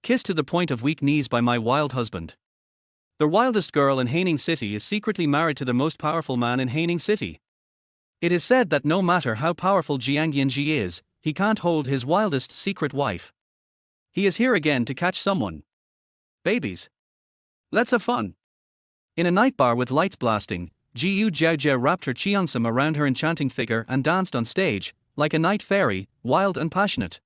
kissed to the point of weak knees by my wild husband. The wildest girl in Haining City is secretly married to the most powerful man in Haining City. It is said that no matter how powerful Jiang Yanzhi is, he can't hold his wildest secret wife. He is here again to catch someone. Babies. Let's have fun. In a night bar with lights blasting, Jiaojiao wrapped her cheongsam around her enchanting figure and danced on stage, like a night fairy, wild and passionate.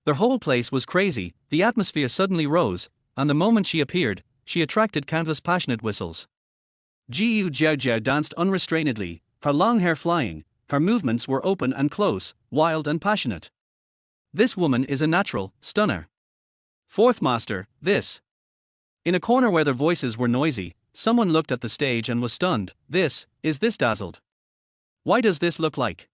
The whole place was crazy, the atmosphere suddenly rose, and the moment she appeared, she attracted countless passionate whistles. Jiaojiao danced unrestrainedly, her long hair flying, her movements were open and close, wild and passionate. This woman is a natural stunner. Fourth master, this. In a corner where their voices were noisy, someone looked at the stage and was stunned. This dazzled. Why does this look like?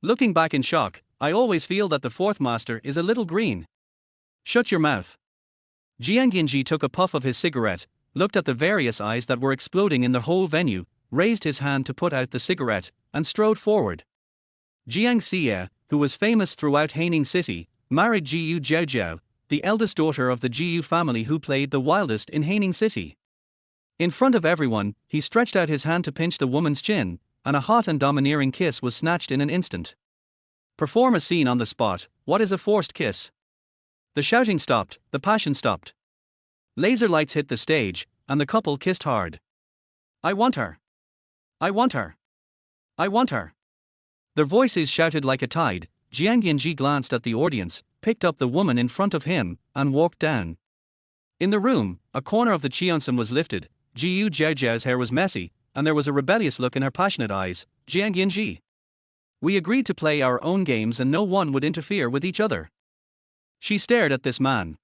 Looking back in shock, I always feel that the fourth master is a little green. Shut your mouth. Jiang Yanzhi took a puff of his cigarette, looked at the various eyes that were exploding in the whole venue, raised his hand to put out the cigarette, and strode forward. Jiang Xie, who was famous throughout Haining City, married Jiaojiao, the eldest daughter of the Jiu family who played the wildest in Haining City. In front of everyone, he stretched out his hand to pinch the woman's chin, and a hot and domineering kiss was snatched in an instant. Perform a scene on the spot. What is a forced kiss? The shouting stopped, the passion stopped. Laser lights hit the stage, and the couple kissed hard. I want her. I want her. I want her. Their voices shouted like a tide. Jiang Yanzhi glanced at the audience, picked up the woman in front of him, and walked down. In the room, a corner of the cheongsam was lifted. Jiaojiao's hair was messy, and there was a rebellious look in her passionate eyes. Jiang Yanzhi. We agreed to play our own games and no one would interfere with each other. She stared at this man.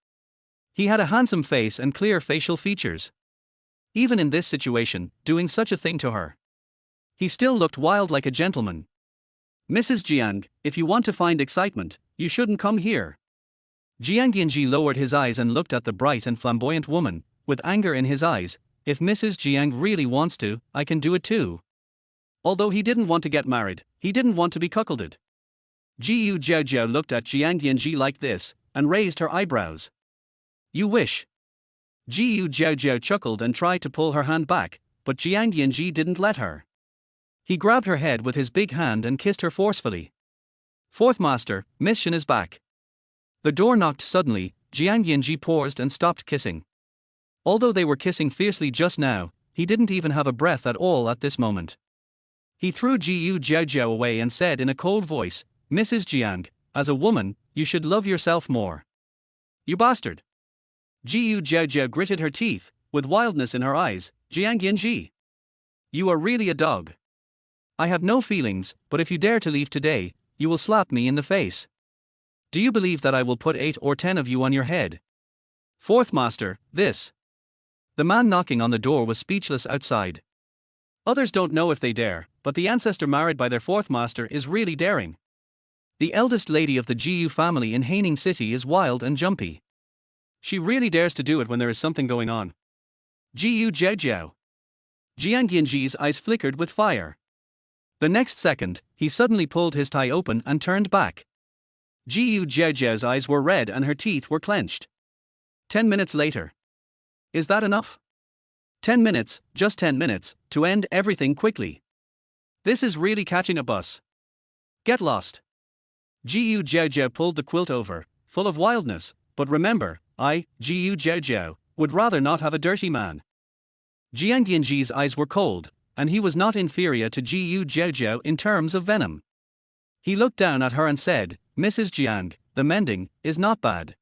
He had a handsome face and clear facial features. Even in this situation, doing such a thing to her, he still looked wild like a gentleman. Mrs. Jiang, if you want to find excitement, you shouldn't come here. Jiang Yanzhi lowered his eyes and looked at the bright and flamboyant woman, with anger in his eyes. If Mrs. Jiang really wants to, I can do it too. Although he didn't want to get married, he didn't want to be cuckolded. Jiaojiao looked at Jiang Yanzhi like this, and raised her eyebrows. You wish. Jiaojiao chuckled and tried to pull her hand back, but Jiang Yanzhi didn't let her. He grabbed her head with his big hand and kissed her forcefully. Fourth master, mission is back. The door knocked suddenly. Jiang Yanzhi paused and stopped kissing. Although they were kissing fiercely just now, he didn't even have a breath at all at this moment. He threw Jiaojiao away and said in a cold voice, Mrs. Jiang, as a woman, you should love yourself more. You bastard. Jiaojiao gritted her teeth, with wildness in her eyes. Jiang Yanzhi. You are really a dog. I have no feelings, but if you dare to leave today, you will slap me in the face. Do you believe that I will put 8 or 10 of you on your head? Fourth master, this. The man knocking on the door was speechless outside. Others don't know if they dare, but the ancestor married by their fourth master is really daring. The eldest lady of the Jiu family in Haining City is wild and jumpy. She really dares to do it when there is something going on. Jiaojiao. Jiang Yanzhi's eyes flickered with fire. The next second, he suddenly pulled his tie open and turned back. Jiaojiao's eyes were red and her teeth were clenched. 10 minutes later. Is that enough? 10 minutes, just 10 minutes, to end everything quickly. This is really catching a bus. Get lost. Jiaojiao pulled the quilt over, full of wildness, but remember, I, Jiaojiao, would rather not have a dirty man. Jiang Yanzhi's eyes were cold, and he was not inferior to Jiaojiao in terms of venom. He looked down at her and said, Mrs. Jiang, the mending is not bad.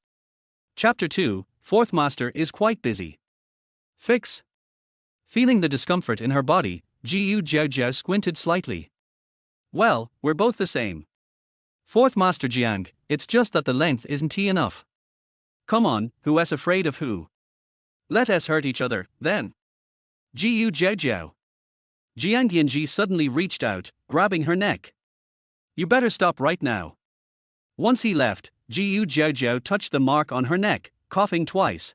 Chapter 2, Fourth Master is quite busy. Fix. Feeling the discomfort in her body, Jiaojiao squinted slightly. Well, we're both the same. Fourth Master Jiang, it's just that the length isn't enough. Come on, who's afraid of who? Let us hurt each other, then. Jiaojiao. Jiang Yanzhi suddenly reached out, grabbing her neck. You better stop right now. Once he left, Jiaojiao touched the mark on her neck, coughing twice.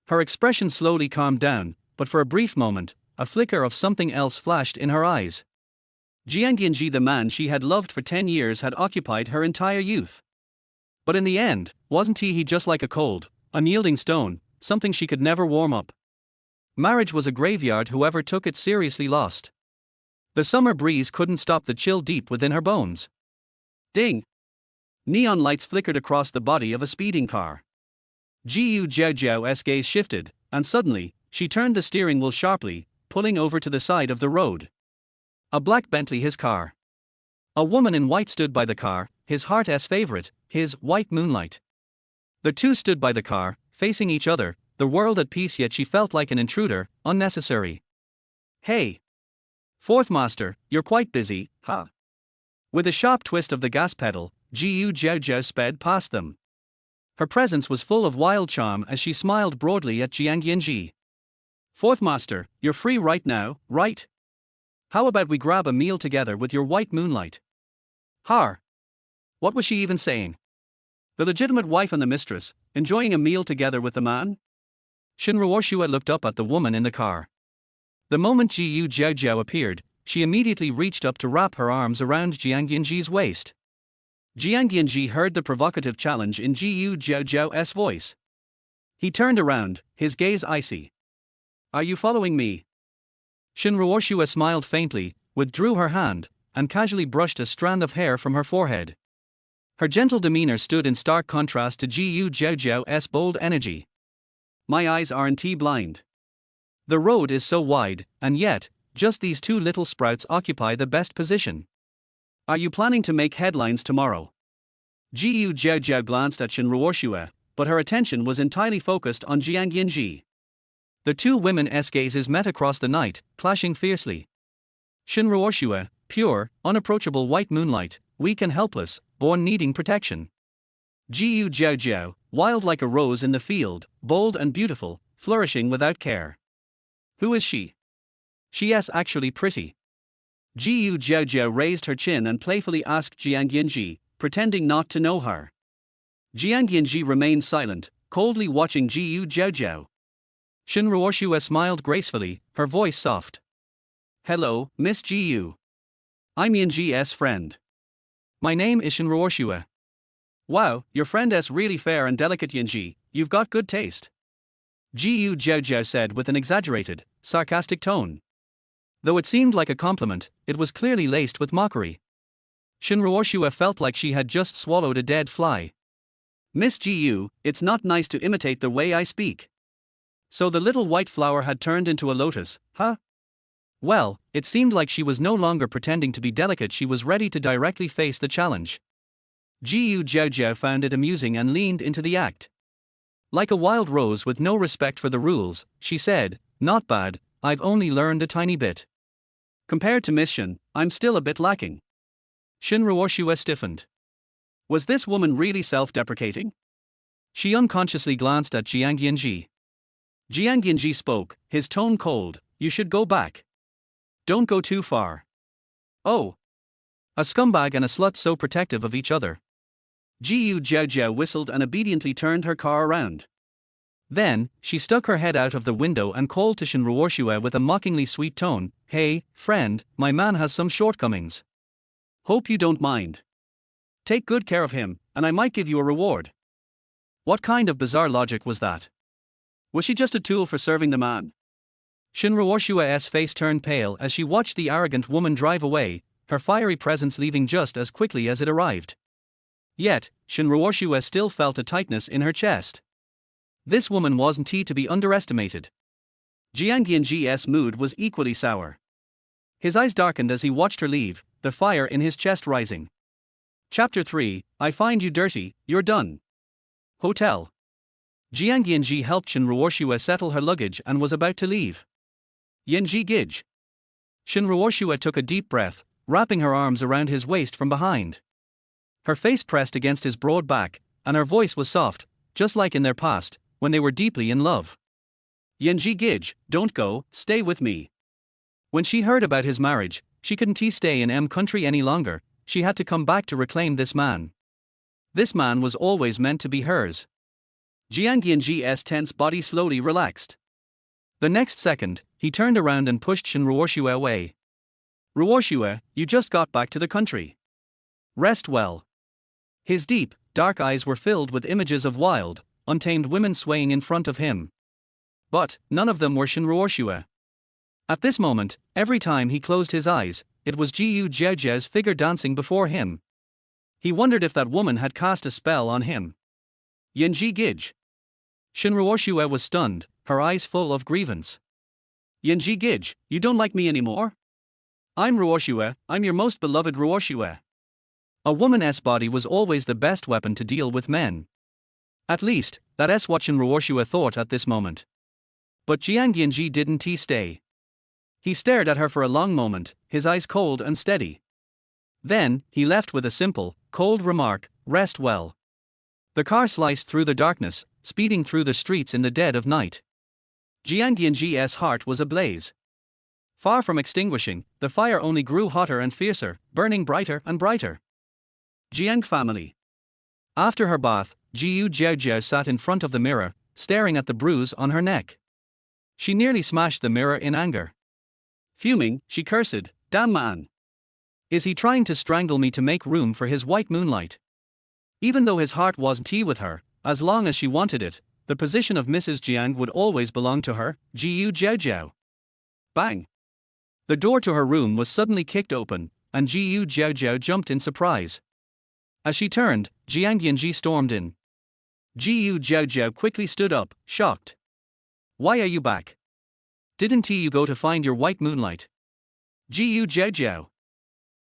Her expression slowly calmed down, but for a brief moment, a flicker of something else flashed in her eyes. Jiang Yanzhi, the man she had loved for 10 years, had occupied her entire youth. But in the end, wasn't he just like a cold, Unyielding stone, something she could never warm up. Marriage was a graveyard, whoever took it seriously lost. The summer breeze couldn't stop the chill deep within her bones. Ding! Neon lights flickered across the body of a speeding car. Jiaojiao's gaze shifted, and suddenly, she turned the steering wheel sharply, pulling over to the side of the road. A black Bentley, his car. A woman in white stood by the car, his heart's favorite, his white moonlight. The two stood by the car, facing each other, the world at peace, yet she felt like an intruder, unnecessary. Hey! Fourth master, you're quite busy, huh? With a sharp twist of the gas pedal, Jiaojiao sped past them. Her presence was full of wild charm as she smiled broadly at Jiang Yanzhi. Fourth master, you're free right now, right? How about we grab a meal together with your white moonlight? Har! What was she even saying? The legitimate wife and the mistress, enjoying a meal together with the man? Shinruoshua looked up at the woman in the car. The moment Jiaojiao appeared, she immediately reached up to wrap her arms around Jiang Yanzhi's waist. Jiang Yanzhi heard the provocative challenge in Jiaojiao's voice. He turned around, his gaze icy. Are you following me? Shinruoshua smiled faintly, withdrew her hand, and casually brushed a strand of hair from her forehead. Her gentle demeanor stood in stark contrast to Jiaojiao's bold energy. My eyes aren't blind. The road is so wide, and yet, just these two little sprouts occupy the best position. Are you planning to make headlines tomorrow? Jiaojiao glanced at Shinruoshua, but her attention was entirely focused on Jiang Yanzhi. The two women's gazes met across the night, clashing fiercely. Shinruoshua, pure, unapproachable white moonlight, weak and helpless, born needing protection. Jiaojiao, wild like a rose in the field, bold and beautiful, flourishing without care. Who is she? She's actually pretty. Jiaojiao raised her chin and playfully asked Jiang Yanzhi, pretending not to know her. Jiang Yanzhi remained silent, coldly watching Jiaojiao. Shinruoshua smiled gracefully, her voice soft. Hello, Miss Jiu. I'm Yanzhi's friend. My name is Shinruoshua. Wow, your friend's really fair and delicate, Yanzhi, you've got good taste. Jiaojiao said with an exaggerated, sarcastic tone. Though it seemed like a compliment, it was clearly laced with mockery. Shinruoshua felt like she had just swallowed a dead fly. Miss Jiu, it's not nice to imitate the way I speak. So the little white flower had turned into a lotus, huh? Well, it seemed like she was no longer pretending to be delicate, she was ready to directly face the challenge. Jiaojiao found it amusing and leaned into the act. Like a wild rose with no respect for the rules, she said, not bad, I've only learned a tiny bit. Compared to Miss Shin, I'm still a bit lacking. Shinruoshua stiffened. Was this woman really self-deprecating? She unconsciously glanced at Jiang Yanzhi. Jiang Yanzhi spoke, his tone cold, you should go back. Don't go too far. Oh. A scumbag and a slut so protective of each other. Jiaojiao whistled and obediently turned her car around. Then, she stuck her head out of the window and called to Shinruoshua with a mockingly sweet tone, hey, friend, my man has some shortcomings. Hope you don't mind. Take good care of him, and I might give you a reward. What kind of bizarre logic was that? Was she just a tool for serving the man? Shinruoshua's face turned pale as she watched the arrogant woman drive away, her fiery presence leaving just as quickly as it arrived. Yet, Shinruoshua still felt a tightness in her chest. This woman wasn't to be underestimated. Jiang Yanzhi's mood was equally sour. His eyes darkened as he watched her leave, the fire in his chest rising. Chapter 3, I find you dirty, you're done. Hotel. Jiang Yanzhi helped Shinruoshua settle her luggage and was about to leave. Yanzhi Gij. Shinruoshua took a deep breath, wrapping her arms around his waist from behind. Her face pressed against his broad back, and her voice was soft, just like in their past, when they were deeply in love. Yanzhi Gij, don't go, stay with me. When she heard about his marriage, she couldn't stay in country any longer, she had to come back to reclaim this man. This man was always meant to be hers. Jiang Yanzhi's tense body slowly relaxed. The next second, he turned around and pushed Shinruoshua away. Ruoshua, you just got back to the country. Rest well. His deep, dark eyes were filled with images of wild, untamed women swaying in front of him. But none of them were Shenruoxue. At this moment, every time he closed his eyes, it was Jiaojiao's figure dancing before him. He wondered if that woman had cast a spell on him. Yanzhi Gij. Shenruoxue was stunned, her eyes full of grievance. Yanzhi Gij, you don't like me anymore? I'm Ruoxue, I'm your most beloved Ruoxue. A woman's body was always the best weapon to deal with men. At least, that's what Shenruoxue thought at this moment. But Jiang Yanzhi didn't stay. He stared at her for a long moment, his eyes cold and steady. Then, he left with a simple, cold remark, rest well. The car sliced through the darkness, speeding through the streets in the dead of night. Jiang Yanzhi's heart was ablaze. Far from extinguishing, the fire only grew hotter and fiercer, burning brighter and brighter. Jiang family. After her bath, Jiaojiao sat in front of the mirror, staring at the bruise on her neck. She nearly smashed the mirror in anger. Fuming, she cursed, "Damn man! Is he trying to strangle me to make room for his white moonlight?" Even though his heart wasn't with her, as long as she wanted it, the position of Mrs. Jiang would always belong to her, Jiaojiao. Bang! The door to her room was suddenly kicked open, and Jiaojiao jumped in surprise. As she turned, Jiang Yanzhi stormed in. Jiaojiao quickly stood up, shocked. "Why are you back? Didn't you go to find your white moonlight?" Jiaojiao.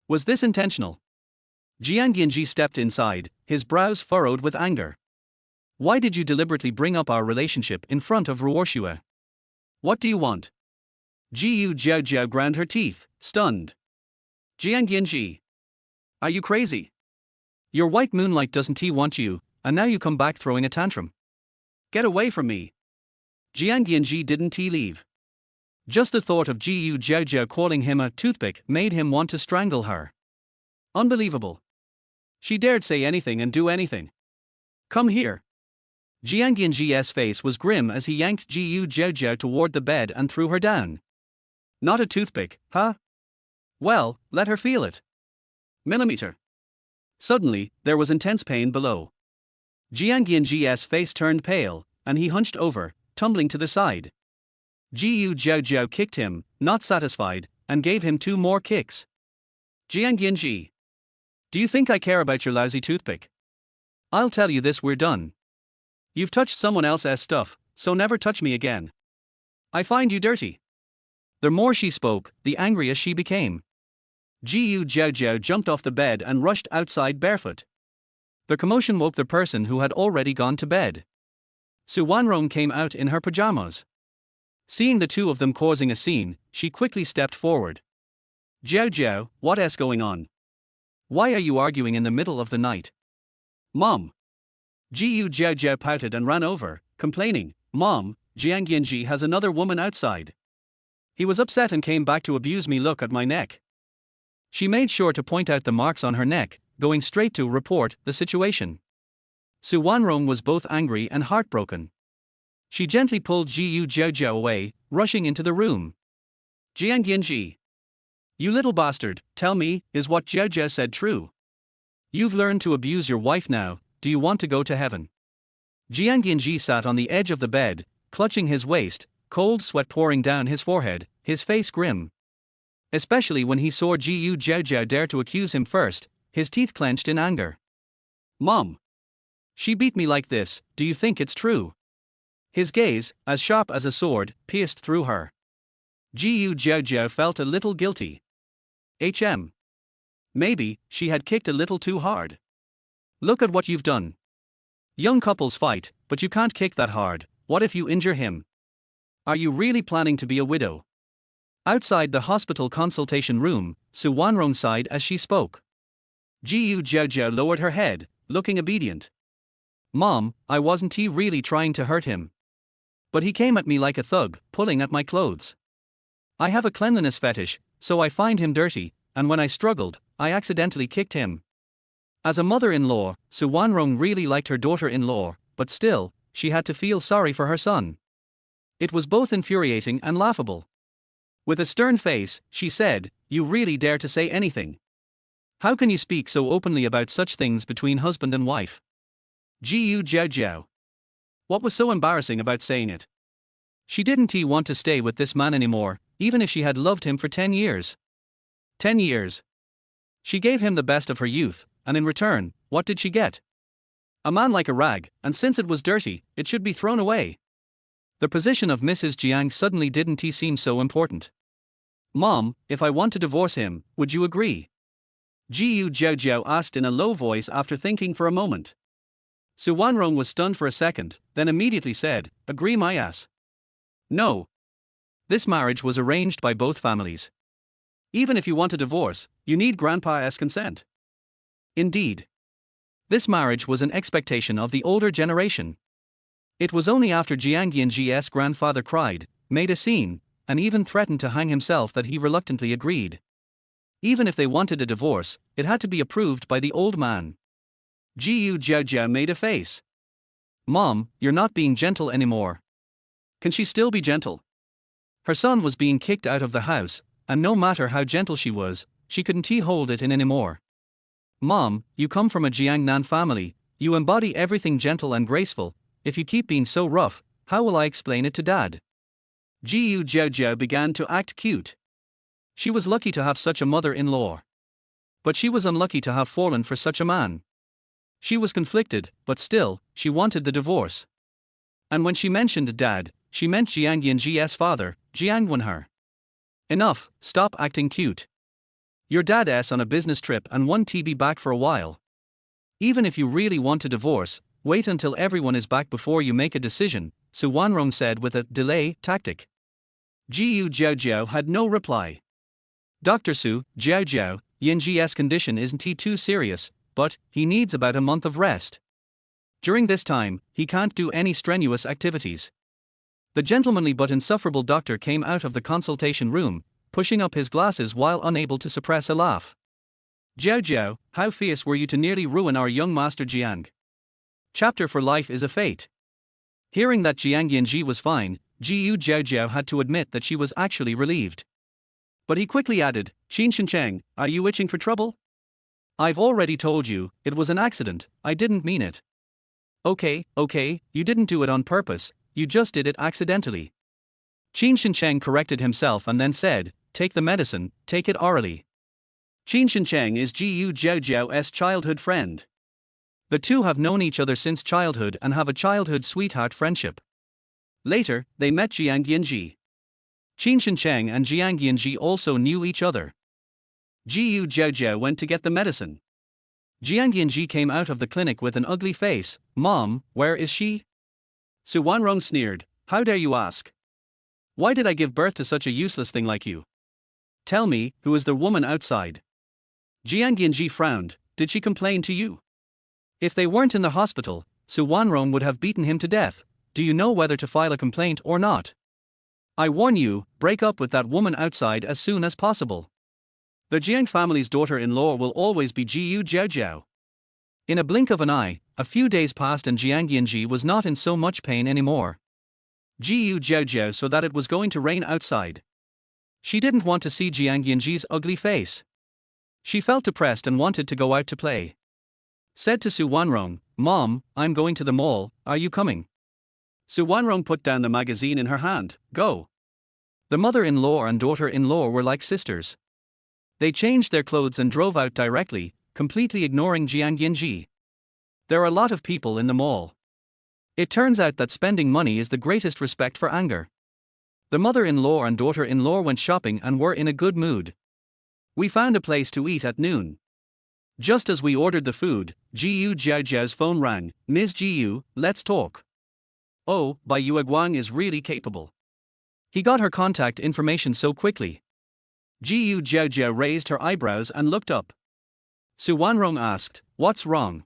Was this intentional? Jiang Yanzhi stepped inside, his brows furrowed with anger. "Why did you deliberately bring up our relationship in front of Ruoxue? What do you want?" Jiaojiao ground her teeth, stunned. "Jiang Yanzhi. Are you crazy? Your white moonlight doesn't want you, and now you come back throwing a tantrum. Get away from me." Jiang Yanzhi didn't leave. Just the thought of Jiaojiao calling him a toothpick made him want to strangle her. Unbelievable. She dared say anything and do anything. "Come here." Jiang Yanzhi's face was grim as he yanked Jiaojiao toward the bed and threw her down. "Not a toothpick, huh? Well, let her feel it." Millimeter. Suddenly, there was intense pain below. Jiang Yanzhi's face turned pale, and he hunched over, tumbling to the side. Jiaojiao kicked him, not satisfied, and gave him 2 more kicks. "Jiang Yanzhi. Do you think I care about your lousy toothpick? I'll tell you this, we're done. You've touched someone else's stuff, so never touch me again. I find you dirty." The more she spoke, the angrier she became. Jiaojiao jumped off the bed and rushed outside barefoot. The commotion woke the person who had already gone to bed. Su Wanrong came out in her pajamas. Seeing the two of them causing a scene, she quickly stepped forward. "Jiaojiao, what's going on? Why are you arguing in the middle of the night?" "Mom." Jiaojiao pouted and ran over, complaining, "Mom, Jiang Yanzhi has another woman outside. He was upset and came back to abuse me. Look at my neck." She made sure to point out the marks on her neck, going straight to report the situation. Su Wanrong was both angry and heartbroken. She gently pulled Jiaojiao away, rushing into the room. "Jiang Yanzhi. You little bastard, tell me, is what Jiaojiao said true? You've learned to abuse your wife now, do you want to go to heaven?" Jiang Yanzhi sat on the edge of the bed, clutching his waist, cold sweat pouring down his forehead, his face grim. Especially when he saw Jiaojiao dare to accuse him first, his teeth clenched in anger. "Mom. She beat me like this, do you think it's true?" His gaze, as sharp as a sword, pierced through her. Jiaojiao felt a little guilty. Maybe, she had kicked a little too hard. "Look at what you've done. Young couples fight, but you can't kick that hard, what if you injure him? Are you really planning to be a widow?" Outside the hospital consultation room, Su Wanrong sighed as she spoke. Jiaojiao lowered her head, looking obedient. "Mom, I wasn't really trying to hurt him. But he came at me like a thug, pulling at my clothes. I have a cleanliness fetish, so I find him dirty, and when I struggled, I accidentally kicked him." As a mother-in-law, Su Wanrong really liked her daughter-in-law, but still, she had to feel sorry for her son. It was both infuriating and laughable. With a stern face, she said, "You really dare to say anything? How can you speak so openly about such things between husband and wife?" Jiaojiao. What was so embarrassing about saying it? She didn't want to stay with this man anymore, even if she had loved him for 10 years. 10 years. She gave him the best of her youth, and in return, what did she get? A man like a rag, and since it was dirty, it should be thrown away. The position of Mrs. Jiang suddenly didn't seem so important. Mom, if I want to divorce him, would you agree? Jiaojiao asked in a low voice after thinking for a moment. Su Wanrong was stunned for a second, then immediately said, agree my ass. No. This marriage was arranged by both families. Even if you want a divorce, you need grandpa's consent. Indeed. This marriage was an expectation of the older generation. It was only after Jiang Yanzhi's grandfather cried, made a scene, and even threatened to hang himself that he reluctantly agreed. Even if they wanted a divorce, it had to be approved by the old man. Jiaojiao made a face. Mom, you're not being gentle anymore. Can she still be gentle? Her son was being kicked out of the house, and no matter how gentle she was, she couldn't hold it in anymore. Mom, you come from a Jiangnan family, you embody everything gentle and graceful. If you keep being so rough, how will I explain it to Dad? Jiaojiao began to act cute. She was lucky to have such a mother-in-law. But she was unlucky to have fallen for such a man. She was conflicted, but still, she wanted the divorce. And when she mentioned Dad, she meant Jiang Yanzhi's father, Jiang Wanher. Enough, stop acting cute. Your dad's on a business trip and won't be back for a while. Even if you really want a divorce, wait until everyone is back before you make a decision, Su Wanrong said with a delay tactic. Jiaojiao had no reply. Dr. Su, Jiaojiao, Yanzhi's condition isn't too serious, but he needs about a month of rest. During this time, he can't do any strenuous activities. The gentlemanly but insufferable doctor came out of the consultation room, pushing up his glasses while unable to suppress a laugh. Jiaojiao, how fierce were you to nearly ruin our young master Jiang? Chapter for life is a fate. Hearing that Jiang Yanzhi was fine, Jiaojiao had to admit that she was actually relieved. But he quickly added, Qin Shencheng, are you itching for trouble? I've already told you, it was an accident, I didn't mean it. Okay, you didn't do it on purpose, you just did it accidentally. Qin Shencheng corrected himself and then said, take the medicine, take it orally. Qin Shencheng is Jiaojiao's childhood friend. The two have known each other since childhood and have a childhood sweetheart friendship. Later, they met Jiang Yanzhi. Qin Shencheng and Jiang Yanzhi also knew each other. Jiaojiao went to get the medicine. Jiang Yanzhi came out of the clinic with an ugly face. Mom, where is she? Su Wanrong sneered, how dare you ask? Why did I give birth to such a useless thing like you? Tell me, who is the woman outside? Jiang Yanzhi frowned, did she complain to you? If they weren't in the hospital, Su Wanrong would have beaten him to death. Do you know whether to file a complaint or not? I warn you, break up with that woman outside as soon as possible. The Jiang family's daughter-in-law will always be Jiaojiao. In a blink of an eye, a few days passed and Jiang Yanzhi was not in so much pain anymore. Jiaojiao saw that it was going to rain outside. She didn't want to see Jiang Yanzhi's ugly face. She felt depressed and wanted to go out to play. Said to Su Wanrong, Mom, I'm going to the mall, are you coming? Su Wanrong put down the magazine in her hand, go. The mother-in-law and daughter-in-law were like sisters. They changed their clothes and drove out directly, completely ignoring Jiang Yanzhi. There are a lot of people in the mall. It turns out that spending money is the greatest respect for anger. The mother-in-law and daughter-in-law went shopping and were in a good mood. We found a place to eat at noon. Just as we ordered the food, Jiaojiao's phone rang. Ms. Jiu, let's talk. Oh, Bai Yueguang is really capable. He got her contact information so quickly. Jiaojiao raised her eyebrows and looked up. Su Wanrong asked, what's wrong?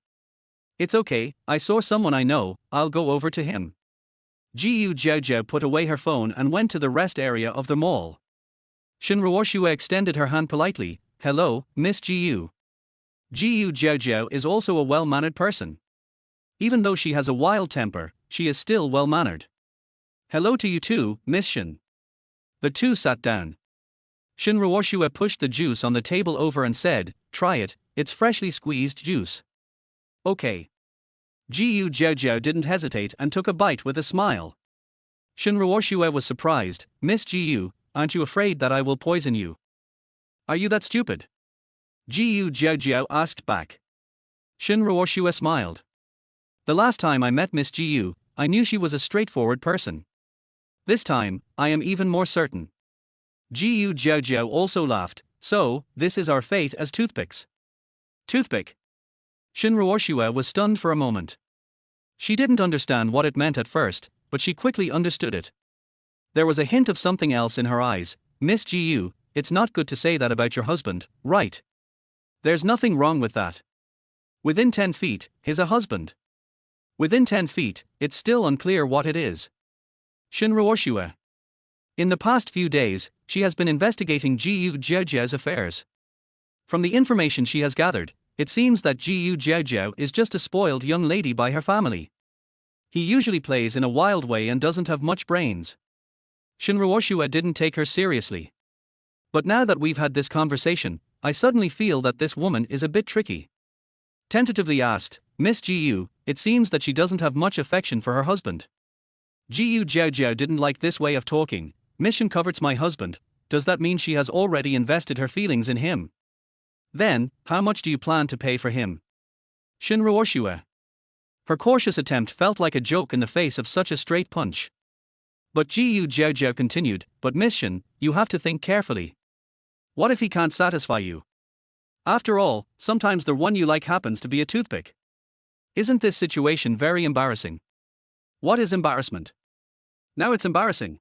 It's okay, I saw someone I know, I'll go over to him. Jiaojiao put away her phone and went to the rest area of the mall. Shen Ruoshue extended her hand politely, hello, Miss Jiu. Jiaojiao is also a well-mannered person. Even though she has a wild temper, she is still well-mannered. Hello to you too, Miss Shen. The two sat down. Shen Ruoshue pushed the juice on the table over and said, try it, it's freshly squeezed juice. Okay. Jiaojiao didn't hesitate and took a bite with a smile. Shenruoshue was surprised. Miss Jiu, aren't you afraid that I will poison you? Are you that stupid? Jiaojiao asked back. Shenruoshue smiled. The last time I met Miss Jiu, I knew she was a straightforward person. This time, I am even more certain. Jiaojiao also laughed. So, this is our fate as toothpicks. Toothpick? Shenruoshue was stunned for a moment. She didn't understand what it meant at first, but she quickly understood it. There was a hint of something else in her eyes. Miss Jiu, it's not good to say that about your husband, right? There's nothing wrong with that. Within 10 feet, he's a husband. Within 10 feet, it's still unclear what it is. Shenruoshue. In the past few days, she has been investigating Jiaojiao's affairs. From the information she has gathered, it seems that Jiaojiao is just a spoiled young lady by her family. He usually plays in a wild way and doesn't have much brains. Shenruoshue didn't take her seriously. But now that we've had this conversation, I suddenly feel that this woman is a bit tricky. Tentatively asked, Miss Jiu, it seems that she doesn't have much affection for her husband. Jiaojiao didn't like this way of talking. Mission covets my husband, does that mean she has already invested her feelings in him? Then, how much do you plan to pay for him? Shenruoshue. Her cautious attempt felt like a joke in the face of such a straight punch. But Jiaojiao continued, but Miss Shen, you have to think carefully. What if he can't satisfy you? After all, sometimes the one you like happens to be a toothpick. Isn't this situation very embarrassing? What is embarrassment? Now it's embarrassing.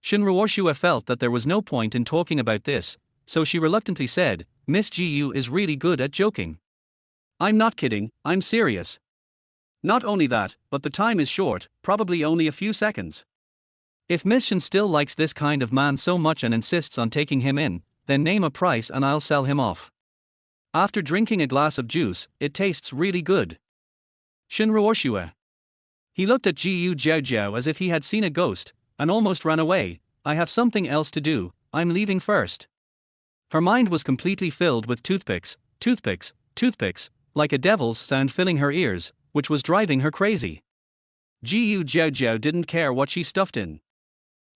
Shenruoshue felt that there was no point in talking about this, so she reluctantly said, Miss Jiu is really good at joking. I'm not kidding, I'm serious. Not only that, but the time is short, probably only a few seconds. If Miss Shen still likes this kind of man so much and insists on taking him in, then name a price and I'll sell him off. After drinking a glass of juice, it tastes really good. Shenruoshue. He looked at Jiaojiao as if he had seen a ghost, and almost ran away. I have something else to do, I'm leaving first. Her mind was completely filled with toothpicks, toothpicks, toothpicks, like a devil's sound filling her ears, which was driving her crazy. Jiaojiao didn't care what she stuffed in.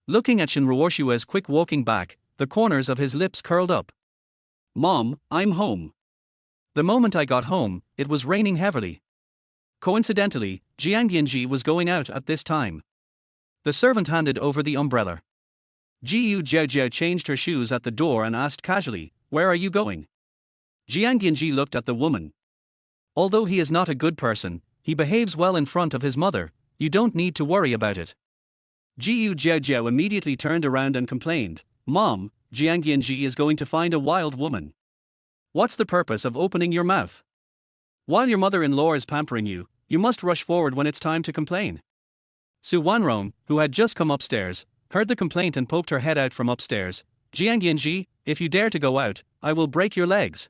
Looking at Shenruoshue's quick walking back, the corners of his lips curled up. Mom, I'm home. The moment I got home, it was raining heavily. Coincidentally, Jiang Yanzhi was going out at this time. The servant handed over the umbrella. Jiaojiao changed her shoes at the door and asked casually, where are you going? Jiang Yanzhi looked at the woman. Although he is not a good person, he behaves well in front of his mother, you don't need to worry about it. Jiaojiao immediately turned around and complained, Mom, Jiang Yanzhi is going to find a wild woman. What's the purpose of opening your mouth? While your mother-in-law is pampering you, you must rush forward when it's time to complain. Su Wanrong, who had just come upstairs, heard the complaint and poked her head out from upstairs. Jiang Yanzhi, if you dare to go out, I will break your legs.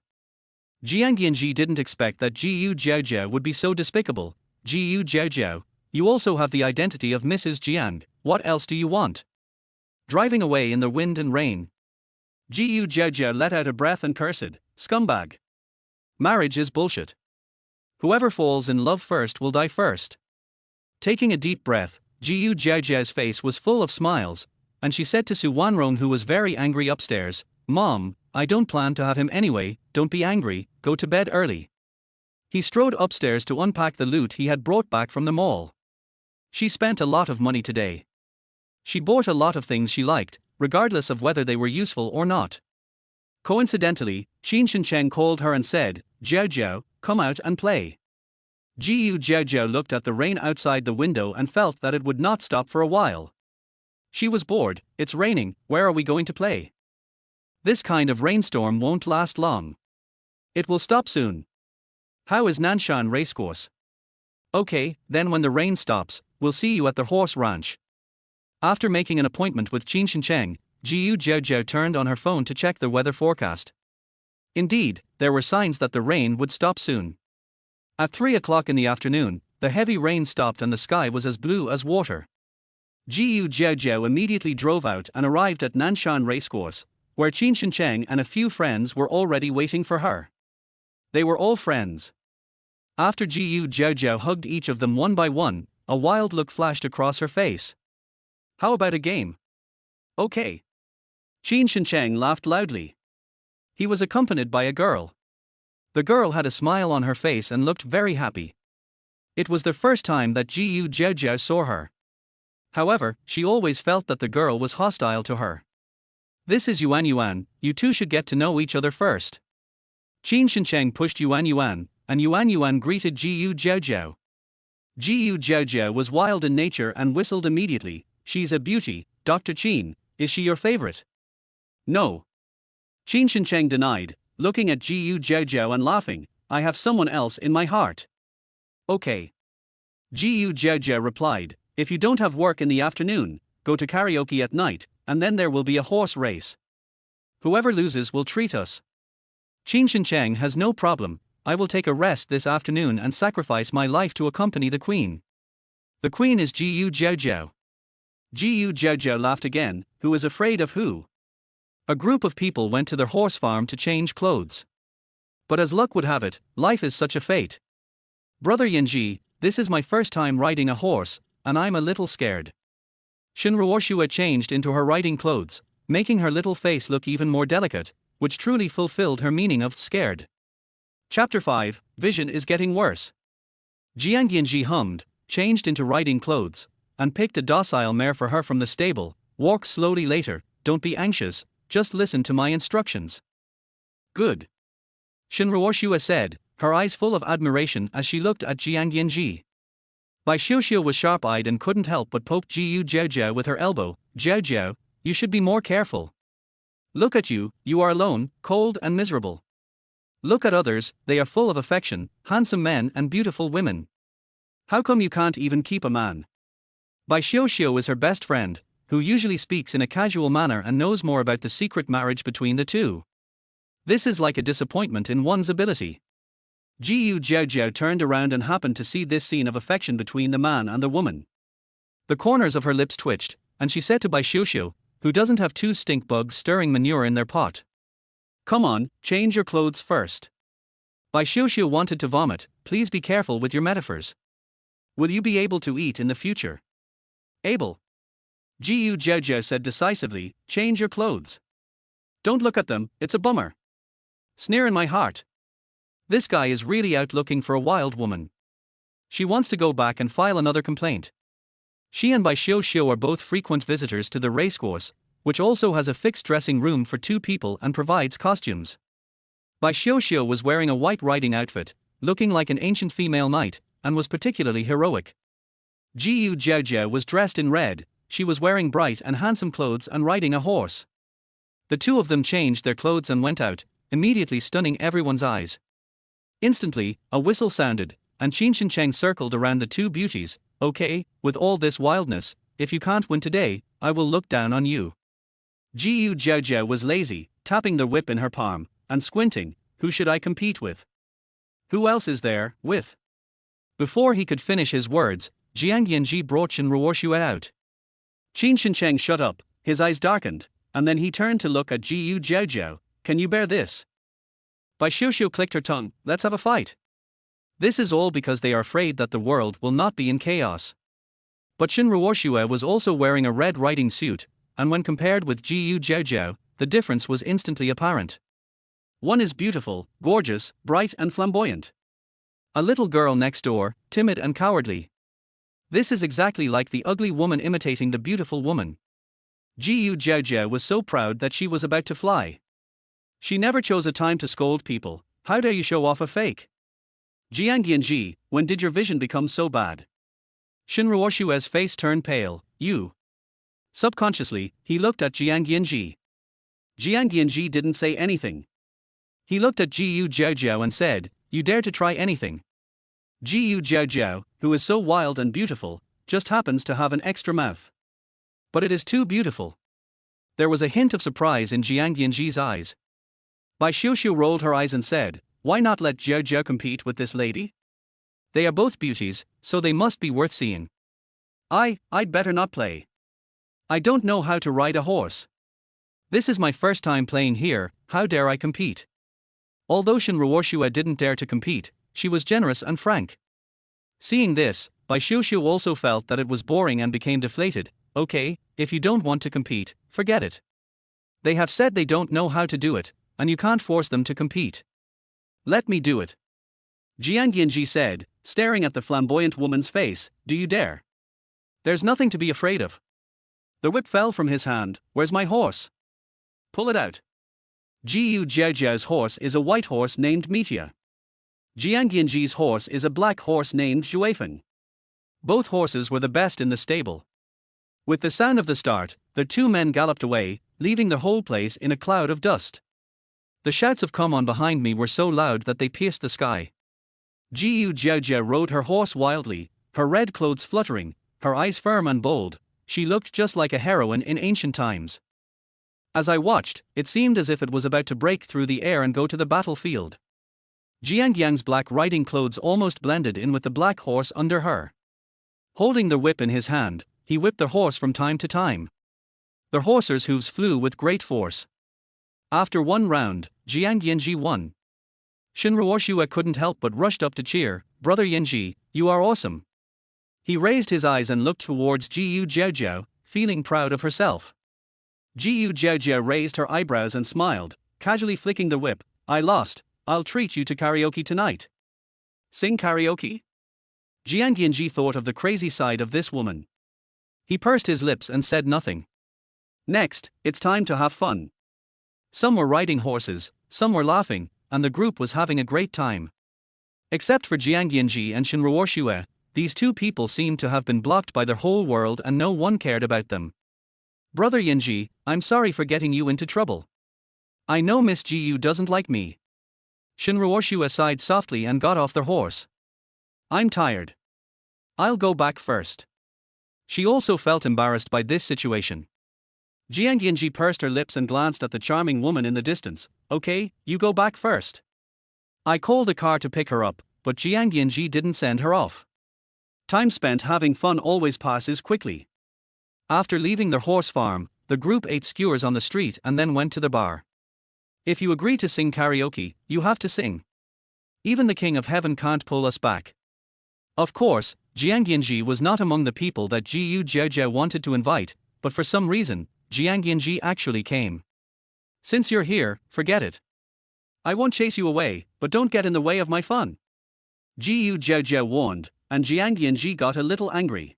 Jiang Yanzhi didn't expect that Jiaojiao would be so despicable. Jiaojiao, you also have the identity of Mrs. Jiang, what else do you want? Driving away in the wind and rain. Jiaojiao let out a breath and cursed, scumbag. Marriage is bullshit. Whoever falls in love first will die first. Taking a deep breath, Jiaojiao's face was full of smiles, and she said to Su Wanrong, who was very angry upstairs, Mom, I don't plan to have him anyway, don't be angry, go to bed early. He strode upstairs to unpack the loot he had brought back from the mall. She spent a lot of money today. She bought a lot of things she liked, regardless of whether they were useful or not. Coincidentally, Qin Shencheng called her and said, Jiaojiao, come out and play. Jiaojiao looked at the rain outside the window and felt that it would not stop for a while. She was bored, it's raining, where are we going to play? This kind of rainstorm won't last long. It will stop soon. How is Nanshan Racecourse? Okay, then when the rain stops, we'll see you at the horse ranch. After making an appointment with Qin Shencheng, Jiaojiao turned on her phone to check the weather forecast. Indeed, there were signs that the rain would stop soon. At 3 o'clock in the afternoon, the heavy rain stopped and the sky was as blue as water. Jiaojiao immediately drove out and arrived at Nanshan Racecourse, where Qin Shencheng and a few friends were already waiting for her. They were all friends. After Jiaojiao hugged each of them one by one, a wild look flashed across her face. How about a game? Okay. Qin Shincheng laughed loudly. He was accompanied by a girl. The girl had a smile on her face and looked very happy. It was the first time that Jiaojiao saw her. However, she always felt that the girl was hostile to her. This is Yuan, you two should get to know each other first. Qin Shincheng pushed Yuan, and Yuan greeted Jiaojiao. Jiaojiao was wild in nature and whistled immediately. She's a beauty, Dr. Qin, is she your favorite? No. Qin Shincheng denied, looking at Jiaojiao and laughing, I have someone else in my heart. Okay. Jiaojiao replied, if you don't have work in the afternoon, go to karaoke at night, and then there will be a horse race. Whoever loses will treat us. Qin Shincheng has no problem, I will take a rest this afternoon and sacrifice my life to accompany the queen. The queen is Jiaojiao. Jiaojiao laughed again, who is afraid of who? A group of people went to their horse farm to change clothes. But as luck would have it, life is such a fate. Brother Yanzhi, this is my first time riding a horse, and I'm a little scared. Shinruoshua changed into her riding clothes, making her little face look even more delicate, which truly fulfilled her meaning of scared. Chapter 5, Vision is getting worse. Jiang Yanzhi hummed, changed into riding clothes, and picked a docile mare for her from the stable. Walk slowly later, don't be anxious, just listen to my instructions. Good. Shinruoshua said, her eyes full of admiration as she looked at Jiang Yanzhi. Bai Xiuxiu was sharp-eyed and couldn't help but poke Jiaojiao with her elbow. Jiaojiao, you should be more careful. Look at you, you are alone, cold and miserable. Look at others, they are full of affection, handsome men and beautiful women. How come you can't even keep a man? Bai Xiuxiu is her best friend, who usually speaks in a casual manner and knows more about the secret marriage between the two. This is like a disappointment in one's ability. Jiaojiao turned around and happened to see this scene of affection between the man and the woman. The corners of her lips twitched, and she said to Bai Xiuxiu, who doesn't have two stink bugs stirring manure in their pot. Come on, change your clothes first. Bai Xiuxiu wanted to vomit, please be careful with your metaphors. Will you be able to eat in the future? Able. Jiaojiao said decisively, change your clothes. Don't look at them, it's a bummer. Sneer in my heart. This guy is really out looking for a wild woman. She wants to go back and file another complaint. She and Bai Xiuxiu are both frequent visitors to the racecourse, which also has a fixed dressing room for two people and provides costumes. Bai Xiuxiu was wearing a white riding outfit, looking like an ancient female knight, and was particularly heroic. Jiaojiao was dressed in red, she was wearing bright and handsome clothes and riding a horse. The two of them changed their clothes and went out, immediately stunning everyone's eyes. Instantly, a whistle sounded, and Qin Shincheng circled around the two beauties. Okay, with all this wildness, if you can't win today, I will look down on you. Jiaojiao was lazy, tapping the whip in her palm, and squinting, who should I compete with? Who else is there, with? Before he could finish his words, Jiang Yanzhi brought Shinruoshua out. Qin Shincheng shut up, his eyes darkened, and then he turned to look at Jiaojiao. Can you bear this? Bai Xiuxiu clicked her tongue, let's have a fight. This is all because they are afraid that the world will not be in chaos. But Shinruoshua was also wearing a red riding suit, and when compared with Jiaojiao, the difference was instantly apparent. One is beautiful, gorgeous, bright and flamboyant. A little girl next door, timid and cowardly. This is exactly like the ugly woman imitating the beautiful woman. Jiaojiao was so proud that she was about to fly. She never chose a time to scold people. How dare you show off a fake? Jiang Yanzhi, when did your vision become so bad? Shinruoshua's face turned pale. You. Subconsciously, he looked at Jiang Yanzhi. Jiang Yanzhi didn't say anything. He looked at Jiaojiao and said, you dare to try anything. Jiaojiao, who is so wild and beautiful, just happens to have an extra mouth. But it is too beautiful. There was a hint of surprise in Jiang Yanzhi's eyes. Bai Xiuxiu rolled her eyes and said, why not let Jiaojiao compete with this lady? They are both beauties, so they must be worth seeing. I'd better not play. I don't know how to ride a horse. This is my first time playing here, how dare I compete? Although Shinruoshua didn't dare to compete, she was generous and frank. Seeing this, Bai Xiuxiu also felt that it was boring and became deflated. Okay, if you don't want to compete, forget it. They have said they don't know how to do it, and you can't force them to compete. Let me do it. Jiang Yanzhi said, staring at the flamboyant woman's face. Do you dare? There's nothing to be afraid of. The whip fell from his hand. Where's my horse? Pull it out. Jiaojiao's horse is a white horse named Meteor. Jiang Yanzhi's horse is a black horse named Zhuifeng. Both horses were the best in the stable. With the sound of the start, the two men galloped away, leaving the whole place in a cloud of dust. The shouts of "Come on" behind me were so loud that they pierced the sky. Jiaojiao rode her horse wildly, her red clothes fluttering, her eyes firm and bold. She looked just like a heroine in ancient times. As I watched, it seemed as if it was about to break through the air and go to the battlefield. Jiang Yang's black riding clothes almost blended in with the black horse under her. Holding the whip in his hand, he whipped the horse from time to time. The horse's hooves flew with great force. After one round, Jiang Yanzhi won. Shenruoshua couldn't help but rushed up to cheer. Brother Yanzhi, you are awesome. He raised his eyes and looked towards Jiaojiao, feeling proud of herself. Jiaojiao raised her eyebrows and smiled, casually flicking the whip. I lost. I'll treat you to karaoke tonight. Sing karaoke? Jiang Yanzhi thought of the crazy side of this woman. He pursed his lips and said nothing. Next, it's time to have fun. Some were riding horses, some were laughing, and the group was having a great time. Except for Jiang Yanzhi and Shenruoshua, these two people seemed to have been blocked by their whole world and no one cared about them. Brother Yanzhi, I'm sorry for getting you into trouble. I know Miss Jiu doesn't like me. Shenruoshua sighed softly and got off their horse. I'm tired. I'll go back first. She also felt embarrassed by this situation. Jiang Yanzhi pursed her lips and glanced at the charming woman in the distance. Okay, you go back first. I called a car to pick her up, but Jiang Yanzhi didn't send her off. Time spent having fun always passes quickly. After leaving their horse farm, the group ate skewers on the street and then went to the bar. If you agree to sing karaoke, you have to sing. Even the King of Heaven can't pull us back. Of course, Jiang Yanzhi was not among the people that Jiaojiao wanted to invite, but for some reason, Jiang Yanzhi actually came. Since you're here, forget it. I won't chase you away, but don't get in the way of my fun. Jiaojiao warned, and Jiang Yanzhi got a little angry.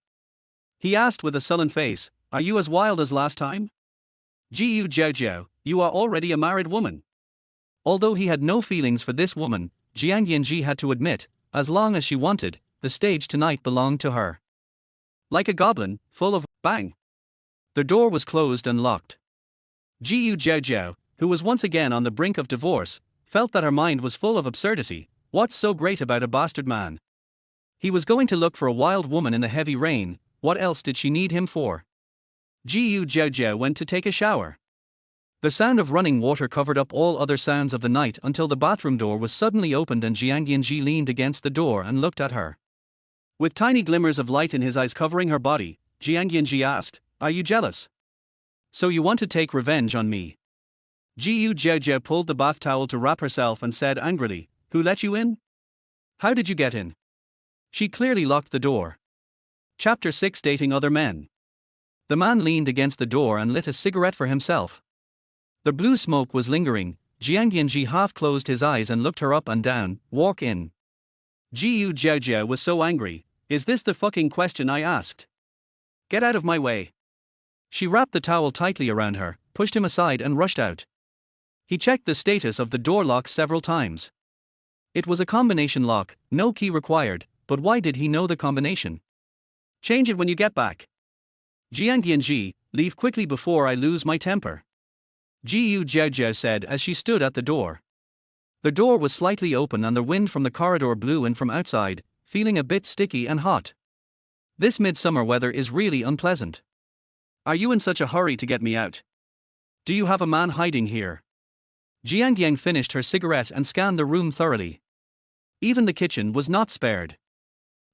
He asked with a sullen face, Are you as wild as last time? Jiaojiao, you are already a married woman. Although he had no feelings for this woman, Jiang Yanzhi had to admit, as long as she wanted, the stage tonight belonged to her. Like a goblin, full of bang. The door was closed and locked. Jiaojiao, who was once again on the brink of divorce, felt that her mind was full of absurdity. What's so great about a bastard man? He was going to look for a wild woman in the heavy rain. What else did she need him for? Jiaojiao went to take a shower. The sound of running water covered up all other sounds of the night until the bathroom door was suddenly opened and Jiang Yanzhi leaned against the door and looked at her. With tiny glimmers of light in his eyes covering her body, Jiang Yanzhi asked, Are you jealous? So you want to take revenge on me? Jiaojiao pulled the bath towel to wrap herself and said angrily, Who let you in? How did you get in? She clearly locked the door. Chapter 6 Dating Other Men. The man leaned against the door and lit a cigarette for himself. The blue smoke was lingering. Jiang Yanzhi half closed his eyes and looked her up and down. Walk in. Jiaojiao was so angry. Is this the fucking question I asked? Get out of my way. She wrapped the towel tightly around her, pushed him aside and rushed out. He checked the status of the door lock several times. It was a combination lock, no key required, but why did he know the combination? Change it when you get back. Jiang Yanzhi, leave quickly before I lose my temper. Jiaojiao said as she stood at the door. The door was slightly open and the wind from the corridor blew in from outside, feeling a bit sticky and hot. This midsummer weather is really unpleasant. Are you in such a hurry to get me out? Do you have a man hiding here? Jiang Yang finished her cigarette and scanned the room thoroughly. Even the kitchen was not spared.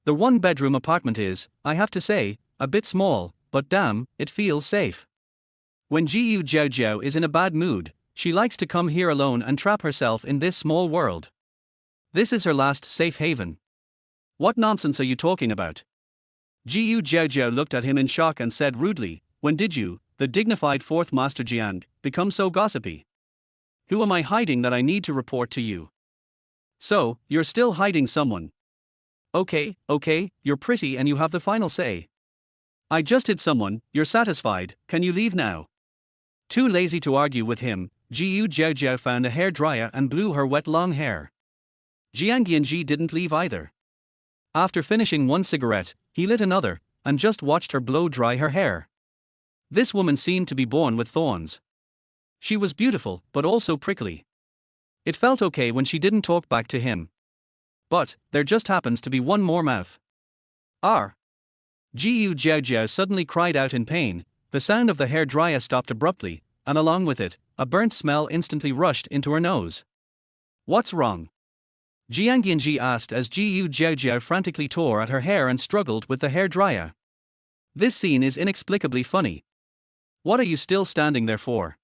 The one-bedroom apartment is, I have to say, a bit small, but damn, it feels safe. When Jiaojiao is in a bad mood, she likes to come here alone and trap herself in this small world. This is her last safe haven. What nonsense are you talking about? Jiaojiao looked at him in shock and said rudely, when did you, the dignified fourth master Jiang, become so gossipy? Who am I hiding that I need to report to you? So, you're still hiding someone. Okay, you're pretty and you have the final say. I just hid someone, you're satisfied, can you leave now? Too lazy to argue with him, Jiaojiao found a hairdryer and blew her wet long hair. Jiang Yanzhi didn't leave either. After finishing one cigarette, he lit another, and just watched her blow dry her hair. This woman seemed to be born with thorns. She was beautiful, but also prickly. It felt okay when she didn't talk back to him. But, there just happens to be one more mouth. R. Jiaojiao suddenly cried out in pain. The sound of the hairdryer stopped abruptly, and along with it, a burnt smell instantly rushed into her nose. What's wrong? Jiang Yanzhi asked as Jiaojiao frantically tore at her hair and struggled with the hairdryer. This scene is inexplicably funny. What are you still standing there for?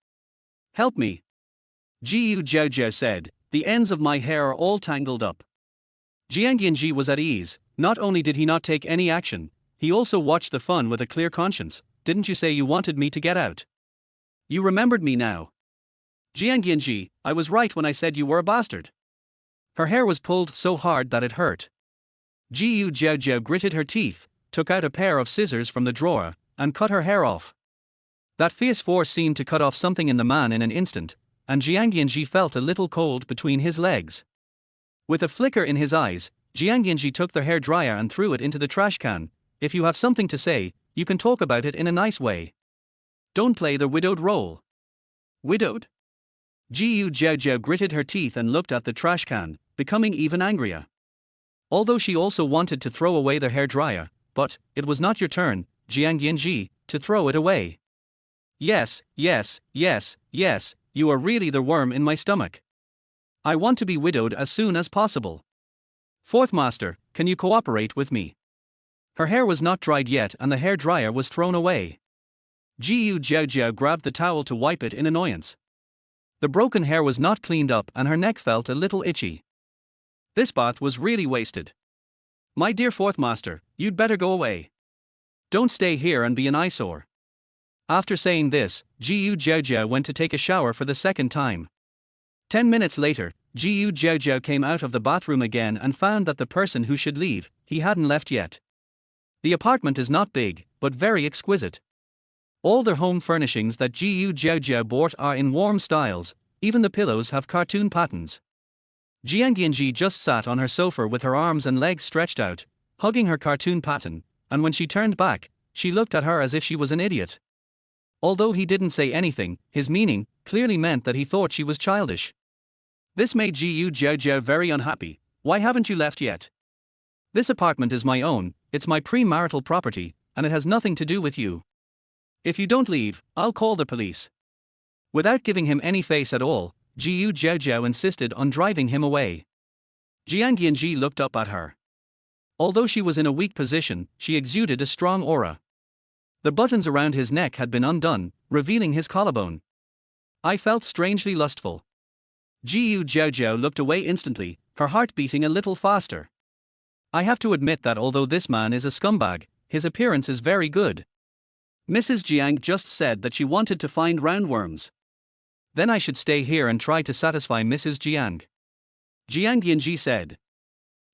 Help me. Jiaojiao said, the ends of my hair are all tangled up. Jiang Yanzhi was at ease. Not only did he not take any action, he also watched the fun with a clear conscience. Didn't you say you wanted me to get out? You remembered me now. Jiang Yanzhi, I was right when I said you were a bastard. Her hair was pulled so hard that it hurt. Jiaojiao gritted her teeth, took out a pair of scissors from the drawer, and cut her hair off. That fierce force seemed to cut off something in the man in an instant, and Jiang Yanzhi felt a little cold between his legs. With a flicker in his eyes, Jiang Yanzhi took the hairdryer and threw it into the trash can. If you have something to say, you can talk about it in a nice way. Don't play the widowed role. Widowed? Jiaojiao gritted her teeth and looked at the trash can, becoming even angrier. Although she also wanted to throw away the hairdryer, but it was not your turn, Jiang Yanzhi, to throw it away. Yes, you are really the worm in my stomach. I want to be widowed as soon as possible. Fourth master, can you cooperate with me? Her hair was not dried yet and the hairdryer was thrown away. Jiaojiao grabbed the towel to wipe it in annoyance. The broken hair was not cleaned up and her neck felt a little itchy. This bath was really wasted. My dear fourth master, you'd better go away. Don't stay here and be an eyesore. After saying this, Jiaojiao went to take a shower for the second time. 10 minutes later, Jiaojiao came out of the bathroom again and found that the person who should leave, he hadn't left yet. The apartment is not big, but very exquisite. All the home furnishings that Jiaojiao bought are in warm styles, even the pillows have cartoon patterns. Jiang Yanzhi just sat on her sofa with her arms and legs stretched out, hugging her cartoon pattern, and when she turned back, she looked at her as if she was an idiot. Although he didn't say anything, his meaning clearly meant that he thought she was childish. This made Jiaojiao very unhappy. Why haven't you left yet? This apartment is my own, it's my premarital property, and it has nothing to do with you. If you don't leave, I'll call the police. Without giving him any face at all, Jiaojiao insisted on driving him away. Jiang Yanzhi looked up at her. Although she was in a weak position, she exuded a strong aura. The buttons around his neck had been undone, revealing his collarbone. I felt strangely lustful. Jiaojiao looked away instantly, her heart beating a little faster. I have to admit that although this man is a scumbag, his appearance is very good. Mrs. Jiang just said that she wanted to find roundworms. Then I should stay here and try to satisfy Mrs. Jiang. Jiang Yanzhi said.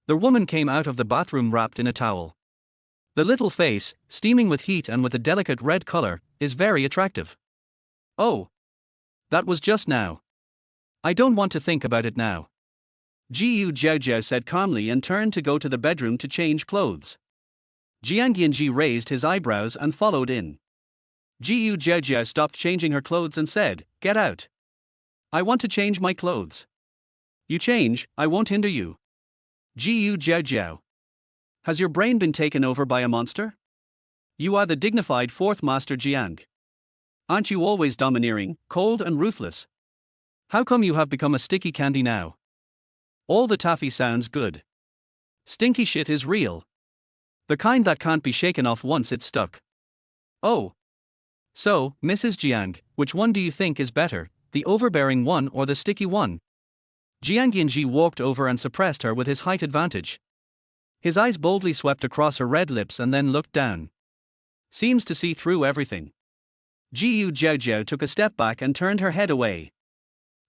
The woman came out of the bathroom wrapped in a towel. The little face, steaming with heat and with a delicate red color, is very attractive. Oh. That was just now. I don't want to think about it now. Jiaojiao said calmly and turned to go to the bedroom to change clothes. Jiang Yanzhi raised his eyebrows and followed in. Jiaojiao stopped changing her clothes and said, "Get out. I want to change my clothes." You change, I won't hinder you. Jiaojiao. Has your brain been taken over by a monster? You are the dignified fourth master Jiang. Aren't you always domineering, cold and ruthless? How come you have become a sticky candy now? All the taffy sounds good. Stinky shit is real. The kind that can't be shaken off once it's stuck. Oh. So, Mrs. Jiang, which one do you think is better, the overbearing one or the sticky one? Jiang Yanzhi walked over and suppressed her with his height advantage. His eyes boldly swept across her red lips and then looked down. Seems to see through everything. Jiaojiao took a step back and turned her head away.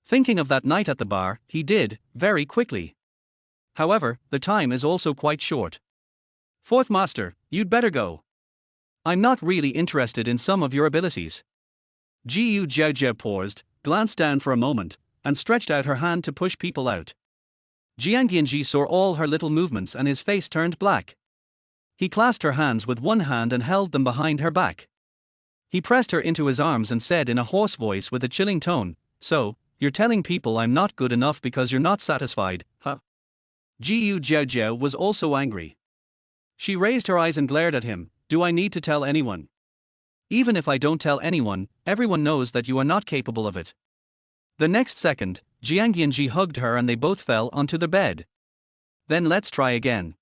Thinking of that night at the bar, he did, very quickly. However, the time is also quite short. Fourth master, you'd better go. I'm not really interested in some of your abilities. Jiaojiao paused, glanced down for a moment, and stretched out her hand to push people out. Jiang Yanzhi saw all her little movements and his face turned black. He clasped her hands with one hand and held them behind her back. He pressed her into his arms and said in a hoarse voice with a chilling tone, "So, you're telling people I'm not good enough because you're not satisfied, huh?" Jiaojiao was also angry. She raised her eyes and glared at him. "Do I need to tell anyone? Even if I don't tell anyone, everyone knows that you are not capable of it." The next second, Jiang Yanzhi hugged her and they both fell onto the bed. "Then let's try again.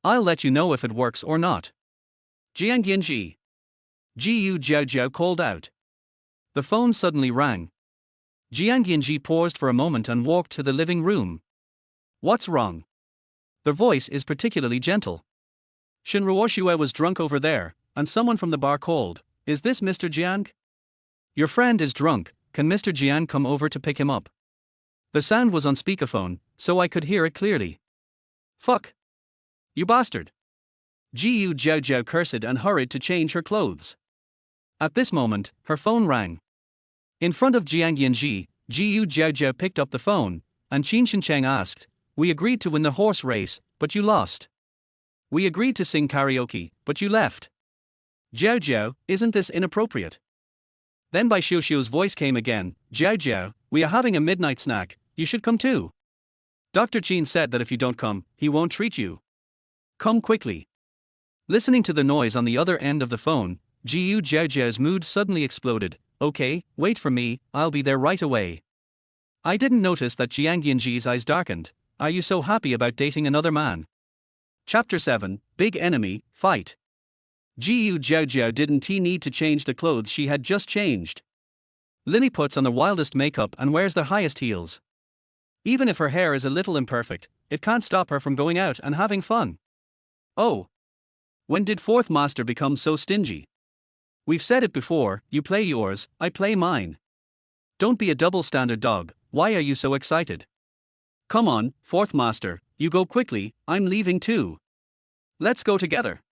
I'll let you know if it works or not." Jiang Yanzhi. Jiaojiao called out. The phone suddenly rang. Jiang Yanzhi paused for a moment and walked to the living room. "What's wrong?" The voice is particularly gentle. "Shinruoshue was drunk over there, and someone from the bar called, 'Is this Mr. Jiang? Your friend is drunk, can Mr. Jiang come over to pick him up?' The sound was on speakerphone, so I could hear it clearly. Fuck. You bastard. Jiaojiao cursed and hurried to change her clothes. At this moment, her phone rang. In front of Jiang Yanzhi, Jiaojiao picked up the phone, and Qin Shincheng asked, "We agreed to win the horse race, but you lost. We agreed to sing karaoke, but you left. Jiaojiao, isn't this inappropriate?" Then Bai Xiuxiu's voice came again, "Jiaojiao, we are having a midnight snack, you should come too. Dr. Qin said that if you don't come, he won't treat you. Come quickly." Listening to the noise on the other end of the phone, Jiaojiao's mood suddenly exploded. "Okay, wait for me, I'll be there right away." I didn't notice that Jiang Yanzhi's eyes darkened. "Are you so happy about dating another man?" Chapter 7, Big Enemy, Fight. Jiaojiao didn't need to change the clothes she had just changed. Lily puts on the wildest makeup and wears the highest heels. Even if her hair is a little imperfect, it can't stop her from going out and having fun. Oh. When did Fourth Master become so stingy? We've said it before, you play yours, I play mine. Don't be a double-standard dog, why are you so excited? Come on, Fourth Master, you go quickly, I'm leaving too. Let's go together.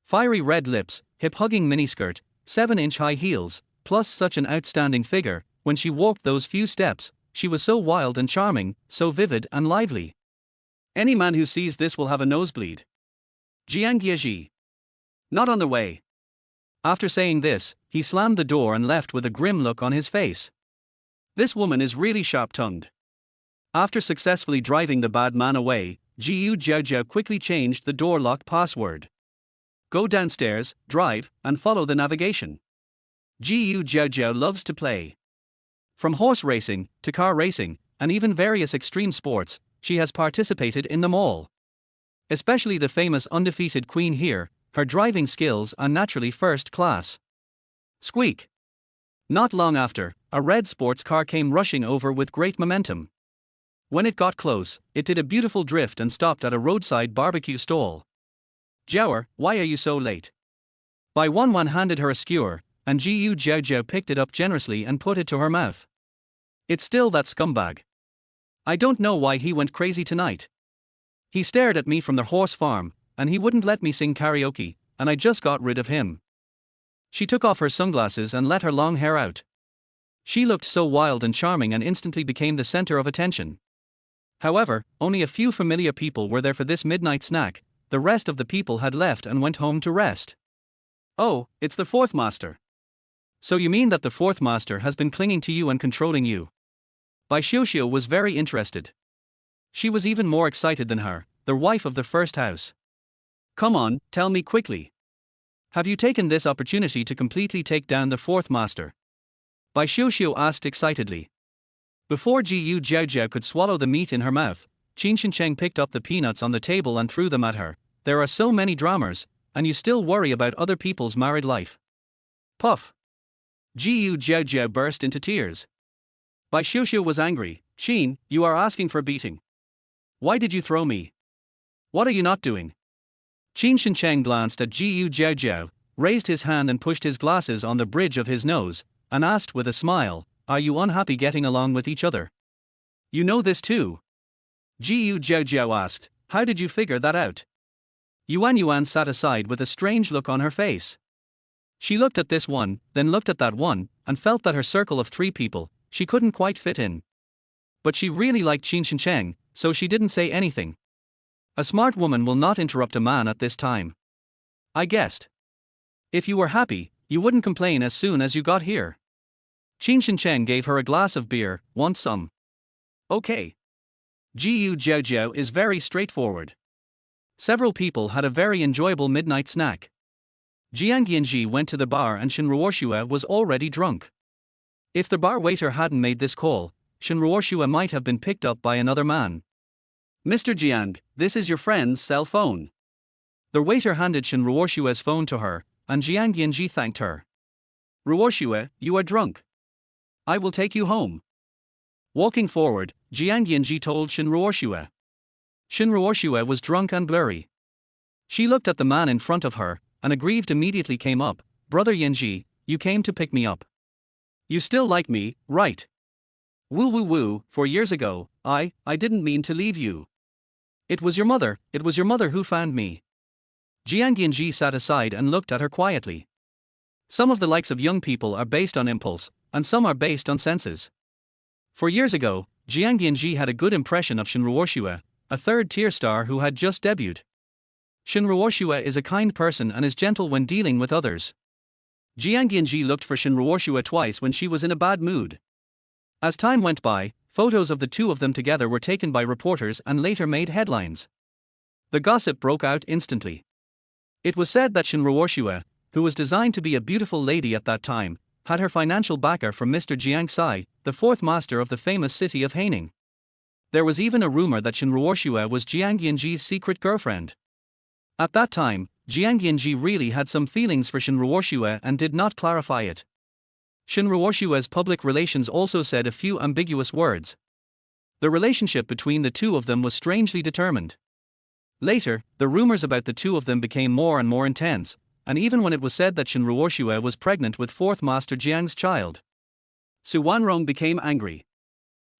Fiery red lips, hip-hugging miniskirt, 7-inch high heels, plus such an outstanding figure. When she walked those few steps, she was so wild and charming, so vivid and lively. Any man who sees this will have a nosebleed. Jiang Yanzhi. Not on the way. After saying this, he slammed the door and left with a grim look on his face. This woman is really sharp-tongued. After successfully driving the bad man away, Jiaojiao quickly changed the door lock password. Go downstairs, drive, and follow the navigation. Jiaojiao loves to play. From horse racing, to car racing, and even various extreme sports, she has participated in them all. Especially the famous undefeated queen here, her driving skills are naturally first class. Squeak. Not long after, a red sports car came rushing over with great momentum. When it got close, it did a beautiful drift and stopped at a roadside barbecue stall. "Jiaoer, why are you so late?" Bai Wanwan handed her a skewer, and Jiaojiao picked it up generously and put it to her mouth. "It's still that scumbag. I don't know why he went crazy tonight. He stared at me from the horse farm, and he wouldn't let me sing karaoke, and I just got rid of him." She took off her sunglasses and let her long hair out. She looked so wild and charming and instantly became the center of attention. However, only a few familiar people were there for this midnight snack. The rest of the people had left and went home to rest. "Oh, it's the Fourth Master. So you mean that the Fourth Master has been clinging to you and controlling you?" Bai Xiuxiu was very interested. She was even more excited than her, the wife of the first house. "Come on, tell me quickly. Have you taken this opportunity to completely take down the Fourth Master?" Bai Xiuxiu asked excitedly. Before Jiaojiao could swallow the meat in her mouth, Qin Shincheng picked up the peanuts on the table and threw them at her. "There are so many dramas, and you still worry about other people's married life." Puff. Jiaojiao burst into tears. Bai Xiuxiu was angry. Qin, you are asking for a beating. Why did you throw me? What are you not doing? Qin Shincheng glanced at Jiaojiao, raised his hand and pushed his glasses on the bridge of his nose, and asked with a smile, are you unhappy getting along with each other? You know this too? Jiaojiao asked, how did you figure that out? Yuan sat aside with a strange look on her face. She looked at this one, then looked at that one, and felt that her circle of 3 people, she couldn't quite fit in. But she really liked Qin Shincheng, so she didn't say anything. A smart woman will not interrupt a man at this time. I guessed. If you were happy, you wouldn't complain as soon as you got here. Qin Shincheng gave her a glass of beer. Want some? Okay. Jiaojiao is very straightforward. Several people had a very enjoyable midnight snack. Jiang Yanzhi went to the bar and Shenruoshua was already drunk. If the bar waiter hadn't made this call, Shenruoshua might have been picked up by another man. Mr. Jiang, this is your friend's cell phone. The waiter handed Shenruoshua's phone to her, and Jiang Yanzhi thanked her. Ruoshua, you are drunk. I will take you home. Walking forward, Jiang Yanzhi told Shenruoshua. Shenruoshua was drunk and blurry. She looked at the man in front of her, and aggrieved immediately came up. Brother Yanzhi, you came to pick me up. You still like me, right? Woo, 4 years ago, I didn't mean to leave you. It was your mother who found me. Jiang Yanzhi sat aside and looked at her quietly. Some of the likes of young people are based on impulse, and some are based on senses. 4 years ago, Jiang Yanzhi had a good impression of Shenruoshua, a third-tier star who had just debuted. Shenruoshua is a kind person and is gentle when dealing with others. Jiang Yanzhi looked for Shenruoshua twice when she was in a bad mood. As time went by, photos of the two of them together were taken by reporters and later made headlines. The gossip broke out instantly. It was said that Shenruoshua, who was designed to be a beautiful lady at that time, had her financial backer from Mr. Jiangxi, the 4th master of the famous city of Haining. There was even a rumor that Shenruoshua was Jiang Yanzhi's secret girlfriend. At that time, Jiang Yanzhi really had some feelings for Shenruoshua and did not clarify it. Shenruoshua's public relations also said a few ambiguous words. The relationship between the two of them was strangely determined. Later, the rumors about the two of them became more and more intense, and even when it was said that Shenruoshua was pregnant with 4th Master Jiang's child, Su Wanrong became angry.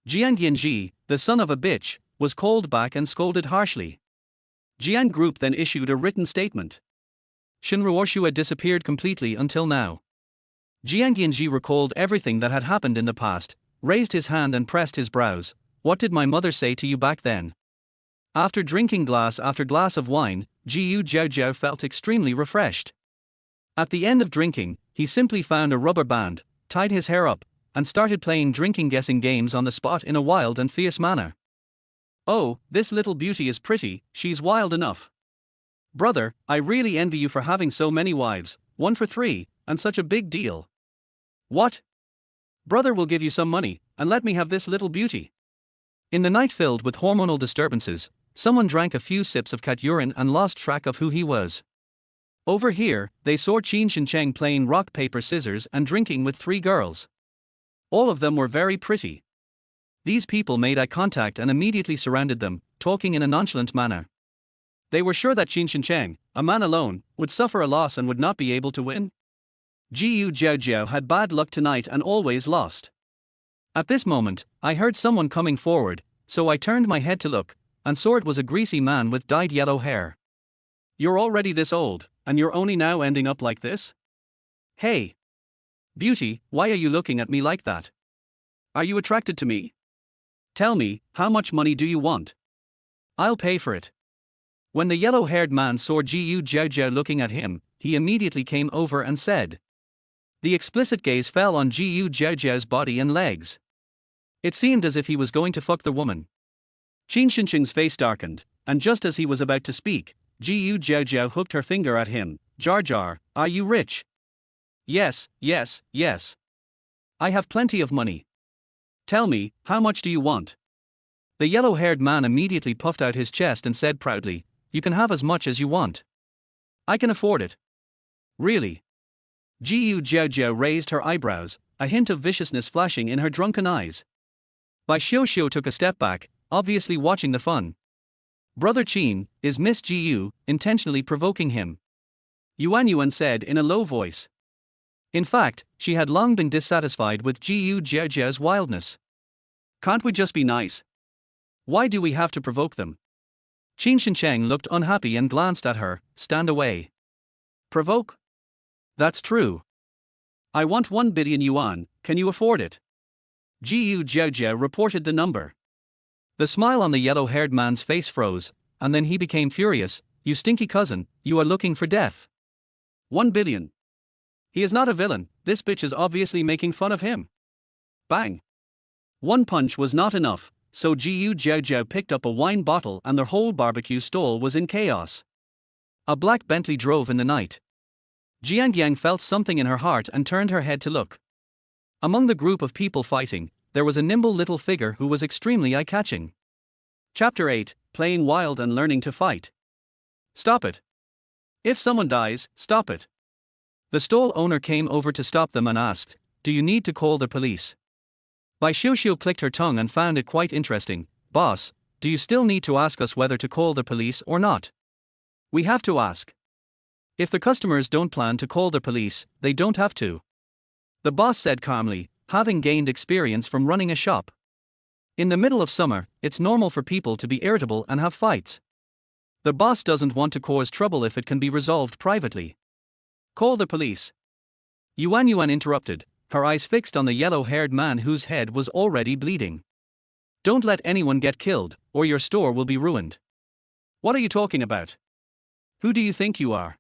Jiang Yanzhi, the son of a bitch, was called back and scolded harshly. Jiang Group then issued a written statement. Shenruoshua disappeared completely until now. Jiang Yanzhi recalled everything that had happened in the past, raised his hand and pressed his brows. What did my mother say to you back then? After drinking glass after glass of wine, Jiaojiao felt extremely refreshed. At the end of drinking, he simply found a rubber band, tied his hair up, and started playing drinking guessing games on the spot in a wild and fierce manner. Oh, this little beauty is pretty, she's wild enough. Brother, I really envy you for having so many wives, 1 for 3, and such a big deal. What? Brother will give you some money, and let me have this little beauty. In the night filled with hormonal disturbances, someone drank a few sips of cat urine and lost track of who he was. Over here, they saw Qin Shincheng playing rock paper scissors and drinking with 3 girls. All of them were very pretty. These people made eye contact and immediately surrounded them, talking in a nonchalant manner. They were sure that Qin Shincheng, a man alone, would suffer a loss and would not be able to win. Jiaojiao had bad luck tonight and always lost. At this moment, I heard someone coming forward, so I turned my head to look, and saw it was a greasy man with dyed yellow hair. You're already this old, and you're only now ending up like this? Hey! Beauty, why are you looking at me like that? Are you attracted to me? Tell me, how much money do you want? I'll pay for it. When the yellow-haired man saw Jiaojiao looking at him, he immediately came over and said. The explicit gaze fell on Jiaojiao's body and legs. It seemed as if he was going to fuck the woman. Qin Shincheng's face darkened, and just as he was about to speak, Jiaojiao hooked her finger at him. Jar, are you rich? Yes. I have plenty of money. Tell me, how much do you want? The yellow-haired man immediately puffed out his chest and said proudly, you can have as much as you want. I can afford it. Really? Jiaojiao raised her eyebrows, a hint of viciousness flashing in her drunken eyes. Bai Xiuxiu took a step back, obviously watching the fun. Brother Qin, is Miss Jiu intentionally provoking him? Yuan said in a low voice. In fact, she had long been dissatisfied with Jiaojiao's wildness. Can't we just be nice? Why do we have to provoke them? Qin Shincheng looked unhappy and glanced at her. Stand away. Provoke? That's true. I want 1 billion yuan, can you afford it? Jiaojiao reported the number. The smile on the yellow-haired man's face froze, and then he became furious. You stinky cousin, you are looking for death. 1 billion. He is not a villain, this bitch is obviously making fun of him. Bang. One punch was not enough, so Jiaojiao picked up a wine bottle and their whole barbecue stall was in chaos. A black Bentley drove in the night. Jiang Yanzhi felt something in her heart and turned her head to look. Among the group of people fighting, there was a nimble little figure who was extremely eye-catching. Chapter 8, Playing Wild and Learning to Fight. Stop it. If someone dies, stop it. The stall owner came over to stop them and asked, do you need to call the police? Bai Xiuxiu clicked her tongue and found it quite interesting. Boss, do you still need to ask us whether to call the police or not? We have to ask. If the customers don't plan to call the police, they don't have to. The boss said calmly, having gained experience from running a shop. In the middle of summer, it's normal for people to be irritable and have fights. The boss doesn't want to cause trouble if it can be resolved privately. Call the police. Yuan interrupted, her eyes fixed on the yellow-haired man whose head was already bleeding. Don't let anyone get killed, or your store will be ruined. What are you talking about? Who do you think you are?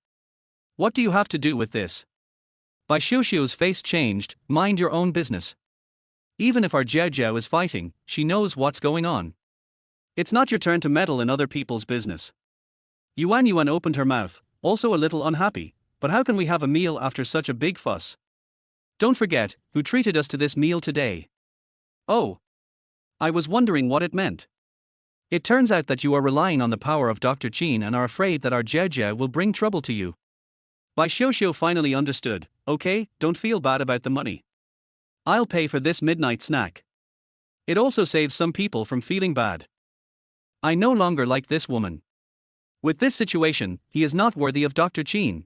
What do you have to do with this? Bai Xiuxiu's face changed. Mind your own business. Even if our Jiaojiao is fighting, she knows what's going on. It's not your turn to meddle in other people's business. Yuan opened her mouth, also a little unhappy. But how can we have a meal after such a big fuss? Don't forget, who treated us to this meal today? Oh. I was wondering what it meant. It turns out that you are relying on the power of Dr. Qin and are afraid that our Jiaojiao will bring trouble to you. Bai Xiuxiu finally understood. Okay, don't feel bad about the money. I'll pay for this midnight snack. It also saves some people from feeling bad. I no longer like this woman. With this situation, he is not worthy of Dr. Qin.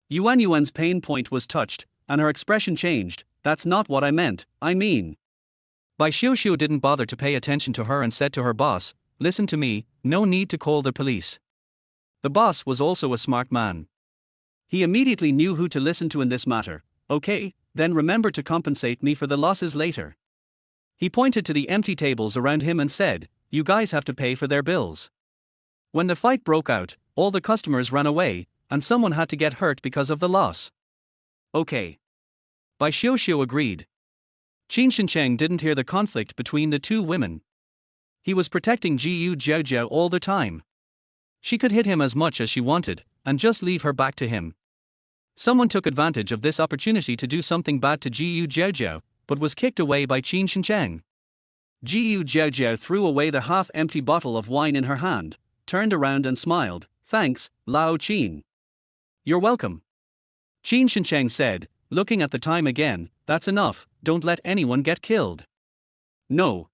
Yuan's pain point was touched, and her expression changed. That's not what I meant, I mean. Bai Xiuxiu didn't bother to pay attention to her and said to her boss, listen to me, no need to call the police. The boss was also a smart man. He immediately knew who to listen to in this matter. Okay, then remember to compensate me for the losses later. He pointed to the empty tables around him and said, you guys have to pay for their bills. When the fight broke out, all the customers ran away, and someone had to get hurt because of the loss. Okay. Bai Xiuxiu agreed. Qin Shincheng didn't hear the conflict between the two women. He was protecting Jiaojiao all the time. She could hit him as much as she wanted, and just leave her back to him. Someone took advantage of this opportunity to do something bad to Jiaojiao, but was kicked away by Qin Shincheng. Jiaojiao threw away the half-empty bottle of wine in her hand, turned around and smiled. Thanks, Lao Qin. You're welcome. Qin Shincheng said, looking at the time again, that's enough, don't let anyone get killed. No.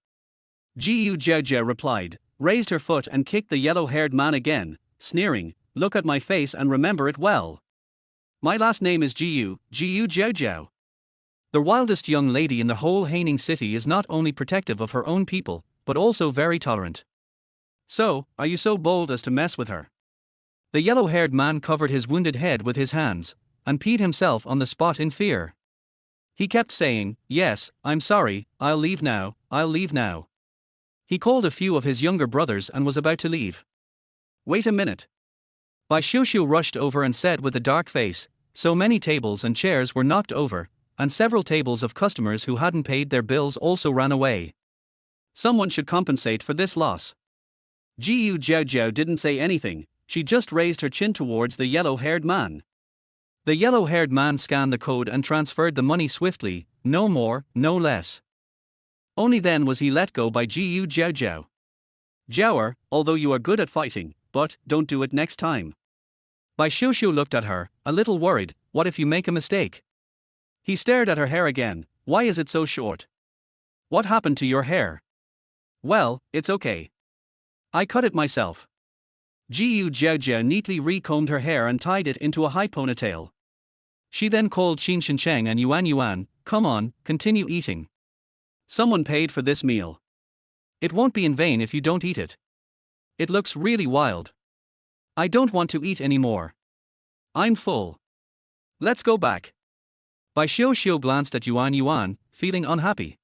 Jiaojiao replied, raised her foot and kicked the yellow-haired man again, sneering, look at my face and remember it well. My last name is Jiaojiao. The wildest young lady in the whole Haining City is not only protective of her own people, but also very tolerant. So, are you so bold as to mess with her? The yellow-haired man covered his wounded head with his hands, and peed himself on the spot in fear. He kept saying, yes, I'm sorry, I'll leave now, I'll leave now. He called a few of his younger brothers and was about to leave. Wait a minute. Bai Xiuxiu rushed over and said with a dark face, so many tables and chairs were knocked over, and several tables of customers who hadn't paid their bills also ran away. Someone should compensate for this loss. Jiaojiao didn't say anything, she just raised her chin towards the yellow-haired man. The yellow-haired man scanned the code and transferred the money swiftly, no more, no less. Only then was he let go by Jiaojiao. Jiaoer, although you are good at fighting, but don't do it next time. Bai Xiuxiu looked at her, a little worried. What if you make a mistake? He stared at her hair again. Why is it so short? What happened to your hair? Well, it's okay. I cut it myself. Jiaojiao neatly recombed her hair and tied it into a high ponytail. She then called Qin Shincheng and Yuan, come on, continue eating. Someone paid for this meal. It won't be in vain if you don't eat it. It looks really wild. I don't want to eat anymore. I'm full. Let's go back. Bai Xiu glanced at Yuan, feeling unhappy.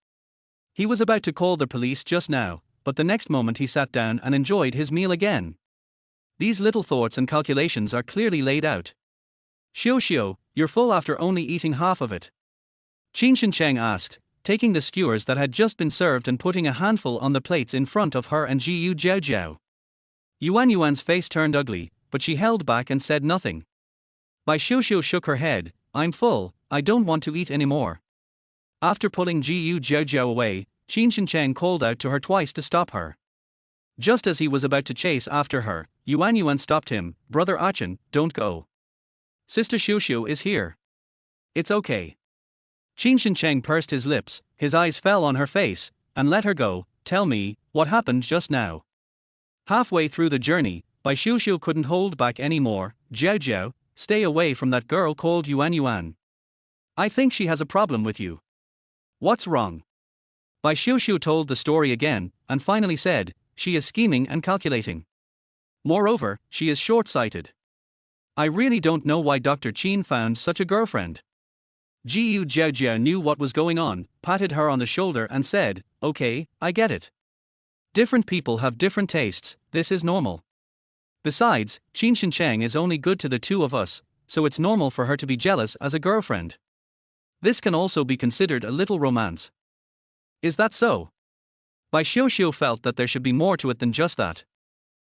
He was about to call the police just now, but the next moment he sat down and enjoyed his meal again. These little thoughts and calculations are clearly laid out. Xiu, you're full after only eating half of it. Qin Shincheng asked, taking the skewers that had just been served and putting a handful on the plates in front of her and Jiaojiao. Yuan's face turned ugly, but she held back and said nothing. Bai Xiu shook her head, I'm full, I don't want to eat anymore. After pulling Jiaojiao away, Qin Shincheng called out to her twice to stop her. Just as he was about to chase after her, Yuan stopped him, Brother Achin, don't go. Sister Xiu is here. It's okay. Qin Shincheng pursed his lips, his eyes fell on her face, and let her go. Tell me, what happened just now? Halfway through the journey, Bai Xiu couldn't hold back anymore. Jiaojiao, stay away from that girl called Yuan. I think she has a problem with you. What's wrong? Bai Xiu told the story again, and finally said, she is scheming and calculating. Moreover, she is short-sighted. I really don't know why Dr. Qin found such a girlfriend. Jiaojiao knew what was going on, patted her on the shoulder and said, okay, I get it. Different people have different tastes, this is normal. Besides, Qin Shincheng is only good to the two of us, so it's normal for her to be jealous as a girlfriend. This can also be considered a little romance. Is that so? Bai Xiu felt that there should be more to it than just that.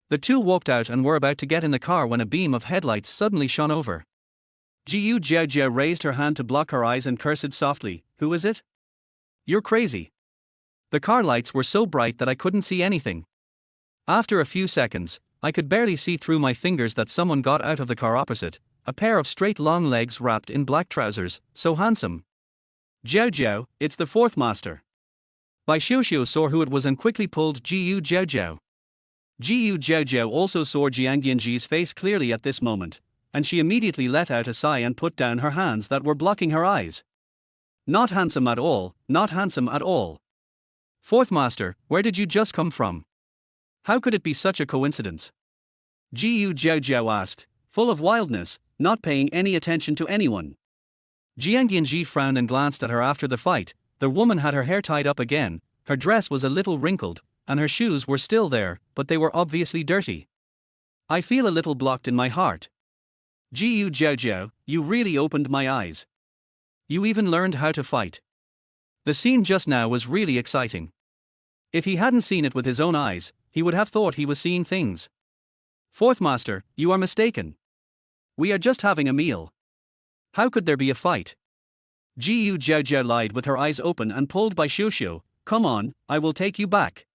The two walked out and were about to get in the car when a beam of headlights suddenly shone over. Jiaojiao raised her hand to block her eyes and cursed softly, who is it? You're crazy. The car lights were so bright that I couldn't see anything. After a few seconds, I could barely see through my fingers that someone got out of the car opposite, a pair of straight long legs wrapped in black trousers, so handsome. Jiaojiao, it's the fourth master. Bai Xiu saw who it was and quickly pulled Jiaojiao. Jiaojiao also saw Jiang Yanzhi's face clearly at this moment, and she immediately let out a sigh and put down her hands that were blocking her eyes. Not handsome at all, not handsome at all. Fourth master, where did you just come from? How could it be such a coincidence? Jiaojiao asked, full of wildness, not paying any attention to anyone. Jiang Yanzhi frowned and glanced at her after the fight. The woman had her hair tied up again, her dress was a little wrinkled, and her shoes were still there, but they were obviously dirty. I feel a little blocked in my heart. Jiaojiao, you really opened my eyes. You even learned how to fight. The scene just now was really exciting. If he hadn't seen it with his own eyes, he would have thought he was seeing things. Fourth master, you are mistaken. We are just having a meal. How could there be a fight? Jiaojiao lied with her eyes open and pulled Bai Xiu, come on, I will take you back.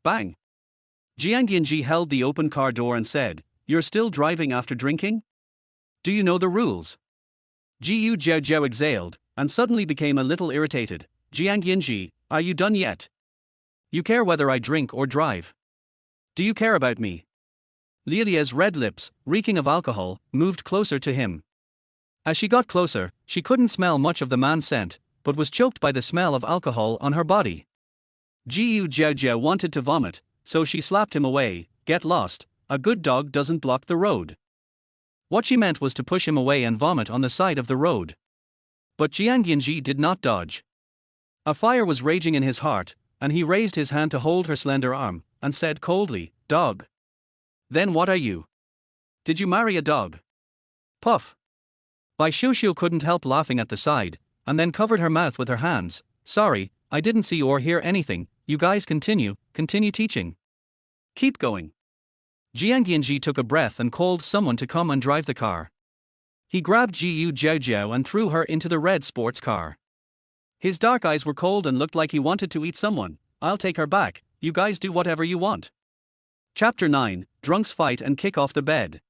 Bang. Jiang Yanzhi held the open car door and said, you're still driving after drinking? Do you know the rules? Jiaojiao exhaled, and suddenly became a little irritated. Jiang Yanzhi, are you done yet? You care whether I drink or drive? Do you care about me? Lilia's red lips, reeking of alcohol, moved closer to him. As she got closer, she couldn't smell much of the man's scent, but was choked by the smell of alcohol on her body. Jiaojiao wanted to vomit, so she slapped him away. Get lost, a good dog doesn't block the road. What she meant was to push him away and vomit on the side of the road. But Jiang Yanzhi did not dodge. A fire was raging in his heart, and he raised his hand to hold her slender arm, and said coldly, dog. Then what are you? Did you marry a dog? Puff. Bai Xiu couldn't help laughing at the side, and then covered her mouth with her hands. Sorry, I didn't see or hear anything. You guys continue teaching. Keep going. Jiang Yanzhi took a breath and called someone to come and drive the car. He grabbed Jiaojiao and threw her into the red sports car. His dark eyes were cold and looked like he wanted to eat someone. I'll take her back, you guys do whatever you want. Chapter 9, Drunks Fight and Kick Off the Bed.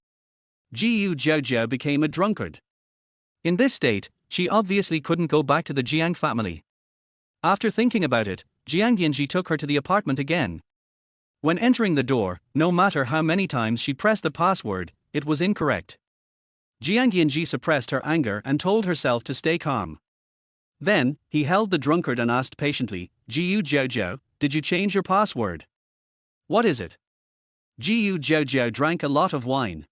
Jiaojiao became a drunkard. In this state, she obviously couldn't go back to the Jiang family. After thinking about it, Jiang Yanzhi took her to the apartment again. When entering the door, no matter how many times she pressed the password, it was incorrect. Jiang Yanzhi suppressed her anger and told herself to stay calm. Then, he held the drunkard and asked patiently, Jiaojiao, did you change your password? What is it? Jiaojiao drank a lot of wine.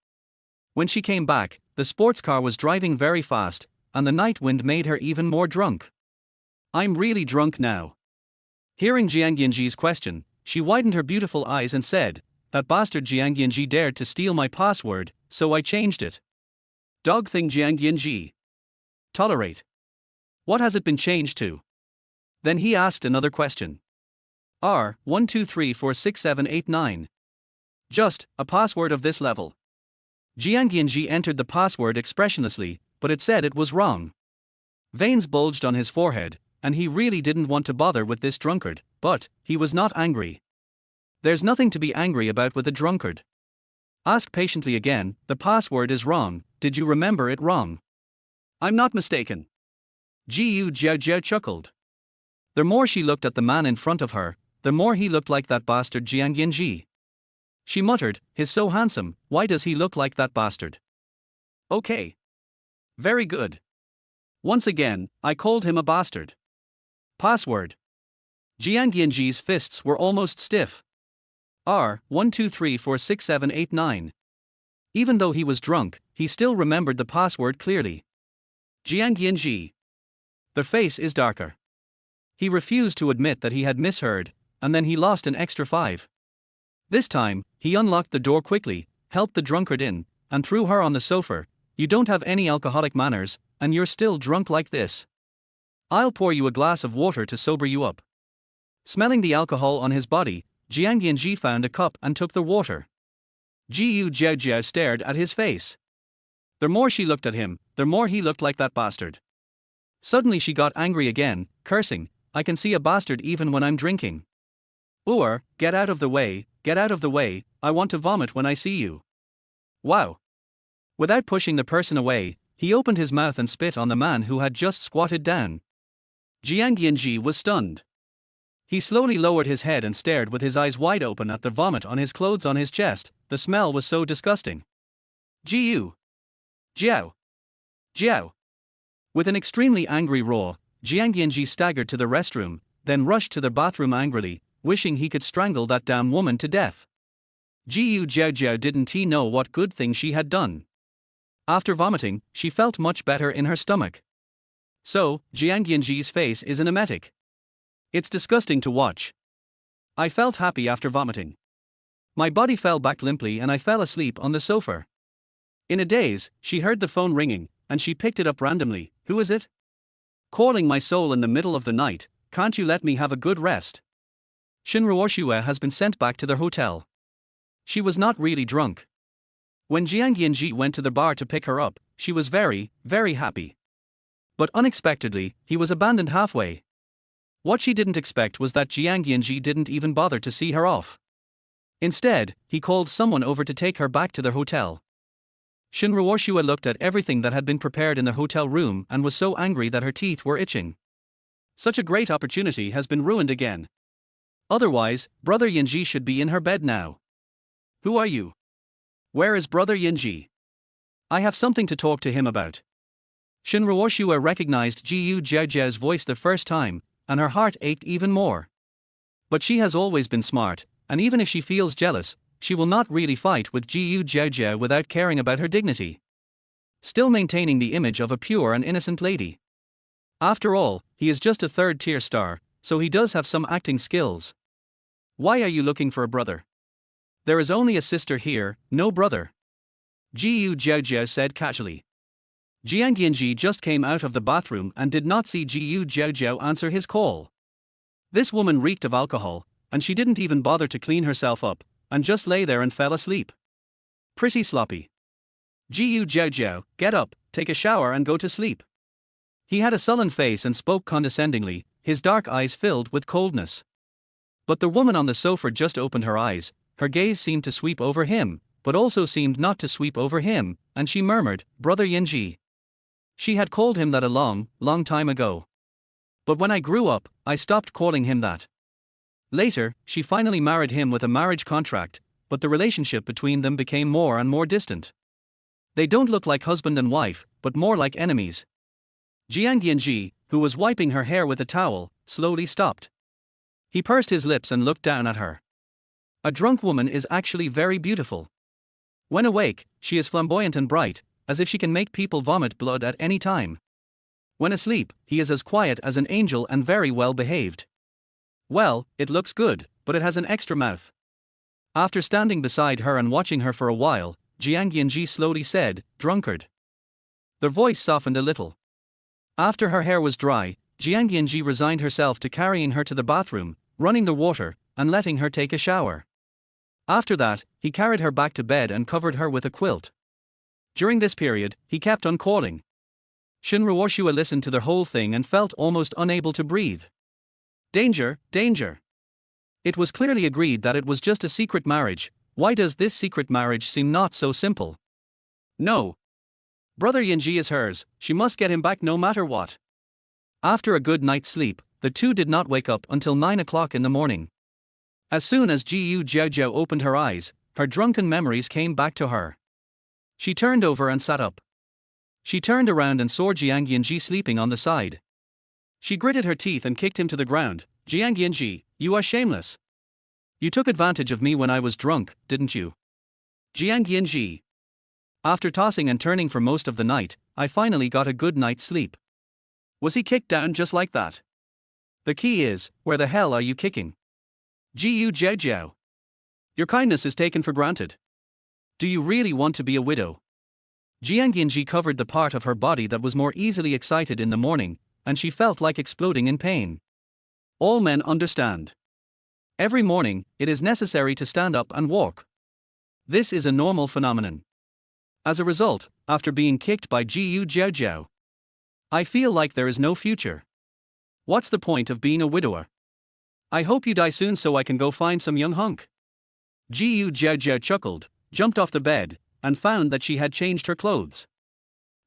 When she came back, the sports car was driving very fast, and the night wind made her even more drunk. I'm really drunk now. Hearing Jiang Yanzhi's question, she widened her beautiful eyes and said, that bastard Jiang Yanzhi dared to steal my password, so I changed it. Dog thing Jiang Yanzhi. Tolerate. What has it been changed to? Then he asked another question. R12346789. Just, a password of this level. Jiang Yanzhi entered the password expressionlessly, but it said it was wrong. Veins bulged on his forehead, and he really didn't want to bother with this drunkard, but he was not angry. There's nothing to be angry about with a drunkard. Ask patiently again, the password is wrong, did you remember it wrong? I'm not mistaken. Jiaojiao chuckled. The more she looked at the man in front of her, the more he looked like that bastard Jiang Yanzhi. She muttered, he's so handsome, why does he look like that bastard? Okay. Very good. Once again, I called him a bastard. Password. Jiang Yanzhi's fists were almost stiff. R12346789. Even though he was drunk, he still remembered the password clearly. Jiang Yanzhi. The face is darker. He refused to admit that he had misheard, and then he lost an extra 5. This time, he unlocked the door quickly, helped the drunkard in, and threw her on the sofa. You don't have any alcoholic manners, and you're still drunk like this. I'll pour you a glass of water to sober you up. Smelling the alcohol on his body, Jiang Yanzhi found a cup and took the water. Jiaojiao stared at his face. The more she looked at him, the more he looked like that bastard. Suddenly she got angry again, cursing, I can see a bastard even when I'm drinking. Get out of the way, I want to vomit when I see you. Wow. Without pushing the person away, he opened his mouth and spit on the man who had just squatted down. Jiang Yanzhi was stunned. He slowly lowered his head and stared with his eyes wide open at the vomit on his clothes on his chest, the smell was so disgusting. Jiao. With an extremely angry roar, Jiang Yanzhi staggered to the restroom, then rushed to the bathroom angrily, wishing he could strangle that damn woman to death. Jiaojiao didn't he know what good thing she had done? After vomiting, she felt much better in her stomach. So, Jiang Yanzhi's face is an emetic. It's disgusting to watch. I felt happy after vomiting. My body fell back limply and I fell asleep on the sofa. In a daze, she heard the phone ringing, and she picked it up randomly. Who is it? Calling my soul in the middle of the night, can't you let me have a good rest? Shinruoshua has been sent back to their hotel. She was not really drunk. When Jiang Yanzhi went to the bar to pick her up, she was very, very happy. But unexpectedly, he was abandoned halfway. What she didn't expect was that Jiang Yanzhi didn't even bother to see her off. Instead, he called someone over to take her back to their hotel. Shinruoshua looked at everything that had been prepared in the hotel room and was so angry that her teeth were itching. Such a great opportunity has been ruined again. Otherwise, Brother Yanzhi should be in her bed now. Who are you? Where is Brother Yanzhi? I have something to talk to him about. Shinruoshua recognized Jiaojiao's voice the first time, and her heart ached even more. But she has always been smart, and even if she feels jealous, she will not really fight with Jiaojiao without caring about her dignity. Still maintaining the image of a pure and innocent lady. After all, he is just a third-tier star, so he does have some acting skills. Why are you looking for a brother? There is only a sister here, no brother. Jiaojiao said casually. Jiang Yanzhi just came out of the bathroom and did not see Jiaojiao answer his call. This woman reeked of alcohol, and she didn't even bother to clean herself up, and just lay there and fell asleep. Pretty sloppy. Jiaojiao, get up, take a shower and go to sleep. He had a sullen face and spoke condescendingly, his dark eyes filled with coldness. But the woman on the sofa just opened her eyes, her gaze seemed to sweep over him, but also seemed not to sweep over him, and she murmured, Brother Yanzhi. She had called him that a long, long time ago. But when I grew up, I stopped calling him that. Later, she finally married him with a marriage contract, but the relationship between them became more and more distant. They don't look like husband and wife, but more like enemies. Jiang Yanzhi, who was wiping her hair with a towel, slowly stopped. He pursed his lips and looked down at her. A drunk woman is actually very beautiful. When awake, she is flamboyant and bright, as if she can make people vomit blood at any time. When asleep, he is as quiet as an angel and very well behaved. Well, it looks good, but it has an extra mouth. After standing beside her and watching her for a while, Jiang Yanzhi slowly said, "Drunkard." Their voice softened a little. After her hair was dry, Jiang Yanzhi resigned herself to carrying her to the bathroom, running the water, and letting her take a shower. After that, he carried her back to bed and covered her with a quilt. During this period, he kept on calling. Shin Ruoshua listened to the whole thing and felt almost unable to breathe. Danger, danger. It was clearly agreed that it was just a secret marriage. Why does this secret marriage seem not so simple? No. Brother Yanzhi is hers, she must get him back no matter what. After a good night's sleep, the two did not wake up until 9 o'clock in the morning. As soon as Jiaojiao opened her eyes, her drunken memories came back to her. She turned over and sat up. She turned around and saw Jiang Yanzhi sleeping on the side. She gritted her teeth and kicked him to the ground. "Jiang Yanzhi, you are shameless. You took advantage of me when I was drunk, didn't you? Jiang Yanzhi." After tossing and turning for most of the night, I finally got a good night's sleep. Was he kicked down just like that? The key is, where the hell are you kicking? Jiaojiao. Your kindness is taken for granted. Do you really want to be a widow? Jiang Yanzhi covered the part of her body that was more easily excited in the morning, and she felt like exploding in pain. All men understand. Every morning, it is necessary to stand up and walk. This is a normal phenomenon. As a result, after being kicked by Jiaojiao, I feel like there is no future. What's the point of being a widower? I hope you die soon so I can go find some young hunk. Jiaojiao chuckled, jumped off the bed, and found that she had changed her clothes.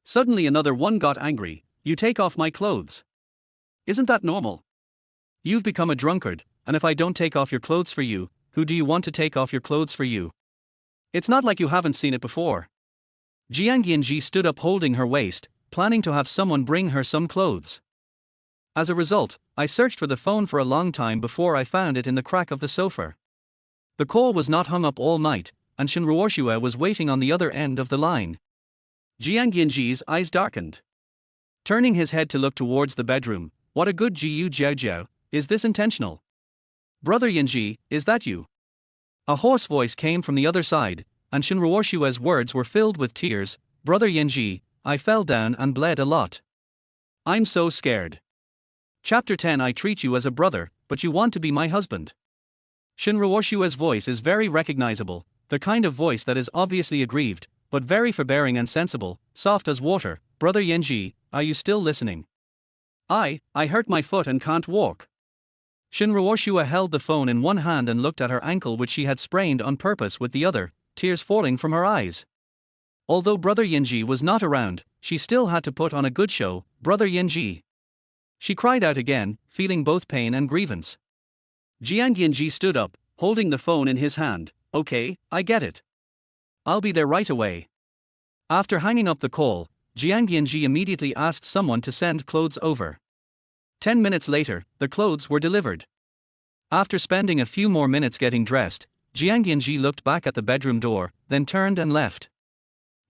Suddenly another one got angry. "You take off my clothes. Isn't that normal? You've become a drunkard, and if I don't take off your clothes for you, who do you want to take off your clothes for you? It's not like you haven't seen it before." Jiang Yanzhi stood up holding her waist, planning to have someone bring her some clothes. As a result, I searched for the phone for a long time before I found it in the crack of the sofa. The call was not hung up all night, and Shin Ruoshua was waiting on the other end of the line. Jiang Yanzhi's eyes darkened. Turning his head to look towards the bedroom, "What a good Jiaojiao, is this intentional? Brother Yanzhi, is that you?" A hoarse voice came from the other side, and Shin Ruoshua's words were filled with tears. "Brother Yanzhi, I fell down and bled a lot. I'm so scared." Chapter 10. I treat you as a brother, but you want to be my husband. Shin Ruoshua's voice is very recognizable, the kind of voice that is obviously aggrieved, but very forbearing and sensible, soft as water. "Brother Yanzhi, are you still listening? I hurt my foot and can't walk." Shin Ruoshua held the phone in one hand and looked at her ankle, which she had sprained on purpose, with the other, tears falling from her eyes. Although Brother Yanzhi was not around, she still had to put on a good show. "Brother Yanzhi." She cried out again, feeling both pain and grievance. Jiang Yanzhi stood up, holding the phone in his hand. "Okay, I get it. I'll be there right away." After hanging up the call, Jiang Yanzhi immediately asked someone to send clothes over. 10 minutes later, the clothes were delivered. After spending a few more minutes getting dressed, Jiang Yanzhi looked back at the bedroom door, then turned and left.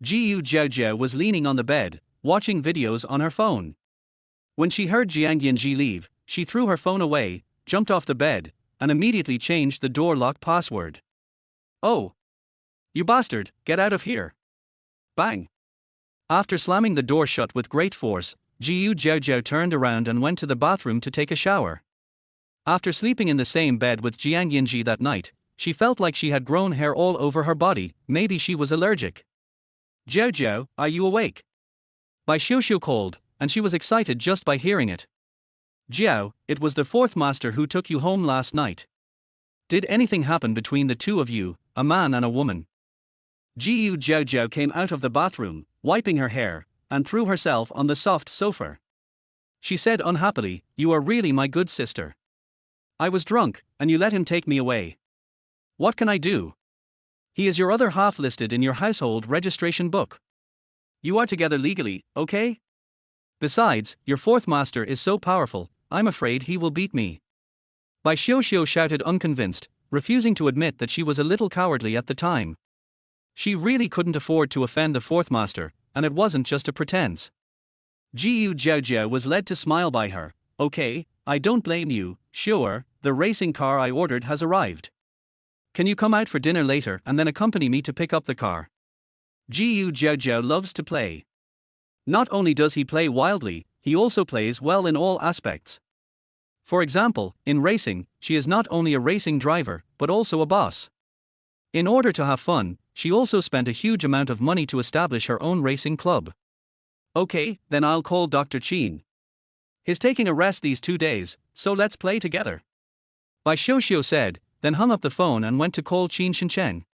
Jiaojiao was leaning on the bed, watching videos on her phone. When she heard Jiang Yanzhi leave, she threw her phone away, jumped off the bed, and immediately changed the door lock password. "Oh! You bastard, get out of here!" Bang! After slamming the door shut with great force, Jiaojiao turned around and went to the bathroom to take a shower. After sleeping in the same bed with Jiang Yanzhi that night, she felt like she had grown hair all over her body. Maybe she was allergic. "Jiaojiao, are you awake?" Bai Xiuxiu called, and she was excited just by hearing it. "Jiao, it was the fourth master who took you home last night. Did anything happen between the two of you, a man and a woman?" Jiaojiao came out of the bathroom, wiping her hair, and threw herself on the soft sofa. She said unhappily, "You are really my good sister. I was drunk, and you let him take me away. What can I do? He is your other half listed in your household registration book. You are together legally, okay? Besides, your fourth master is so powerful, I'm afraid he will beat me. Bai Xiuxiu shouted unconvinced, refusing to admit that she was a little cowardly at the time. She really couldn't afford to offend the fourth master, and it wasn't just a pretense. Jiaojiao was led to smile by her. Okay, I don't blame you, sure, the racing car I ordered has arrived. Can you come out for dinner later and then accompany me to pick up the car? Jiaojiao loves to play. Not only does he play wildly, he also plays well in all aspects. For example, in racing, she is not only a racing driver, but also a boss. In order to have fun, she also spent a huge amount of money to establish her own racing club. Okay, then I'll call Dr. Qin. He's taking a rest these 2 days, so let's play together. Bai Xiuxiu said, then hung up the phone and went to call Qin Shengcheng.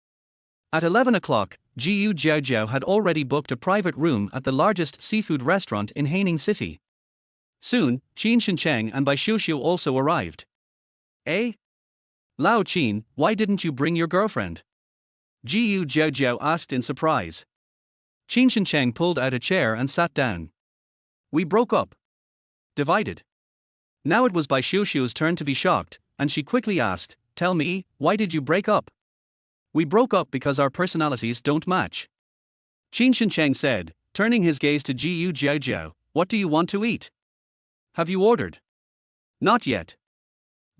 At 11 o'clock, Jiaojiao had already booked a private room at the largest seafood restaurant in Haining City. Soon, Qin Shengcheng and Bai Xiuxiu also arrived. Eh? Lao Qin, why didn't you bring your girlfriend? Jiaojiao asked in surprise. Qin Shengcheng pulled out a chair and sat down. We broke up. Divided. Now it was Bai Xiuxiu's turn to be shocked, and she quickly asked, tell me, why did you break up? We broke up because our personalities don't match. Qin Shengcheng said, turning his gaze to Jiaojiao, what do you want to eat? Have you ordered? Not yet.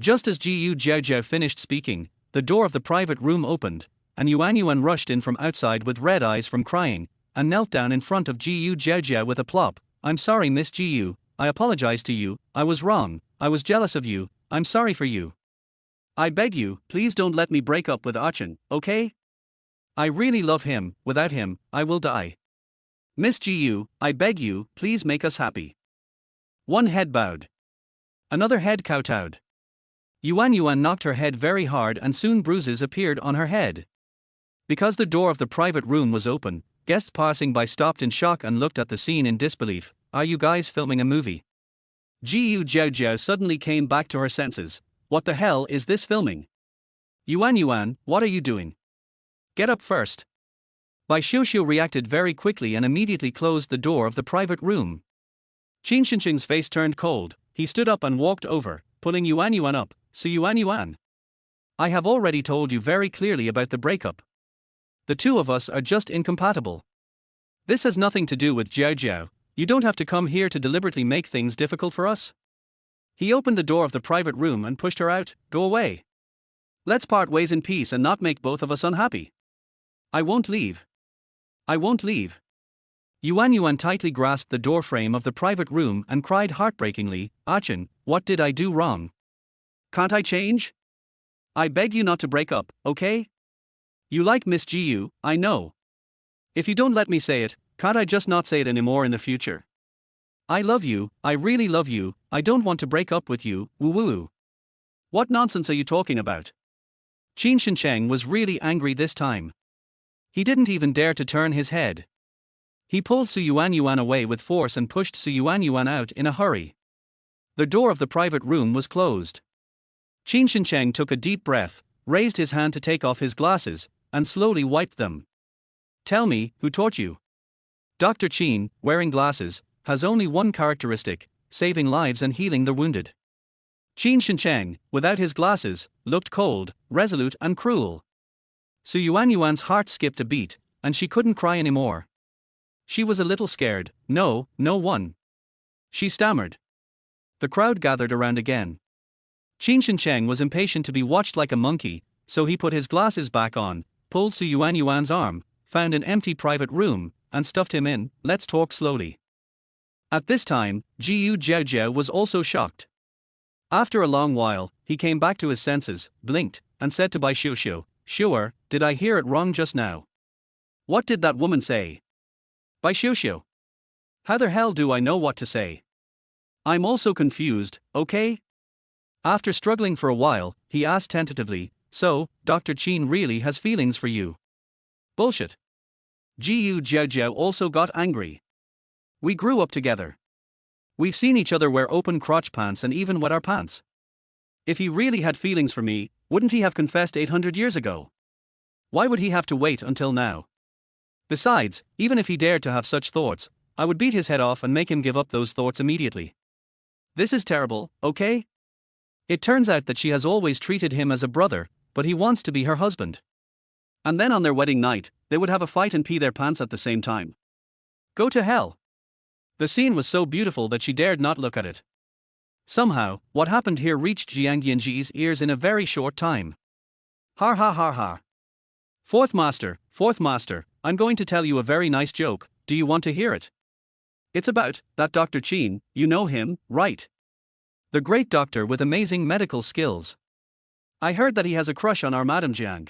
Just as Jiaojiao finished speaking, the door of the private room opened, and Yuan rushed in from outside with red eyes from crying, and knelt down in front of Jiaojiao with a plop. I'm sorry, Miss Jiu, I apologize to you, I was wrong, I was jealous of you, I'm sorry for you. I beg you, please don't let me break up with Achin, okay? I really love him, without him, I will die. Miss Jiu, I beg you, please make us happy. One head bowed. Another head kowtowed. Yuan knocked her head very hard and soon bruises appeared on her head. Because the door of the private room was open, guests passing by stopped in shock and looked at the scene in disbelief. Are you guys filming a movie? Jiaojiao suddenly came back to her senses. What the hell is this filming? Yuan, what are you doing? Get up first. Bai Xiuxiu reacted very quickly and immediately closed the door of the private room. Qin Shengcheng's face turned cold, he stood up and walked over, pulling Yuan up. So Yuan. I have already told you very clearly about the breakup. The two of us are just incompatible. This has nothing to do with Jiaojiao, you don't have to come here to deliberately make things difficult for us. He opened the door of the private room and pushed her out. Go away. Let's part ways in peace and not make both of us unhappy. I won't leave. I won't leave. Yuan tightly grasped the doorframe of the private room and cried heartbreakingly, Achin, what did I do wrong? Can't I change? I beg you not to break up, okay? You like Miss Jiu, I know. If you don't let me say it, can't I just not say it anymore in the future? I love you, I really love you, I don't want to break up with you, woo-woo. What nonsense are you talking about? Qin Shengcheng was really angry this time. He didn't even dare to turn his head. He pulled Su Yuan away with force and pushed Su Yuan out in a hurry. The door of the private room was closed. Qin Shengcheng took a deep breath, raised his hand to take off his glasses, and slowly wiped them. Tell me, who taught you? Dr. Qin, wearing glasses, has only one characteristic, saving lives and healing the wounded. Qin Shengcheng, without his glasses, looked cold, resolute and cruel. Su Yuan's heart skipped a beat, and she couldn't cry anymore. She was a little scared. No one. She stammered. The crowd gathered around again. Qin Shengcheng was impatient to be watched like a monkey, so he put his glasses back on, pulled Su Yuan's arm, found an empty private room, and stuffed him in. Let's talk slowly. At this time, Jiaojiao was also shocked. After a long while, he came back to his senses, blinked, and said to Bai Xiuxiu, Sure, did I hear it wrong just now? What did that woman say? Bai Xiuxiu. How the hell do I know what to say? I'm also confused, okay? After struggling for a while, he asked tentatively, So, Dr. Qin really has feelings for you? Bullshit. Jiaojiao also got angry. We grew up together. We've seen each other wear open crotch pants and even wet our pants. If he really had feelings for me, wouldn't he have confessed 800 years ago? Why would he have to wait until now? Besides, even if he dared to have such thoughts, I would beat his head off and make him give up those thoughts immediately. This is terrible, okay? It turns out that she has always treated him as a brother, but he wants to be her husband. And then on their wedding night, they would have a fight and pee their pants at the same time. Go to hell. The scene was so beautiful that she dared not look at it. Somehow, what happened here reached Jiang Yanzhi's ears in a very short time. Har ha har ha. Fourth master, I'm going to tell you a very nice joke, do you want to hear it? It's about that Dr. Qin, you know him, right? The great doctor with amazing medical skills. I heard that he has a crush on our Madame Jiang.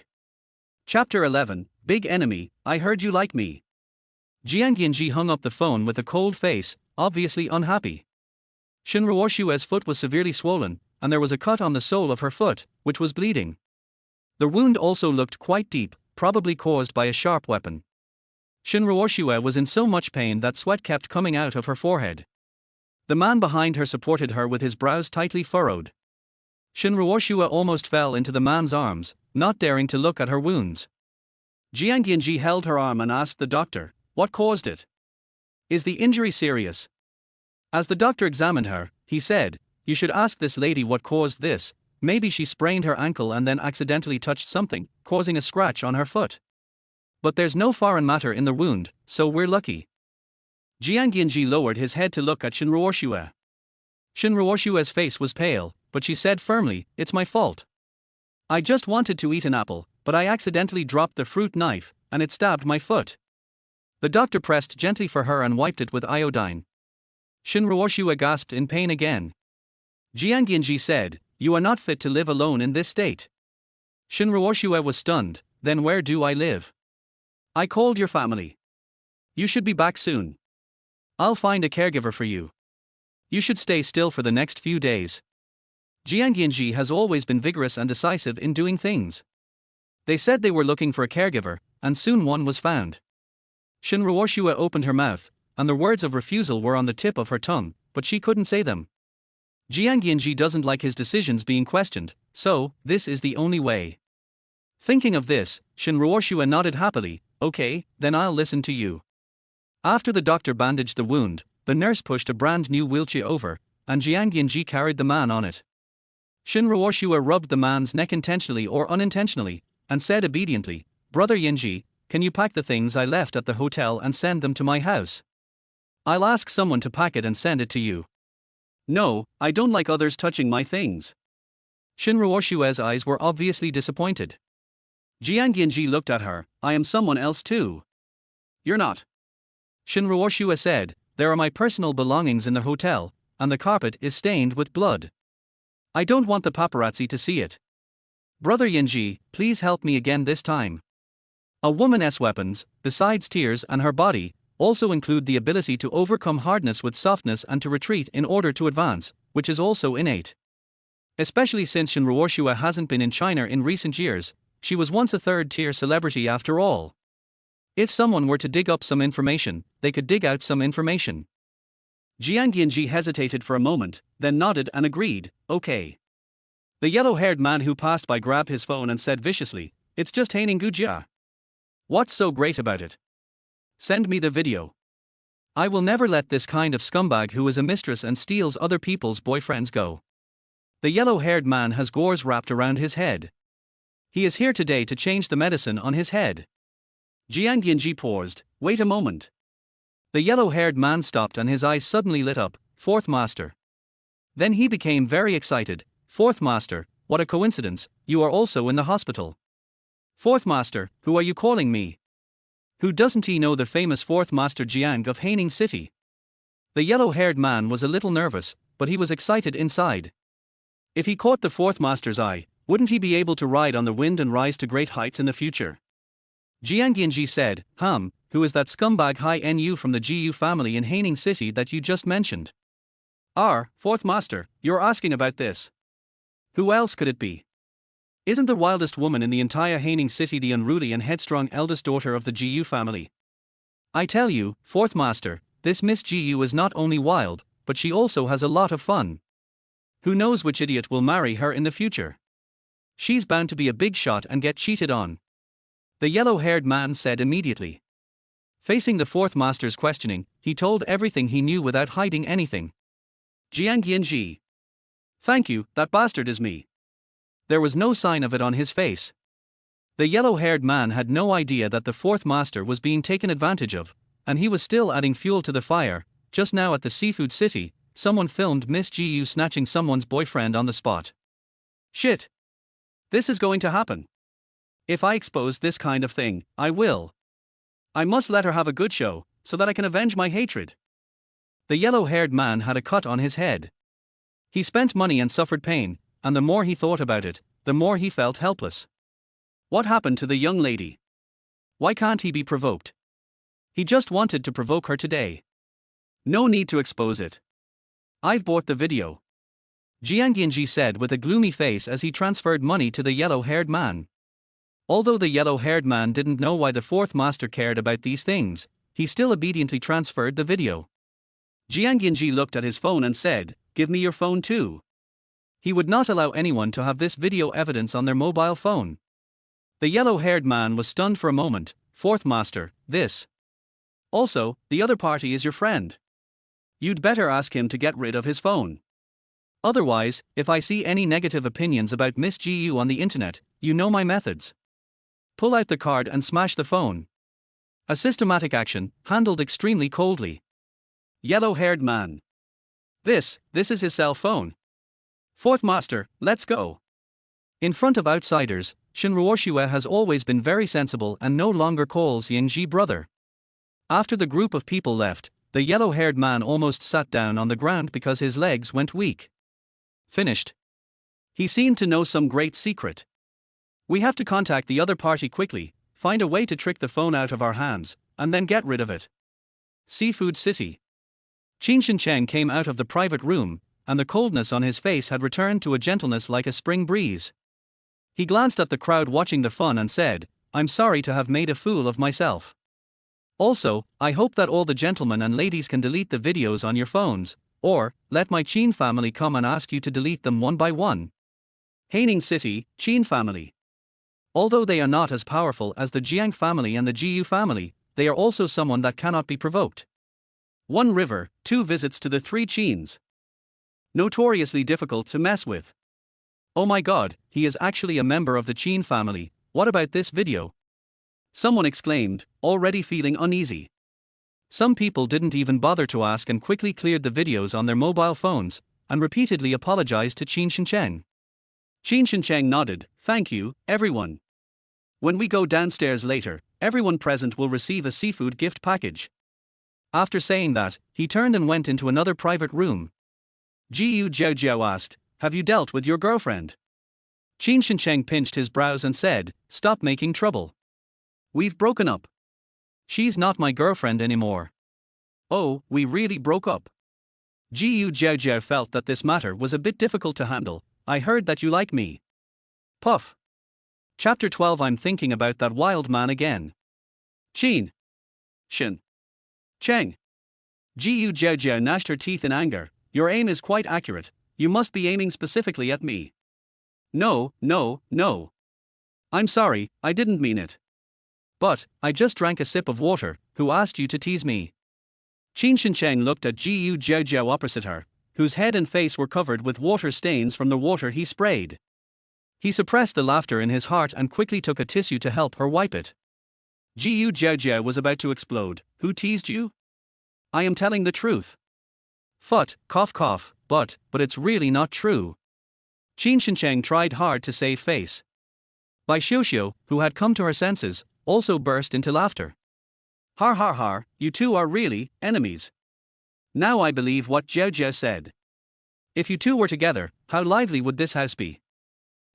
Chapter 11, Big Enemy, I heard you like me. Jiang Yanzhi hung up the phone with a cold face, obviously unhappy. Shen Ruoshue's foot was severely swollen, and there was a cut on the sole of her foot, which was bleeding. The wound also looked quite deep, probably caused by a sharp weapon. Shen Ruoshue was in so much pain that sweat kept coming out of her forehead. The man behind her supported her with his brows tightly furrowed. Shen Ruoshue almost fell into the man's arms, not daring to look at her wounds. Jiang Yanzhi held her arm and asked the doctor, what caused it? Is the injury serious? As the doctor examined her, he said, you should ask this lady what caused this, maybe she sprained her ankle and then accidentally touched something, causing a scratch on her foot. But there's no foreign matter in the wound, so we're lucky. Jiang Yanzhi lowered his head to look at Shen Ruoshue. Shen Ruoshue's face was pale, but she said firmly, it's my fault. I just wanted to eat an apple, but I accidentally dropped the fruit knife, and it stabbed my foot. The doctor pressed gently for her and wiped it with iodine. Shen Ruoshue gasped in pain again. Jiang Yanzhi said, you are not fit to live alone in this state. Shen Ruoshue was stunned, then where do I live? I called your family. You should be back soon. I'll find a caregiver for you. You should stay still for the next few days. Jiang Yanzhi has always been vigorous and decisive in doing things. They said they were looking for a caregiver, and soon one was found. Shen Ruoshue opened her mouth, and the words of refusal were on the tip of her tongue, but she couldn't say them. Jiang Yanzhi doesn't like his decisions being questioned, so this is the only way. Thinking of this, Shen Ruoshue nodded happily, okay, then I'll listen to you. After the doctor bandaged the wound, the nurse pushed a brand new wheelchair over, and Jiang Yanzhi carried the man on it. Shen Ruoshue rubbed the man's neck intentionally or unintentionally, and said obediently, Brother Yanzhi, can you pack the things I left at the hotel and send them to my house? I'll ask someone to pack it and send it to you. No, I don't like others touching my things. Shen Ruoshue's eyes were obviously disappointed. Jiang Yanzhi looked at her, I am someone else too. You're not. Shen Ruoshue said, there are my personal belongings in the hotel, and the carpet is stained with blood. I don't want the paparazzi to see it. Brother Yanzhi, please help me again this time. A woman's weapons, besides tears and her body, also include the ability to overcome hardness with softness and to retreat in order to advance, which is also innate. Especially since Shen Ruoshue hasn't been in China in recent years, she was once a third-tier celebrity after all. If someone were to dig up some information, they could dig out some information. Jiang Yanzhi hesitated for a moment, then nodded and agreed, okay. The yellow-haired man who passed by grabbed his phone and said viciously, it's just Haining City. What's so great about it? Send me the video. I will never let this kind of scumbag who is a mistress and steals other people's boyfriends go. The yellow-haired man has gauze wrapped around his head. He is here today to change the medicine on his head. Jiang Yanzhi paused, wait a moment. The yellow-haired man stopped and his eyes suddenly lit up, Fourth Master. Then he became very excited, Fourth Master, what a coincidence, you are also in the hospital. Fourth Master, who are you calling me? Who doesn't he know the famous Fourth Master Jiang of Haining City? The yellow-haired man was a little nervous, but he was excited inside. If he caught the Fourth Master's eye, wouldn't he be able to ride on the wind and rise to great heights in the future? Jiang Yanzhi said, who is that scumbag Haining Yu from the Jiu family in Haining City that you just mentioned? Fourth Master, you're asking about this. Who else could it be? Isn't the wildest woman in the entire Haining City the unruly and headstrong eldest daughter of the Jiu family? I tell you, Fourth Master, this Miss Jiu is not only wild, but she also has a lot of fun. Who knows which idiot will marry her in the future? She's bound to be a big shot and get cheated on. The yellow-haired man said immediately. Facing the fourth master's questioning, he told everything he knew without hiding anything. Jiang Yanzhi. Thank you, that bastard is me. There was no sign of it on his face. The yellow-haired man had no idea that the fourth master was being taken advantage of, and he was still adding fuel to the fire. Just now at the seafood city, someone filmed Miss Gu snatching someone's boyfriend on the spot. Shit. This is going to happen. If I expose this kind of thing, I will. I must let her have a good show, so that I can avenge my hatred. The yellow-haired man had a cut on his head. He spent money and suffered pain, and the more he thought about it, the more he felt helpless. What happened to the young lady? Why can't he be provoked? He just wanted to provoke her today. No need to expose it. I've bought the video. Jiang Yanzhi said with a gloomy face as he transferred money to the yellow-haired man. Although the yellow-haired man didn't know why the fourth master cared about these things, he still obediently transferred the video. Jiang Yanzhi looked at his phone and said, "Give me your phone too." He would not allow anyone to have this video evidence on their mobile phone. The yellow-haired man was stunned for a moment. Fourth master, this. Also, the other party is your friend. You'd better ask him to get rid of his phone. Otherwise, if I see any negative opinions about Miss Gu on the internet, you know my methods. Pull out the card and smash the phone. A systematic action, handled extremely coldly. Yellow-haired man. This is his cell phone. Fourth master, let's go. In front of outsiders, Shen Ruoxue has always been very sensible and no longer calls Yanzhi brother. After the group of people left, the yellow-haired man almost sat down on the ground because his legs went weak. Finished. He seemed to know some great secret. We have to contact the other party quickly, find a way to trick the phone out of our hands, and then get rid of it. Seafood City. Qin Shencheng came out of the private room, and the coldness on his face had returned to a gentleness like a spring breeze. He glanced at the crowd watching the fun and said, "I'm sorry to have made a fool of myself. Also, I hope that all the gentlemen and ladies can delete the videos on your phones, or let my Qin family come and ask you to delete them one by one." Haining City, Qin family. Although they are not as powerful as the Jiang family and the Jiu family, they are also someone that cannot be provoked. One river, two visits to the three Qins. Notoriously difficult to mess with. Oh my god, he is actually a member of the Qin family. What about this video? Someone exclaimed, already feeling uneasy. Some people didn't even bother to ask and quickly cleared the videos on their mobile phones, and repeatedly apologized to Qin Shencheng. Qin Shencheng nodded, "Thank you, everyone. When we go downstairs later, everyone present will receive a seafood gift package." After saying that, he turned and went into another private room. Jiaojiao asked, "Have you dealt with your girlfriend?" Qin Shencheng pinched his brows and said, "Stop making trouble. We've broken up. She's not my girlfriend anymore." "Oh, we really broke up?" Jiaojiao felt that this matter was a bit difficult to handle. "I heard that you like me." Puff. Chapter 12. I'm thinking about that wild man again. Qin. Shen. Cheng. Jiaojiao gnashed her teeth in anger. "Your aim is quite accurate. You must be aiming specifically at me." No. I'm sorry, I didn't mean it. But, I just drank a sip of water. Who asked you to tease me? Qin Shencheng looked at Jiaojiao opposite her, whose head and face were covered with water stains from the water he sprayed. He suppressed the laughter in his heart and quickly took a tissue to help her wipe it. Jiaojiao was about to explode. "Who teased you?" "I am telling the truth." "Phut, cough, but it's really not true." Qin Shencheng tried hard to save face. Bai Xiuxiu, who had come to her senses, also burst into laughter. Har, you two are really enemies. Now I believe what Jiaojiao said. If you two were together, how lively would this house be?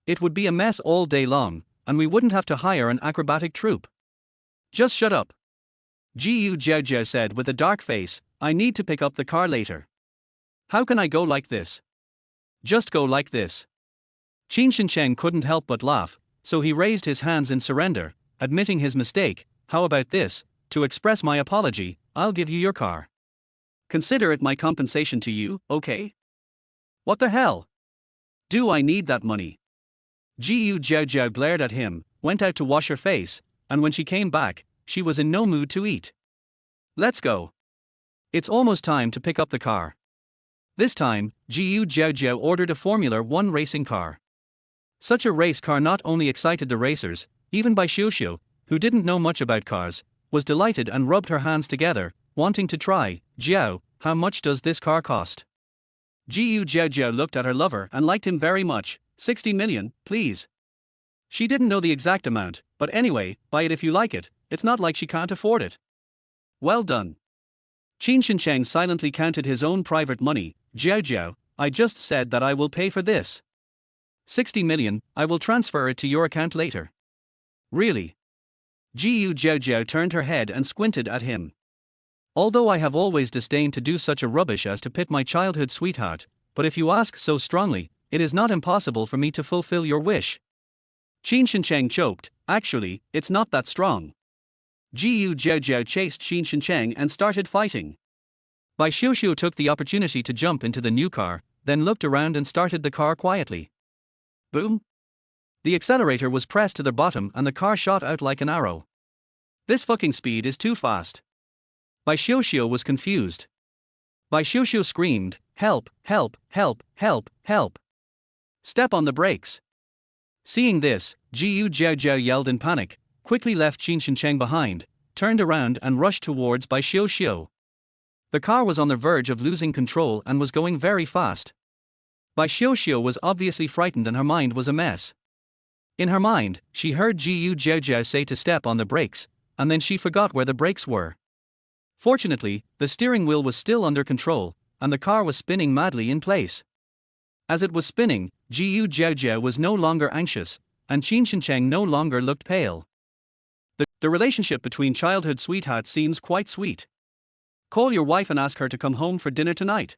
It would be a mess all day long, and we wouldn't have to hire an acrobatic troupe. Just shut up. Jiaojiao said with a dark face, "I need to pick up the car later." "How can I go like this?" "Just go like this." Qin Shencheng couldn't help but laugh, so he raised his hands in surrender, admitting his mistake. "How about this? To express my apology, I'll give you your car. Consider it my compensation to you, okay?" "What the hell?" Do I need that money? Jiaojiao glared at him, went out to wash her face, and when she came back, she was in no mood to eat. Let's go. It's almost time to pick up the car. This time, Jiaojiao ordered a Formula 1 racing car. Such a race car not only excited the racers, even Bai Xiuxiu, who didn't know much about cars, was delighted and rubbed her hands together, wanting to try. Jiao, how much does this car cost? Jiaojiao looked at her lover and liked him very much. 60 million, please. She didn't know the exact amount, but anyway, buy it if you like it, it's not like she can't afford it. Well done. Qin Shincheng silently counted his own private money. Jiaojiao, I just said that I will pay for this. 60 million, I will transfer it to your account later. Really? Jiaojiao turned her head and squinted at him. Although I have always disdained to do such a rubbish as to pit my childhood sweetheart, but if you ask so strongly, it is not impossible for me to fulfill your wish. Qin Shincheng choked, actually, it's not that strong. Jiaojiao chased Qin Shincheng and started fighting. Bai Xiuxiu took the opportunity to jump into the new car, then looked around and started the car quietly. Boom! The accelerator was pressed to the bottom and the car shot out like an arrow. This fucking speed is too fast. Bai Xiuxiu was confused. Bai Xiuxiu screamed, help, help, help, help, help. Step on the brakes. Seeing this, Jiaojiao yelled in panic, quickly left Qin Shincheng behind, turned around and rushed towards Bai Xiuxiu. The car was on the verge of losing control and was going very fast. Bai Xiuxiu was obviously frightened and her mind was a mess. In her mind, she heard Jiaojiao say to step on the brakes, and then she forgot where the brakes were. Fortunately, the steering wheel was still under control, and the car was spinning madly in place. As it was spinning, Jiaojiao was no longer anxious, and Qin Shincheng no longer looked pale. The relationship between childhood sweethearts seems quite sweet. Call your wife and ask her to come home for dinner tonight.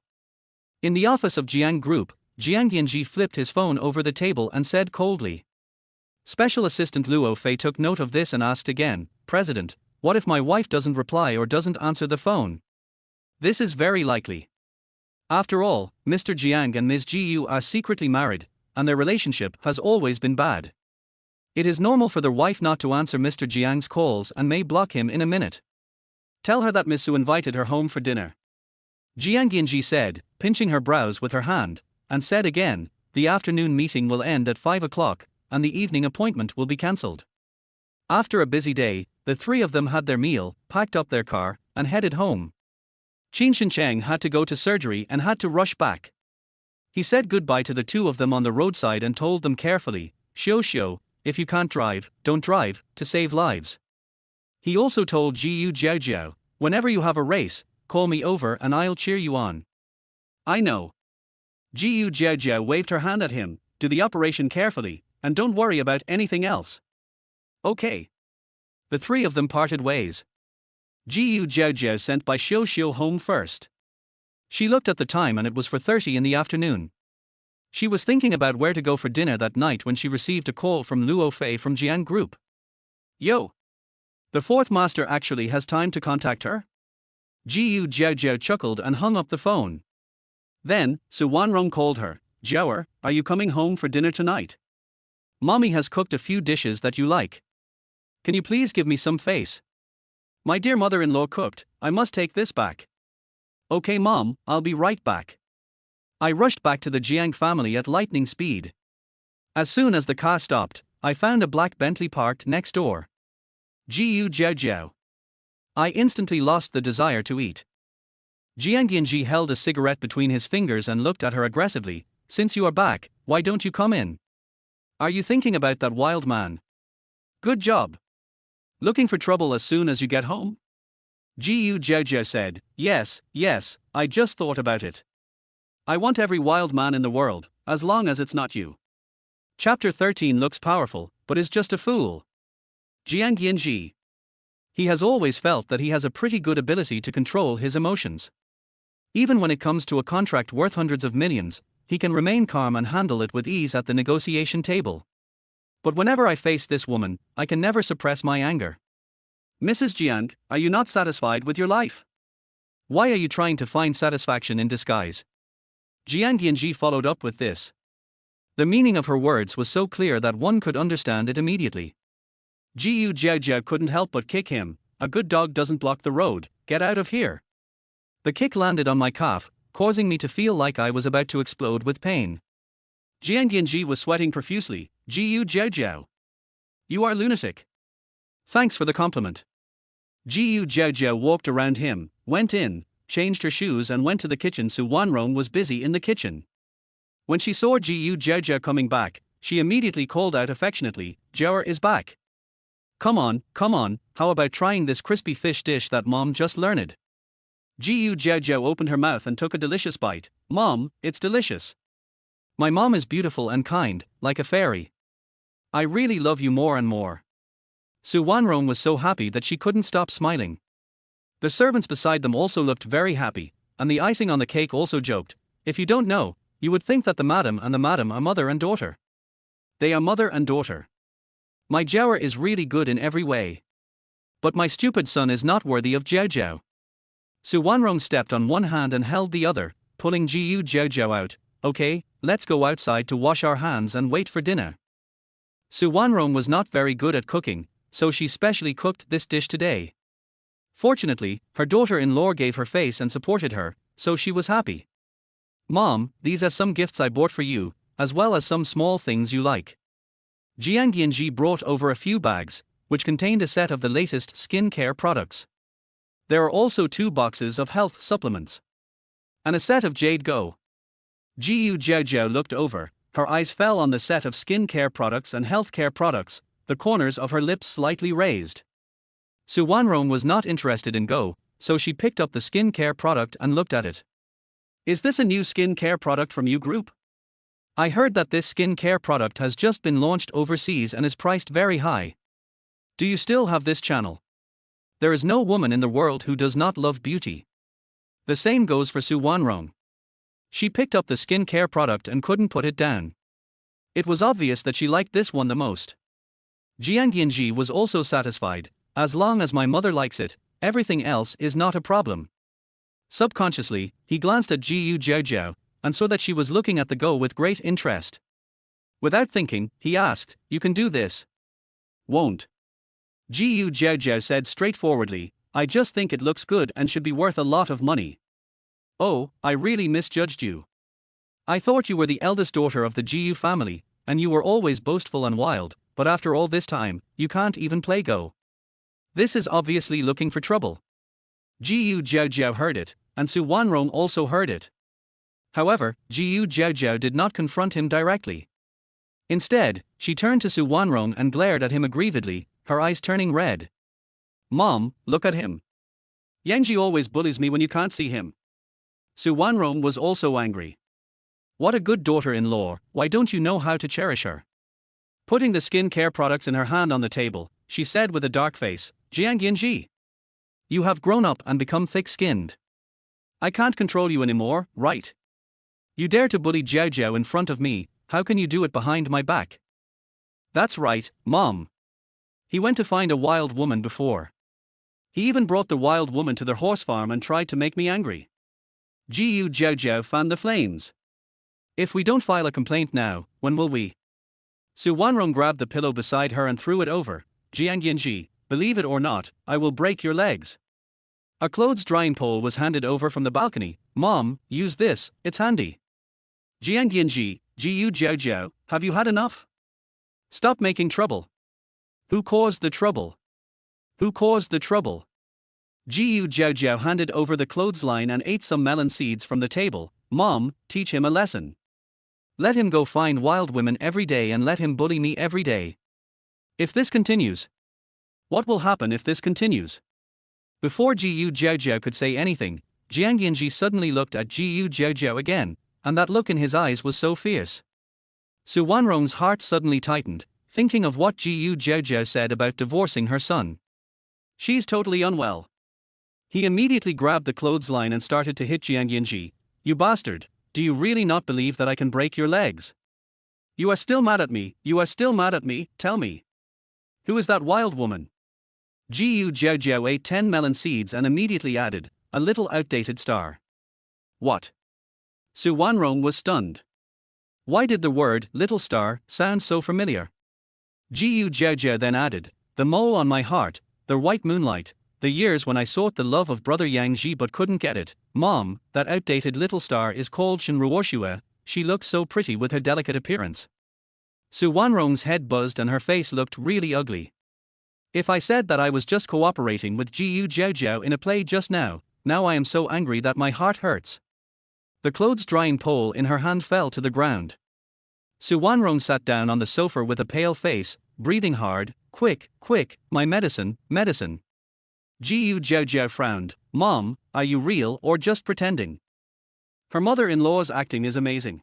In the office of Jiang Group, Jiang Yanzhi flipped his phone over the table and said coldly. Special Assistant Luo Fei took note of this and asked again, President, what if my wife doesn't reply or doesn't answer the phone? This is very likely. After all, Mr. Jiang and Ms. Jiu are secretly married, and their relationship has always been bad. It is normal for the wife not to answer Mr. Jiang's calls and may block him in a minute. Tell her that Ms. Su invited her home for dinner. Jiang Yanzhi said, pinching her brows with her hand, and said again, the afternoon meeting will end at 5 o'clock, and the evening appointment will be cancelled. After a busy day, the three of them had their meal, packed up their car, and headed home. Qin Shincheng had to go to surgery and had to rush back. He said goodbye to the two of them on the roadside and told them carefully, Xiuxiu, if you can't drive, don't drive, to save lives. He also told Jiaojiao, whenever you have a race, call me over and I'll cheer you on. I know. Jiaojiao waved her hand at him, do the operation carefully, and don't worry about anything else. Okay. The three of them parted ways. Jiaojiao sent Bai Xiuxiu home first. She looked at the time and it was 4:30 in the afternoon. She was thinking about where to go for dinner that night when she received a call from Luo Fei from Jiang Group. Yo! The fourth master actually has time to contact her? Jiaojiao chuckled and hung up the phone. Then, Su Wanrong called her, Jiaoer, are you coming home for dinner tonight? Mommy has cooked a few dishes that you like. Can you please give me some face? My dear mother-in-law cooked, I must take this back. Okay mom, I'll be right back. I rushed back to the Jiang family at lightning speed. As soon as the car stopped, I found a black Bentley parked next door. Jiaojiao. I instantly lost the desire to eat. Jiang Yanzhi held a cigarette between his fingers and looked at her aggressively, since you are back, why don't you come in? Are you thinking about that wild man? Good job. Looking for trouble as soon as you get home? Jiaojiao said, yes, I just thought about it. I want every wild man in the world, as long as it's not you. Chapter 13 looks powerful, but is just a fool. Jiang Yanzhi. He has always felt that he has a pretty good ability to control his emotions. Even when it comes to a contract worth hundreds of millions, he can remain calm and handle it with ease at the negotiation table. But whenever I face this woman, I can never suppress my anger. Mrs. Jiang, are you not satisfied with your life? Why are you trying to find satisfaction in disguise? Jiang Yanzhi followed up with this. The meaning of her words was so clear that one could understand it immediately. Jiaojiao couldn't help but kick him. A good dog doesn't block the road, get out of here. The kick landed on my calf, causing me to feel like I was about to explode with pain. Jiang Yanzhi was sweating profusely. Jiaojiao. You are lunatic. Thanks for the compliment. Jiaojiao walked around him, went in, changed her shoes and went to the kitchen. Su Wanrong was busy in the kitchen. When she saw Jiaojiao coming back, she immediately called out affectionately, Jiao is back. Come on, how about trying this crispy fish dish that Mom just learned? Jiaojiao opened her mouth and took a delicious bite. Mom, it's delicious. My mom is beautiful and kind, like a fairy. I really love you more and more. Su Wanrong was so happy that she couldn't stop smiling. The servants beside them also looked very happy, and the icing on the cake also joked. If you don't know, you would think that the madam are mother and daughter. They are mother and daughter. My Jiao is really good in every way. But my stupid son is not worthy of Jiaojiao. Su Wanrong stepped on one hand and held the other, pulling Jiaojiao out. Okay, let's go outside to wash our hands and wait for dinner. Su Wanrong was not very good at cooking, so she specially cooked this dish today. Fortunately, her daughter-in-law gave her face and supported her, so she was happy. Mom, these are some gifts I bought for you, as well as some small things you like. Jiang Yanzhi brought over a few bags, which contained a set of the latest skincare products. There are also 2 boxes of health supplements. And a set of Jade Go. Jiaojiao looked over, her eyes fell on the set of skincare products and healthcare products, the corners of her lips slightly raised. Su Wanrong was not interested in Go, so she picked up the skincare product and looked at it. Is this a new skincare product from you group? I heard that this skincare product has just been launched overseas and is priced very high. Do you still have this channel? There is no woman in the world who does not love beauty. The same goes for Su Wanrong. She picked up the skincare product and couldn't put it down. It was obvious that she liked this one the most. Jiang Yanzhi was also satisfied. As long as my mother likes it, everything else is not a problem. Subconsciously, he glanced at Jiaojiao, and saw that she was looking at the Go with great interest. Without thinking, he asked, You can do this? Won't. Jiaojiao said straightforwardly, I just think it looks good and should be worth a lot of money. Oh, I really misjudged you. I thought you were the eldest daughter of the Jiu family, and you were always boastful and wild, but after all this time, you can't even play Go. This is obviously looking for trouble. Jiaojiao heard it, and Su Wanrong also heard it. However, Jiaojiao did not confront him directly. Instead, she turned to Su Wanrong and glared at him aggrievedly, her eyes turning red. Mom, look at him. Yanzhi always bullies me when you can't see him. Su Wanrong was also angry. What a good daughter-in-law, why don't you know how to cherish her? Putting the skincare products in her hand on the table, she said with a dark face, Jiang Yanzhi. You have grown up and become thick-skinned. I can't control you anymore, right? You dare to bully Jiaojiao in front of me, how can you do it behind my back? That's right, Mom. He went to find a wild woman before. He even brought the wild woman to their horse farm and tried to make me angry. Jiaojiao fanned the flames. If we don't file a complaint now, when will we? Su Wanrong grabbed the pillow beside her and threw it over. Jiang Yanzhi, believe it or not, I will break your legs. A clothes drying pole was handed over from the balcony. Mom, use this, it's handy. Jiang Yanzhi, Jiaojiao, have you had enough? Stop making trouble. Who caused the trouble? Who caused the trouble? Jiaojiao handed over the clothesline and ate some melon seeds from the table. Mom, teach him a lesson. Let him go find wild women every day and let him bully me every day. If this continues. What will happen if this continues? Before Jiaojiao could say anything, Jiang Yanzhi suddenly looked at Jiaojiao again, and that look in his eyes was so fierce. Su Wanrong's heart suddenly tightened, thinking of what Jiaojiao said about divorcing her son. She's totally unwell. He immediately grabbed the clothesline and started to hit Jiang Yanzhi. You bastard, do you really not believe that I can break your legs? You are still mad at me, tell me. Who is that wild woman? Jiaojiao ate 10 melon seeds and immediately added, a little outdated star. What? Su Wanrong was stunned. Why did the word little star sound so familiar? Jiaojiao then added, the mole on my heart, the white moonlight, the years when I sought the love of brother Yanzhi but couldn't get it. Mom, that outdated little star is called Shenruoshue, she looks so pretty with her delicate appearance. Su Wanrong's head buzzed and her face looked really ugly. If I said that I was just cooperating with Jiaojiao in a play just now I am so angry that my heart hurts. The clothes drying pole in her hand fell to the ground. Su Wanrong sat down on the sofa with a pale face, breathing hard. Quick, my medicine. Jiaojiao frowned. Mom, are you real or just pretending? Her mother-in-law's acting is amazing.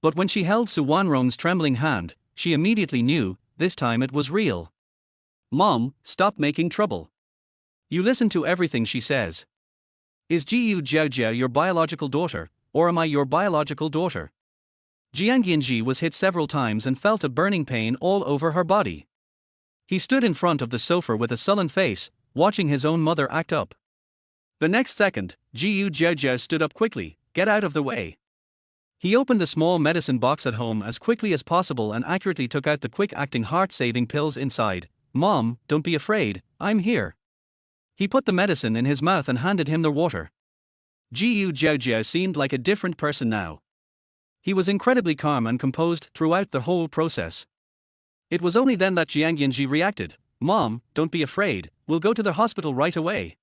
But when she held Su Wanrong's trembling hand, she immediately knew, this time it was real. Mom, stop making trouble. You listen to everything she says. Is Jiaojiao your biological daughter, or am I your biological daughter? Jiang Yanzhi was hit several times and felt a burning pain all over her body. He stood in front of the sofa with a sullen face, watching his own mother act up. The next second, Jiaojiao stood up quickly. Get out of the way. He opened the small medicine box at home as quickly as possible and accurately took out the quick-acting heart-saving pills inside. Mom, don't be afraid, I'm here. He put the medicine in his mouth and handed him the water. Jiaojiao seemed like a different person now. He was incredibly calm and composed throughout the whole process. It was only then that Jiang Yanzhi reacted. Mom, don't be afraid, we'll go to the hospital right away.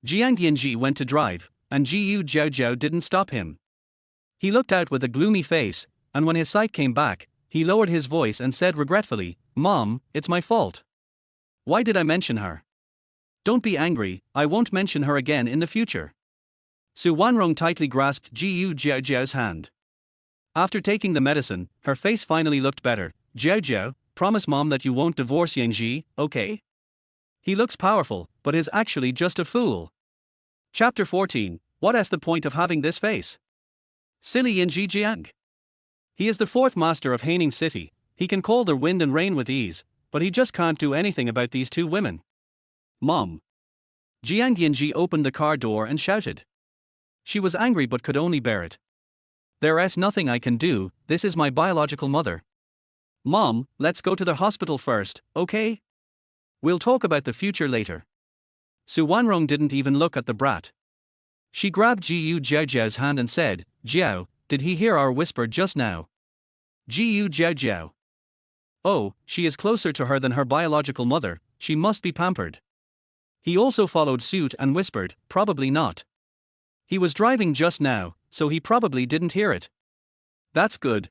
Jiang Yanzhi went to drive, and Jiaojiao didn't stop him. He looked out with a gloomy face, and when his sight came back, he lowered his voice and said regretfully, Mom, it's my fault. Why did I mention her? Don't be angry, I won't mention her again in the future. Su Wanrong tightly grasped Jiaojiao's hand. After taking the medicine, her face finally looked better. Jiaojiao, promise Mom that you won't divorce Yanzhi, okay? He looks powerful, but is actually just a fool. Chapter 14, what is the point of having this face? Silly Yanzhi Jiang. He is the fourth master of Haining City, he can call the wind and rain with ease, but he just can't do anything about these two women. Mom. Jiang Yanzhi opened the car door and shouted. She was angry but could only bear it. There's nothing I can do, this is my biological mother. Mom, let's go to the hospital first, okay? We'll talk about the future later. Su Wanrong didn't even look at the brat. She grabbed Jiaojiao's hand and said, Jiao, did he hear our whisper just now? Jiaojiao. Oh, she is closer to her than her biological mother, she must be pampered. He also followed suit and whispered, probably not. He was driving just now, so he probably didn't hear it. That's good.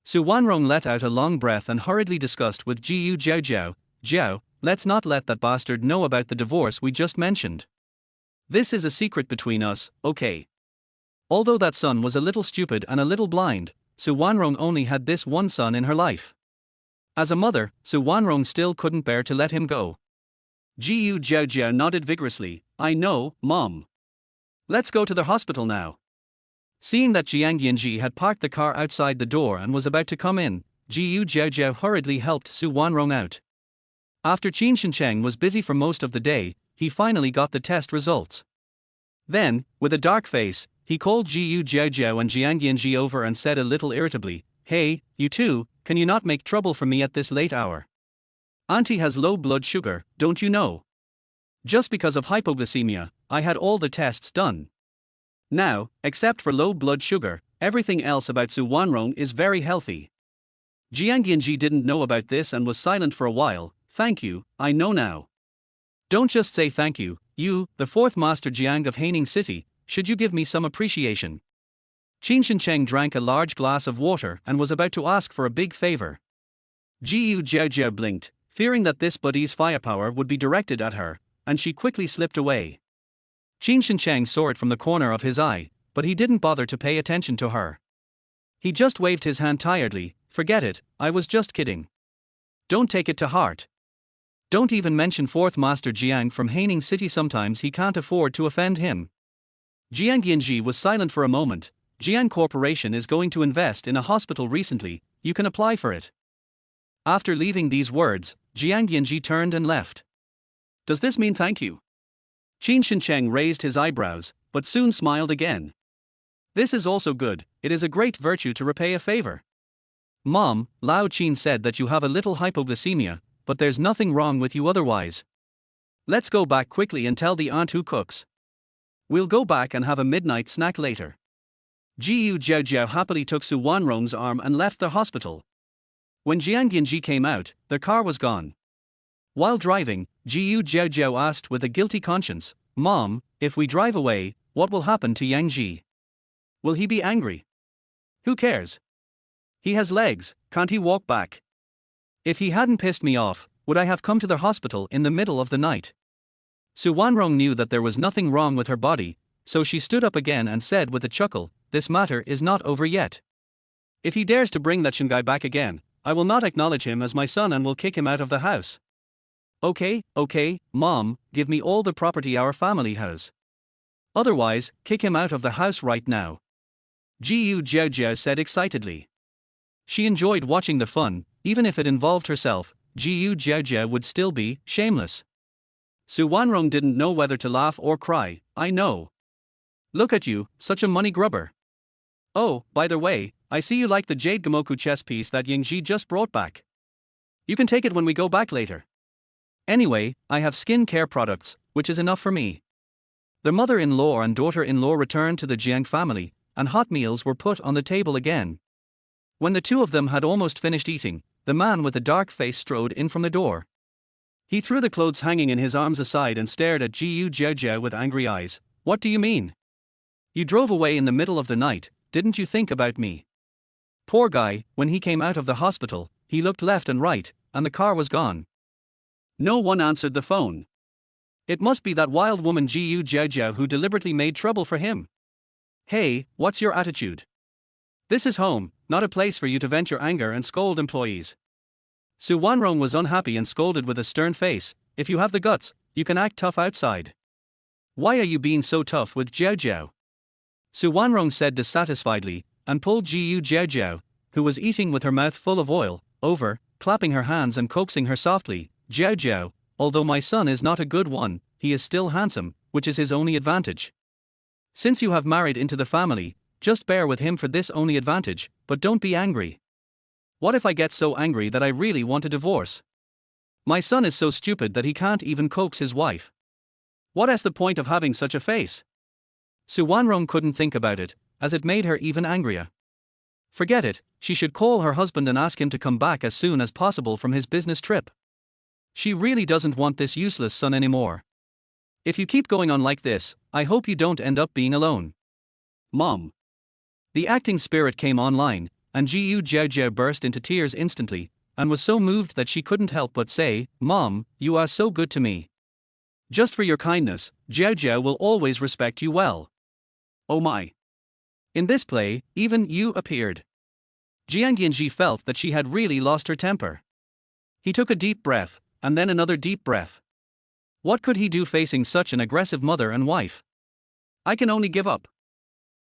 Su Wanrong let out a long breath and hurriedly discussed with Jiaojiao, Jiao, let's not let that bastard know about the divorce we just mentioned. This is a secret between us, okay? Although that son was a little stupid and a little blind, Su Wanrong only had this one son in her life. As a mother, Su Wanrong still couldn't bear to let him go. Jiaojiao nodded vigorously, I know, Mom. Let's go to the hospital now. Seeing that Jiang Yanzhi had parked the car outside the door and was about to come in, Jiaojiao hurriedly helped Su Wanrong out. After Qin Shencheng was busy for most of the day, he finally got the test results. Then, with a dark face, he called Jiaojiao and Jiang Yanzhi over and said a little irritably, Hey, you two, can you not make trouble for me at this late hour? Auntie has low blood sugar, don't you know? Just because of hypoglycemia, I had all the tests done. Now, except for low blood sugar, everything else about Su Wanrong is very healthy. Jiang Yanzhi didn't know about this and was silent for a while. Thank you, I know now. Don't just say thank you, you, the fourth master Jiang of Haining City, should you give me some appreciation? Qin Shencheng drank a large glass of water and was about to ask for a big favor. Jiaojiao blinked, fearing that this buddy's firepower would be directed at her, and she quickly slipped away. Qin Shencheng saw it from the corner of his eye, but he didn't bother to pay attention to her. He just waved his hand tiredly, forget it, I was just kidding. Don't take it to heart. Don't even mention fourth master Jiang from Haining City, sometimes he can't afford to offend him. Jiang Yanzhi was silent for a moment. Jiang Corporation is going to invest in a hospital recently, you can apply for it. After leaving these words, Jiang Yanzhi turned and left. Does this mean thank you? Qin Shencheng raised his eyebrows, but soon smiled again. This is also good, it is a great virtue to repay a favor. Mom, Lao Qin said that you have a little hypoglycemia, but there's nothing wrong with you otherwise. Let's go back quickly and tell the aunt who cooks. We'll go back and have a midnight snack later. Jiaojiao happily took Su Wanrong's arm and left the hospital. When Jiang Yanzhi came out, their car was gone. While driving, Jiaojiao asked with a guilty conscience, Mom, if we drive away, what will happen to Yanzhi? Will he be angry? Who cares? He has legs, can't he walk back? If he hadn't pissed me off, would I have come to the hospital in the middle of the night? Su Wanrong knew that there was nothing wrong with her body, so she stood up again and said with a chuckle, this matter is not over yet. If he dares to bring that Shanghai back again, I will not acknowledge him as my son and will kick him out of the house. Okay, Mom, give me all the property our family has. Otherwise, kick him out of the house right now. Jiaojiao said excitedly. She enjoyed watching the fun, even if it involved herself, Jiaojiao would still be shameless. Su Wanrong didn't know whether to laugh or cry. I know. Look at you, such a money grubber. Oh, by the way, I see you like the jade Gamoku chess piece that Yanzhi just brought back. You can take it when we go back later. Anyway, I have skin care products, which is enough for me. The mother-in-law and daughter-in-law returned to the Jiang family, and hot meals were put on the table again. When the two of them had almost finished eating, the man with the dark face strode in from the door. He threw the clothes hanging in his arms aside and stared at Jiaojiao with angry eyes. What do you mean? You drove away in the middle of the night, didn't you think about me? Poor guy, when he came out of the hospital, he looked left and right, and the car was gone. No one answered the phone. It must be that wild woman Jiaojiao who deliberately made trouble for him. Hey, what's your attitude? This is home, not a place for you to vent your anger and scold employees. Su Wanrong was unhappy and scolded with a stern face, if you have the guts, you can act tough outside. Why are you being so tough with Jiaojiao? Su Wanrong said dissatisfiedly, and pulled Jiaojiao, who was eating with her mouth full of oil, over, clapping her hands and coaxing her softly, Jiaojiao, although my son is not a good one, he is still handsome, which is his only advantage. Since you have married into the family, just bear with him for this only advantage, but don't be angry. What if I get so angry that I really want a divorce? My son is so stupid that he can't even coax his wife. What is the point of having such a face? Su Wanrong couldn't think about it, as it made her even angrier. Forget it, she should call her husband and ask him to come back as soon as possible from his business trip. She really doesn't want this useless son anymore. If you keep going on like this, I hope you don't end up being alone. Mom. The acting spirit came online, and Jiaojiao burst into tears instantly, and was so moved that she couldn't help but say, Mom, you are so good to me. Just for your kindness, Jiaojiao will always respect you well. Oh my. In this play, even you appeared. Jiang Yanzhi felt that she had really lost her temper. He took a deep breath, and then another deep breath. What could he do facing such an aggressive mother and wife? I can only give up.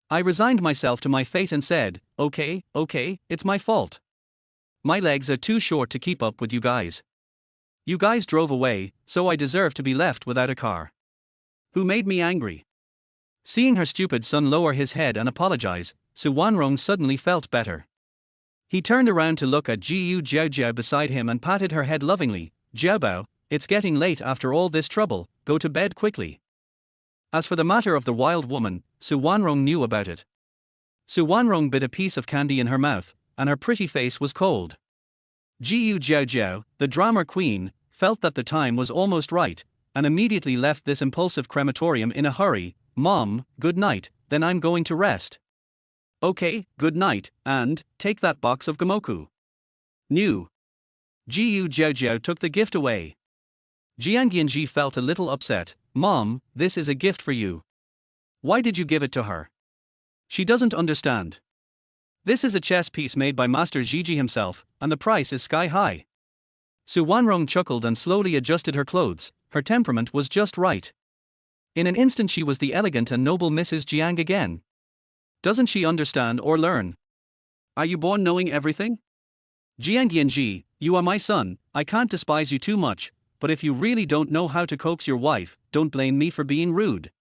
I resigned myself to my fate and said, okay, it's my fault. My legs are too short to keep up with you guys. You guys drove away, so I deserve to be left without a car. Who made me angry? Seeing her stupid son lower his head and apologize, Su Wanrong suddenly felt better. He turned around to look at Jiaojiao beside him and patted her head lovingly. Jiaobao, it's getting late after all this trouble, go to bed quickly. As for the matter of the wild woman, Su Wanrong knew about it. Su Wanrong bit a piece of candy in her mouth, and her pretty face was cold. Jiaojiao, the drama queen, felt that the time was almost right, and immediately left this impulsive crematorium in a hurry. Mom, good night, then I'm going to rest. Okay, good night, and take that box of Gamoku. New. Jiaojiao took the gift away. Jiang Yanzhi felt a little upset. Mom, this is a gift for you. Why did you give it to her? She doesn't understand. This is a chess piece made by Master Zhiji himself, and the price is sky high. Su Wanrong chuckled and slowly adjusted her clothes. Her temperament was just right. In an instant she was the elegant and noble Mrs. Jiang again. Doesn't she understand or learn? Are you born knowing everything? Jiang Yanzhi, you are my son, I can't despise you too much, but if you really don't know how to coax your wife, don't blame me for being rude.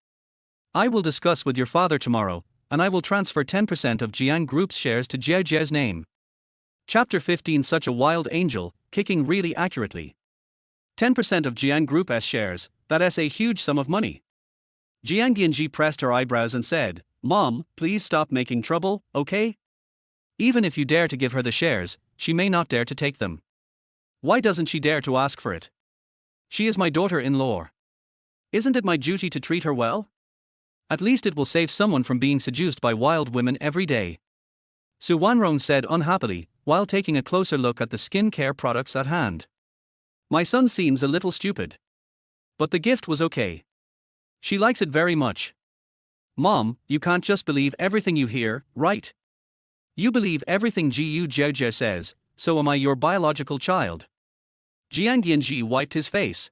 I will discuss with your father tomorrow, and I will transfer 10% of Jiang Group's shares to Jiaojiao's name. Chapter 15. Such a wild angel, kicking really accurately. 10% of Jiang Group's shares, that's a huge sum of money. Jiang Yanzhi pressed her eyebrows and said, Mom, please stop making trouble, okay? Even if you dare to give her the shares, she may not dare to take them. Why doesn't she dare to ask for it? She is my daughter-in-law. Isn't it my duty to treat her well? At least it will save someone from being seduced by wild women every day. Su Wanrong said unhappily, while taking a closer look at the skin care products at hand. My son seems a little stupid. But the gift was okay. She likes it very much. Mom, you can't just believe everything you hear, right? You believe everything Jiaojiao says, so am I your biological child? Jiang Yanzhi wiped his face.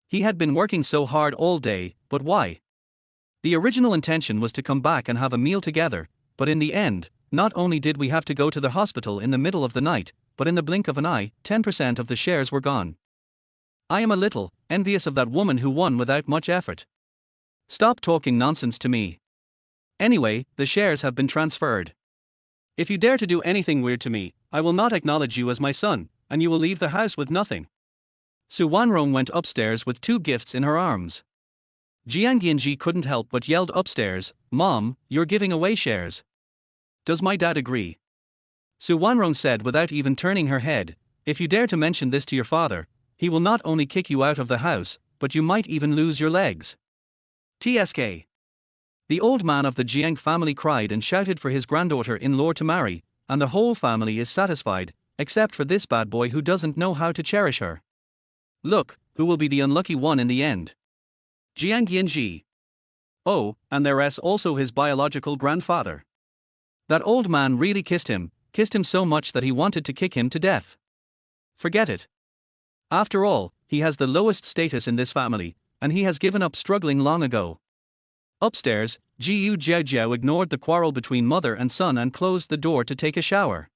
He had been working so hard all day, but why? The original intention was to come back and have a meal together, but in the end, not only did we have to go to the hospital in the middle of the night, but in the blink of an eye, 10% of the shares were gone. I am a little envious of that woman who won without much effort. Stop talking nonsense to me. Anyway, the shares have been transferred. If you dare to do anything weird to me, I will not acknowledge you as my son, and you will leave the house with nothing. Su Wanrong went upstairs with 2 gifts in her arms. Jiang Yanzhi couldn't help but yelled upstairs, Mom, you're giving away shares. Does my dad agree? Su Wanrong said without even turning her head, if you dare to mention this to your father, he will not only kick you out of the house, but you might even lose your legs. TSK. The old man of the Jiang family cried and shouted for his granddaughter-in-law to marry, and the whole family is satisfied, except for this bad boy who doesn't know how to cherish her. Look, who will be the unlucky one in the end? Jiang Yanzhi. Oh, and there's also his biological grandfather. That old man really kissed him so much that he wanted to kick him to death. Forget it. After all, he has the lowest status in this family, and he has given up struggling long ago. Upstairs, Jiaojiao ignored the quarrel between mother and son and closed the door to take a shower.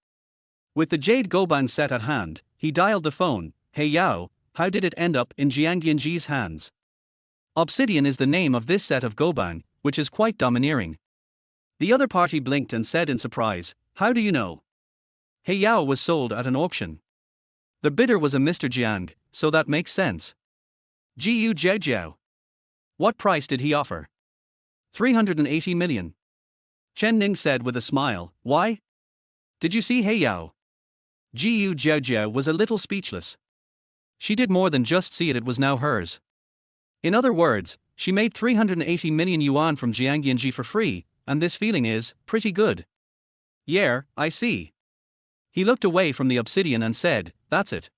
With the jade gobang set at hand, he dialed the phone. Hey Yao, how did it end up in Jiang Yanzhi's hands? Obsidian is the name of this set of gobang, which is quite domineering. The other party blinked and said in surprise, how do you know? Hey Yao was sold at an auction. The bidder was a Mr. Jiang, so that makes sense. Jiaojiao. What price did he offer? 380 million. Chen Ning said with a smile, why? Did you see Hey Yao? Jiaojiao was a little speechless. She did more than just see it, it was now hers. In other words, she made 380 million yuan from Jiang Yanzhi for free, and this feeling is pretty good. Yeah, I see. He looked away from the obsidian and said, that's it.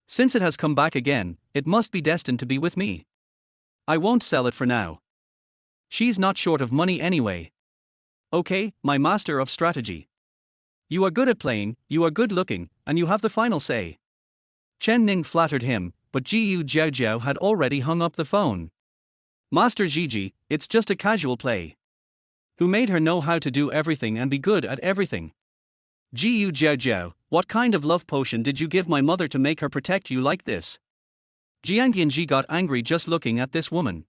Since it has come back again, it must be destined to be with me. I won't sell it for now. She's not short of money anyway. Okay, my master of strategy. You are good at playing, you are good looking, and you have the final say. Chen Ning flattered him, but Jiaojiao had already hung up the phone. Master Jiji, it's just a casual play. Who made her know how to do everything and be good at everything? Jiaojiao, what kind of love potion did you give my mother to make her protect you like this? Jiang Yanzhi got angry just looking at this woman.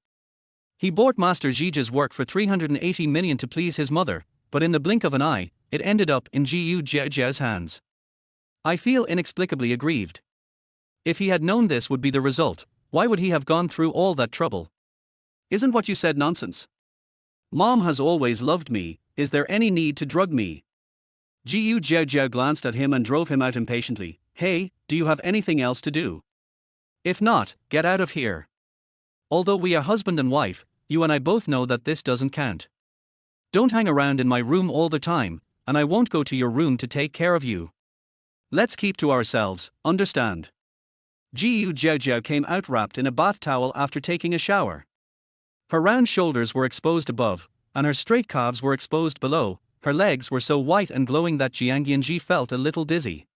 He bought Master Jiji's work for 380 million to please his mother, but in the blink of an eye, it ended up in Jiaojiao's hands. I feel inexplicably aggrieved. If he had known this would be the result, why would he have gone through all that trouble? Isn't what you said nonsense? Mom has always loved me, is there any need to drug me? Jiaojiao glanced at him and drove him out impatiently. Hey, do you have anything else to do? If not, get out of here. Although we are husband and wife, you and I both know that this doesn't count. Don't hang around in my room all the time, and I won't go to your room to take care of you. Let's keep to ourselves, understand? Jiaojiao came out wrapped in a bath towel after taking a shower. Her round shoulders were exposed above, and her straight calves were exposed below. Her legs were so white and glowing that Jiang Yanzhi felt a little dizzy.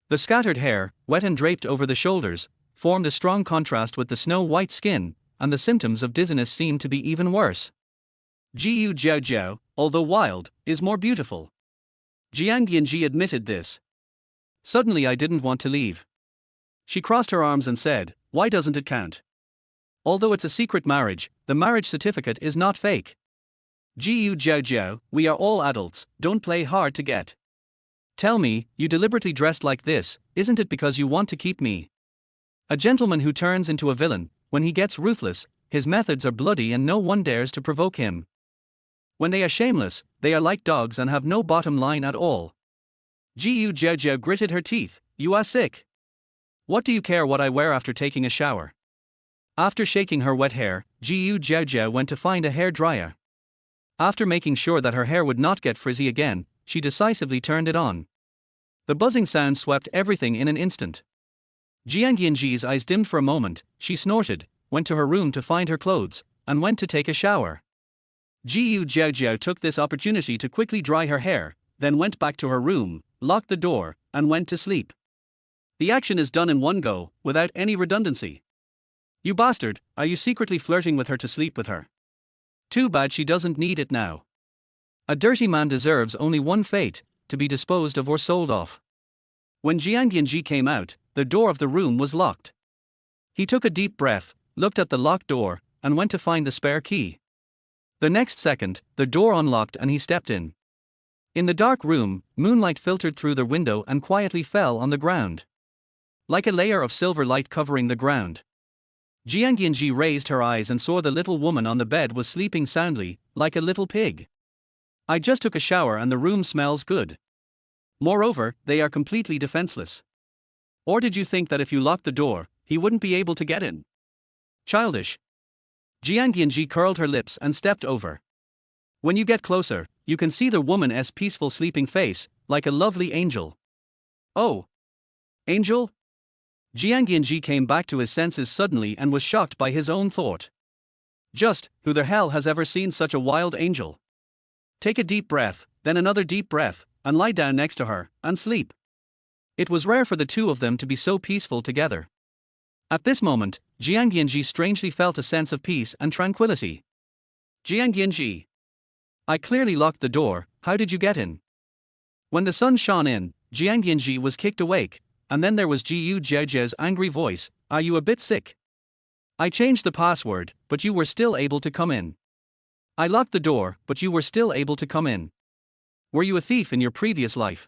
The scattered hair, wet and draped over the shoulders, formed a strong contrast with the snow-white skin, and the symptoms of dizziness seemed to be even worse. Jiaojiao, although wild, is more beautiful. Jiang Yanzhi admitted this. Suddenly I didn't want to leave. She crossed her arms and said, why doesn't it count? Although it's a secret marriage, the marriage certificate is not fake. Jiaojiao, we are all adults, don't play hard to get. Tell me, you deliberately dressed like this, isn't it because you want to keep me? A gentleman who turns into a villain, when he gets ruthless, his methods are bloody and no one dares to provoke him. When they are shameless, they are like dogs and have no bottom line at all. Jiaojiao gritted her teeth, you are sick. What do you care what I wear after taking a shower? After shaking her wet hair, Jiaojiao went to find a hair dryer. After making sure that her hair would not get frizzy again, she decisively turned it on. The buzzing sound swept everything in an instant. Jiang Yanzhi's eyes dimmed for a moment, she snorted, went to her room to find her clothes, and went to take a shower. Jiaojiao took this opportunity to quickly dry her hair, then went back to her room, locked the door, and went to sleep. The action is done in one go, without any redundancy. You bastard, are you secretly flirting with her to sleep with her? Too bad she doesn't need it now. A dirty man deserves only one fate, to be disposed of or sold off. When Jiang Yanzhi came out, the door of the room was locked. He took a deep breath, looked at the locked door, and went to find the spare key. The next second, the door unlocked and he stepped in. In the dark room, moonlight filtered through the window and quietly fell on the ground. Like a layer of silver light covering the ground. Jiang Yanzhi raised her eyes and saw the little woman on the bed was sleeping soundly, like a little pig. I just took a shower and the room smells good. Moreover, they are completely defenseless. Or did you think that if you locked the door, he wouldn't be able to get in? Childish. Jiang Yanzhi curled her lips and stepped over. When you get closer, you can see the woman's peaceful sleeping face, like a lovely angel. Oh. Angel? Jiang Yanzhi came back to his senses suddenly and was shocked by his own thought. Just, who the hell has ever seen such a wild angel? Take a deep breath, then another deep breath, and lie down next to her, and sleep. It was rare for the two of them to be so peaceful together. At this moment, Jiang Yanzhi strangely felt a sense of peace and tranquility. Jiang Yanzhi. I clearly locked the door, how did you get in? When the sun shone in, Jiang Yanzhi was kicked awake, and then there was Jiaojiao's angry voice, are you a bit sick? I changed the password, but you were still able to come in. I locked the door, but you were still able to come in. Were you a thief in your previous life?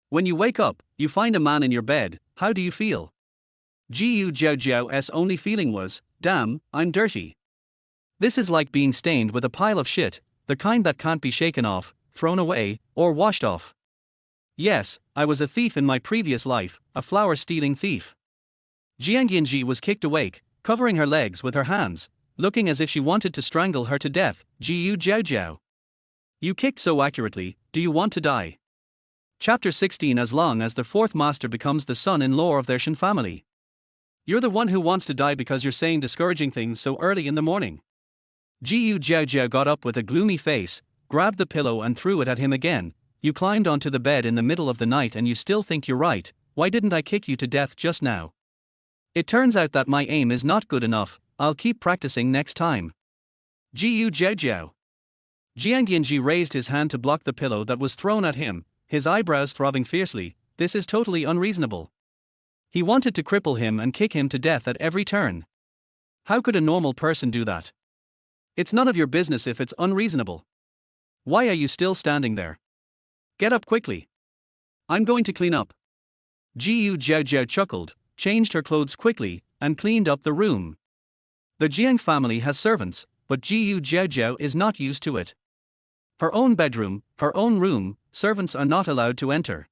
When you wake up, you find a man in your bed, how do you feel? Jiaojiao's only feeling was, damn, I'm dirty. This is like being stained with a pile of shit, the kind that can't be shaken off, thrown away, or washed off. Yes, I was a thief in my previous life, a flower-stealing thief. Jiang Yanzhi was kicked awake, covering her legs with her hands, looking as if she wanted to strangle her to death. Jiaojiao. You kicked so accurately, do you want to die? Chapter 16. As long as the fourth master becomes the son-in-law of their Shen family. You're the one who wants to die because you're saying discouraging things so early in the morning. Jiaojiao got up with a gloomy face, grabbed the pillow and threw it at him again. You climbed onto the bed in the middle of the night and you still think you're right, why didn't I kick you to death just now? It turns out that my aim is not good enough, I'll keep practicing next time. Jiaojiao. Jiang Yanzhi raised his hand to block the pillow that was thrown at him, his eyebrows throbbing fiercely, this is totally unreasonable. He wanted to cripple him and kick him to death at every turn. How could a normal person do that? It's none of your business if it's unreasonable. Why are you still standing there? Get up quickly. I'm going to clean up. Jiaojiao chuckled, changed her clothes quickly, and cleaned up the room. The Jiang family has servants, but Jiaojiao is not used to it. Her own bedroom, her own room, servants are not allowed to enter.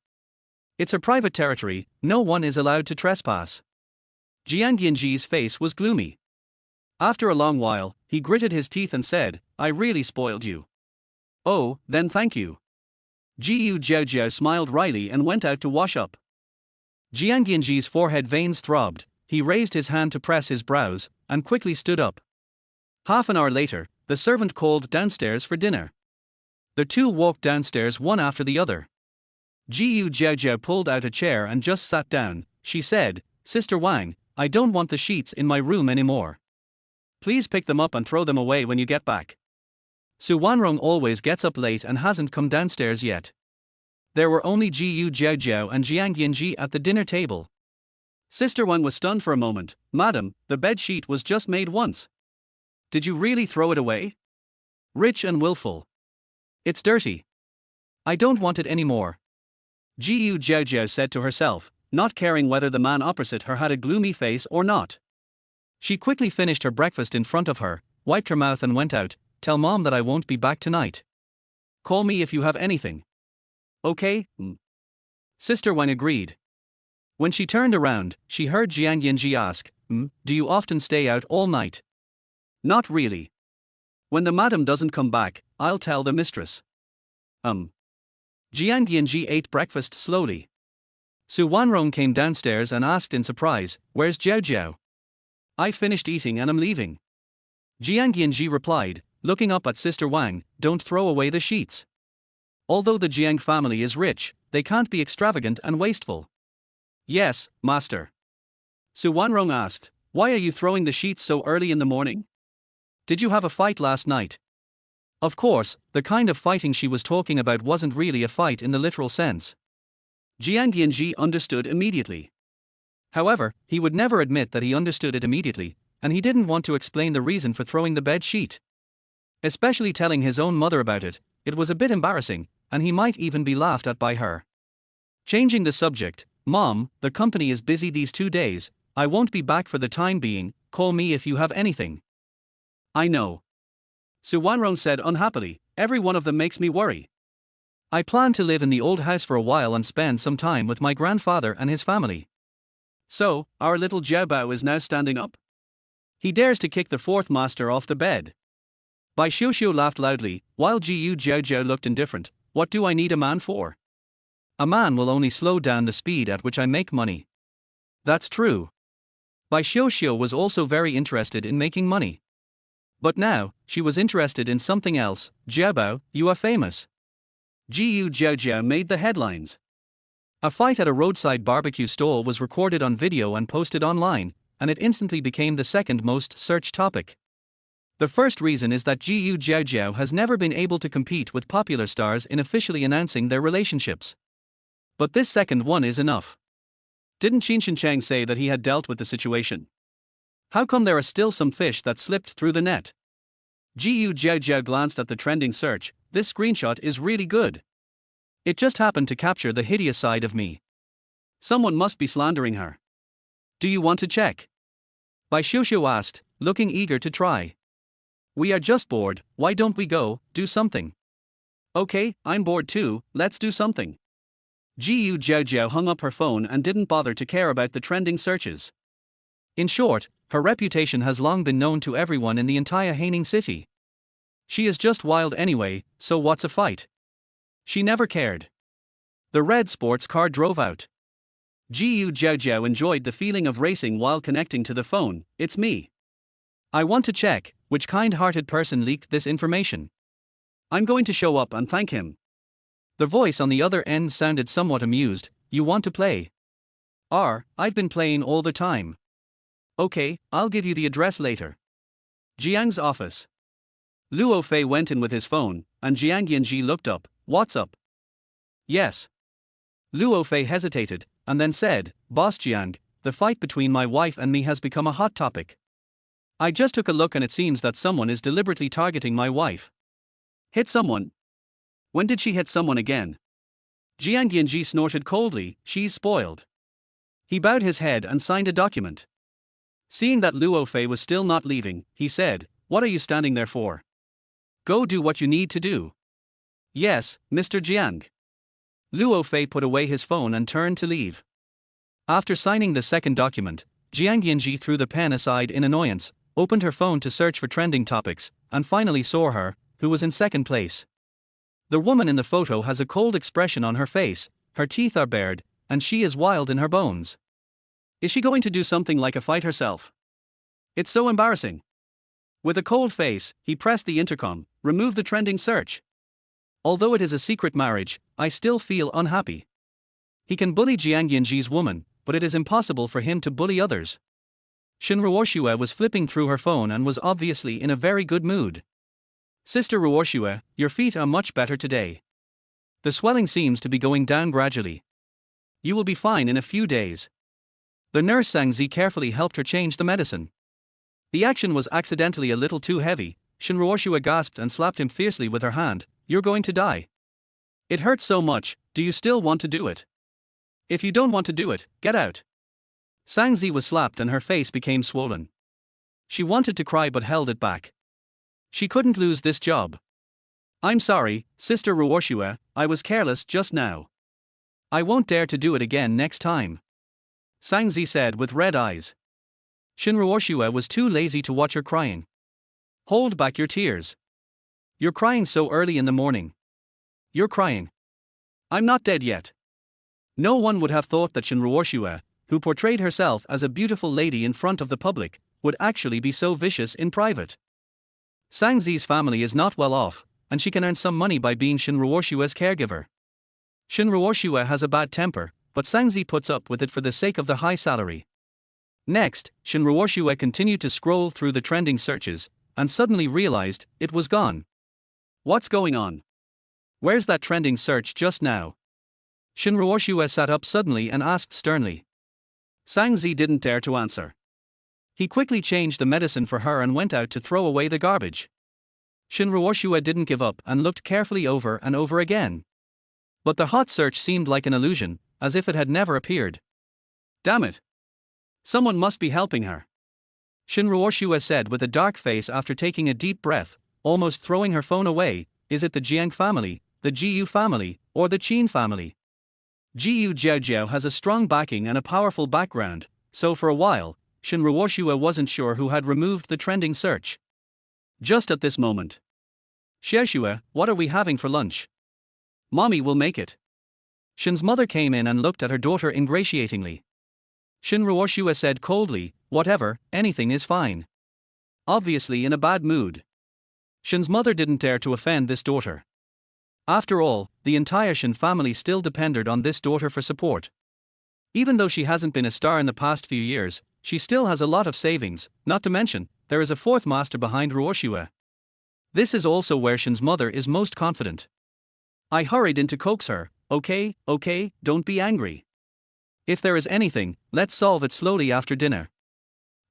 It's her private territory, no one is allowed to trespass. Jiang Yanzhi's face was gloomy. After a long while, he gritted his teeth and said, I really spoiled you. Oh, then thank you. Jiaojiao smiled wryly and went out to wash up. Jiang Yanzhi's forehead veins throbbed, he raised his hand to press his brows, and quickly stood up. Half an hour later, the servant called downstairs for dinner. The two walked downstairs one after the other. Jiaojiao pulled out a chair and just sat down, she said, Sister Wang, I don't want the sheets in my room anymore. Please pick them up and throw them away when you get back. Su Wanrong always gets up late and hasn't come downstairs yet. There were only Jiaojiao and Jiang Yanzhi at the dinner table. Sister Wang was stunned for a moment. Madam, the bed sheet was just made once. Did you really throw it away? Rich and willful. It's dirty. I don't want it anymore. Jiaojiao said to herself, not caring whether the man opposite her had a gloomy face or not. She quickly finished her breakfast in front of her, wiped her mouth and went out. Tell mom that I won't be back tonight. Call me if you have anything. Okay? Sister Wang agreed. When she turned around, she heard Jiang Yanzhi ask, do you often stay out all night? Not really. When the madam doesn't come back, I'll tell the mistress. Jiang Yanzhi ate breakfast slowly. Su Wanrong came downstairs and asked in surprise, where's Jiaojiao? I finished eating and am leaving. Jiang Yanzhi replied, looking up at Sister Wang, don't throw away the sheets. Although the Jiang family is rich, they can't be extravagant and wasteful. Yes, master. Su Wanrong asked, why are you throwing the sheets so early in the morning? Did you have a fight last night? Of course, the kind of fighting she was talking about wasn't really a fight in the literal sense. Jiang Yanzhi understood immediately. However, he would never admit that he understood it immediately, and he didn't want to explain the reason for throwing the bed sheet. Especially telling his own mother about it, it was a bit embarrassing, and he might even be laughed at by her. Changing the subject, Mom, the company is busy these 2 days, I won't be back for the time being, call me if you have anything. I know. Su Wanrong said unhappily, every one of them makes me worry. I plan to live in the old house for a while and spend some time with my grandfather and his family. So, our little Jiaobao is now standing up? He dares to kick the fourth master off the bed. Bai Xiuxiu laughed loudly, while Jiaojiao looked indifferent. What do I need a man for? A man will only slow down the speed at which I make money. That's true. Bai Xiuxiu was also very interested in making money. But now, she was interested in something else. Jiaobao, you are famous. Jiaojiao made the headlines. A fight at a roadside barbecue stall was recorded on video and posted online, and it instantly became the second most searched topic. The first reason is that Jiaojiao has never been able to compete with popular stars in officially announcing their relationships. But this second one is enough. Didn't Qin Chang say that he had dealt with the situation? How come there are still some fish that slipped through the net? Jiaojiao glanced at the trending search. This screenshot is really good. It just happened to capture the hideous side of me. Someone must be slandering her. Do you want to check? Bai Xiuxiu asked, looking eager to try. We are just bored, why don't we go, do something? Okay, I'm bored too, let's do something. Jiaojiao hung up her phone and didn't bother to care about the trending searches. In short, her reputation has long been known to everyone in the entire Haining City. She is just wild anyway, so what's a fight? She never cared. The red sports car drove out. Jiaojiao enjoyed the feeling of racing while connecting to the phone. It's me. I want to check, which kind-hearted person leaked this information? I'm going to show up and thank him. The voice on the other end sounded somewhat amused. You want to play? I've been playing all the time. Okay, I'll give you the address later. Jiang's office. Luo Fei went in with his phone, and Jiang Yanzhi looked up. What's up? Yes. Luo Fei hesitated, and then said, Boss Jiang, the fight between my wife and me has become a hot topic. I just took a look and it seems that someone is deliberately targeting my wife. Hit someone? When did she hit someone again? Jiang Yanzhi snorted coldly, she's spoiled. He bowed his head and signed a document. Seeing that Luo Fei was still not leaving, he said, what are you standing there for? Go do what you need to do. Yes, Mr. Jiang. Luo Fei put away his phone and turned to leave. After signing the second document, Jiang Yanzhi threw the pen aside in annoyance, opened her phone to search for trending topics, and finally saw her, who was in second place. The woman in the photo has a cold expression on her face, her teeth are bared, and she is wild in her bones. Is she going to do something like a fight herself? It's so embarrassing. With a cold face, he pressed the intercom, removed the trending search. Although it is a secret marriage, I still feel unhappy. He can bully Jiang Yanzhi's woman, but it is impossible for him to bully others. Shen Ruoxue was flipping through her phone and was obviously in a very good mood. Sister Ruoxue, your feet are much better today. The swelling seems to be going down gradually. You will be fine in a few days. The nurse Zhang Zi carefully helped her change the medicine. The action was accidentally a little too heavy. Shin Ruoshua gasped and slapped him fiercely with her hand. You're going to die. It hurts so much, do you still want to do it? If you don't want to do it, get out. Zhang was slapped and her face became swollen. She wanted to cry but held it back. She couldn't lose this job. I'm sorry, Sister Ruoshua, I was careless just now. I won't dare to do it again next time. Zhang said with red eyes. Shin Ruoshua was too lazy to watch her crying. Hold back your tears. You're crying so early in the morning. You're crying. I'm not dead yet. No one would have thought that Shin Ruoshua, who portrayed herself as a beautiful lady in front of the public, would actually be so vicious in private. Zhang family is not well off, and she can earn some money by being Shin Ruoshua's caregiver. Shin Ruoshua has a bad temper, but Zhang puts up with it for the sake of the high salary. Next, Shin Ruoshua continued to scroll through the trending searches, and suddenly realized it was gone. What's going on? Where's that trending search just now? Shin Ruoshua sat up suddenly and asked sternly. Zhang didn't dare to answer. He quickly changed the medicine for her and went out to throw away the garbage. Shin Ruoshua didn't give up and looked carefully over and over again. But the hot search seemed like an illusion, as if it had never appeared. Damn it! Someone must be helping her. Shin Ruoshua said with a dark face after taking a deep breath, almost throwing her phone away. Is it the Jiang family, the Jiu family, or the Qin family? Jiaojiao has a strong backing and a powerful background, so for a while, Shin Ruoshua wasn't sure who had removed the trending search. Just at this moment. Xiaoshua, what are we having for lunch? Mommy will make it. Shin's mother came in and looked at her daughter ingratiatingly. Shin Ruoshua said coldly, whatever, anything is fine. Obviously in a bad mood. Shin's mother didn't dare to offend this daughter. After all, the entire Shin family still depended on this daughter for support. Even though she hasn't been a star in the past few years, she still has a lot of savings, not to mention, there is a fourth master behind Ruoshua. This is also where Shin's mother is most confident. I hurried in to coax her, okay, don't be angry. If there is anything, let's solve it slowly after dinner.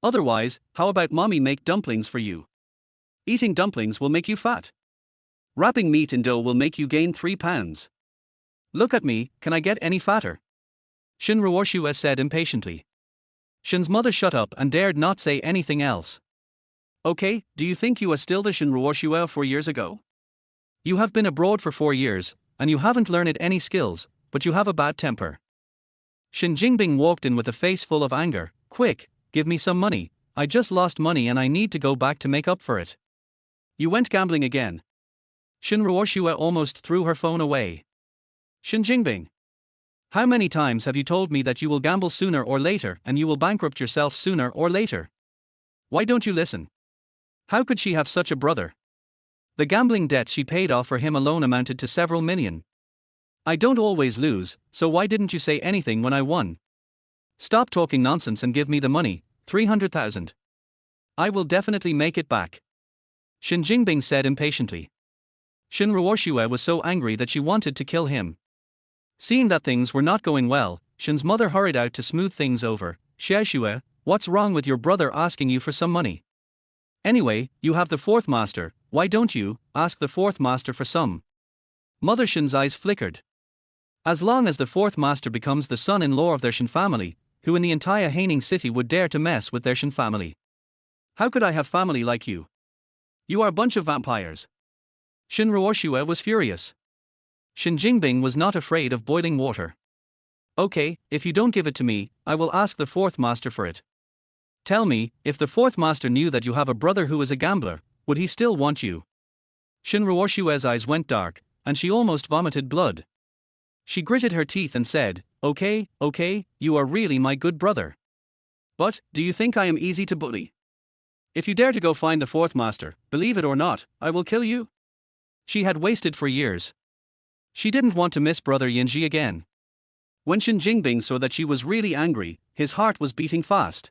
Otherwise, how about mommy make dumplings for you? Eating dumplings will make you fat. Wrapping meat in dough will make you gain 3 pounds. Look at me, can I get any fatter? Shin Ruoshua said impatiently. Shin's mother shut up and dared not say anything else. Okay, do you think you are still the Shin Ruoshua 4 years ago? You have been abroad for 4 years, and you haven't learned any skills, but you have a bad temper. Shin Jingbing walked in with a face full of anger. Quick, give me some money, I just lost money and I need to go back to make up for it. You went gambling again. Shin Ruoshua almost threw her phone away. Shin Jingbing. How many times have you told me that you will gamble sooner or later and you will bankrupt yourself sooner or later? Why don't you listen? How could she have such a brother? The gambling debts she paid off for him alone amounted to several million. I don't always lose, so why didn't you say anything when I won? Stop talking nonsense and give me the money, 300,000. I will definitely make it back. Shin Jingbing said impatiently. Shin Ruoshua was so angry that she wanted to kill him. Seeing that things were not going well, Shin's mother hurried out to smooth things over. Xiaoshua, what's wrong with your brother asking you for some money? Anyway, you have the fourth master, why don't you ask the fourth master for some? Mother Shin's eyes flickered. As long as the fourth master becomes the son-in-law of their Shin family, who in the entire Haining City would dare to mess with their Shin family? How could I have family like you? You are a bunch of vampires. Shin Ruoshua was furious. Shin Jingbing was not afraid of boiling water. Okay, if you don't give it to me, I will ask the fourth master for it. Tell me, if the fourth master knew that you have a brother who is a gambler, would he still want you? Shin Ruoshua's eyes went dark, and she almost vomited blood. She gritted her teeth and said, okay, you are really my good brother. But, do you think I am easy to bully? If you dare to go find the fourth master, believe it or not, I will kill you. She had wasted for years. She didn't want to miss Brother Yanzhi again. When Shin Jingbing saw that she was really angry, his heart was beating fast.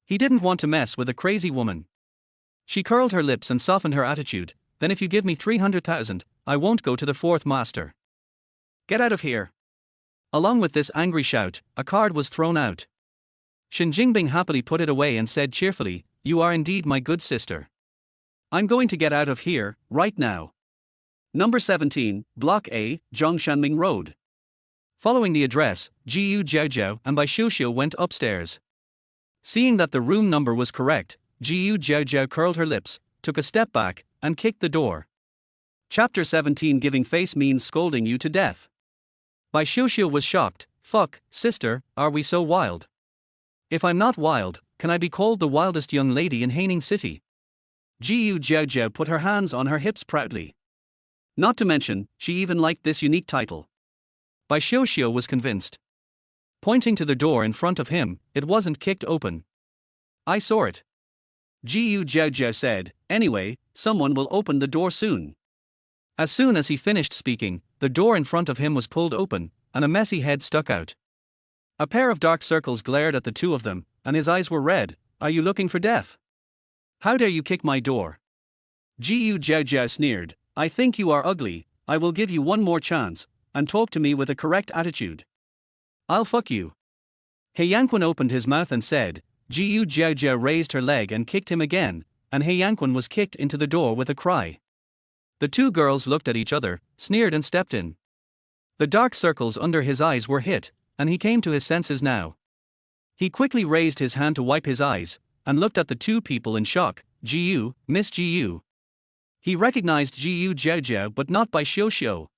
He didn't want to mess with a crazy woman. She curled her lips and softened her attitude. Then if you give me 300,000, I won't go to the fourth master. Get out of here. Along with this angry shout, a card was thrown out. Shin Jingbing happily put it away and said cheerfully, you are indeed my good sister. I'm going to get out of here, right now. Number 17, Block A, Zhongshanming Road. Following the address, Jiaojiao and Baishouxiu went upstairs. Seeing that the room number was correct, Jiaojiao curled her lips, took a step back, and kicked the door. Chapter 17 Giving face means scolding you to death. Baishouxiu was shocked. Fuck, sister, are we so wild? If I'm not wild, can I be called the wildest young lady in Haining City? Jiaojiao put her hands on her hips proudly. Not to mention, she even liked this unique title. Baishouxiu was convinced. Pointing to the door in front of him, it wasn't kicked open. I saw it. Jiaojiao said, anyway, someone will open the door soon. As soon as he finished speaking, the door in front of him was pulled open, and a messy head stuck out. A pair of dark circles glared at the two of them, and his eyes were red. Are you looking for death? How dare you kick my door? Jiaojiao sneered. I think you are ugly. I will give you one more chance, and talk to me with a correct attitude. I'll fuck you. Haining opened his mouth and said. Jiaojiao raised her leg and kicked him again, and Haining was kicked into the door with a cry. The two girls looked at each other, sneered and stepped in. The dark circles under his eyes were hit, and he came to his senses now. He quickly raised his hand to wipe his eyes, and looked at the two people in shock. Miss Jiu. He recognized Jiaojiao but not Baishouxiu.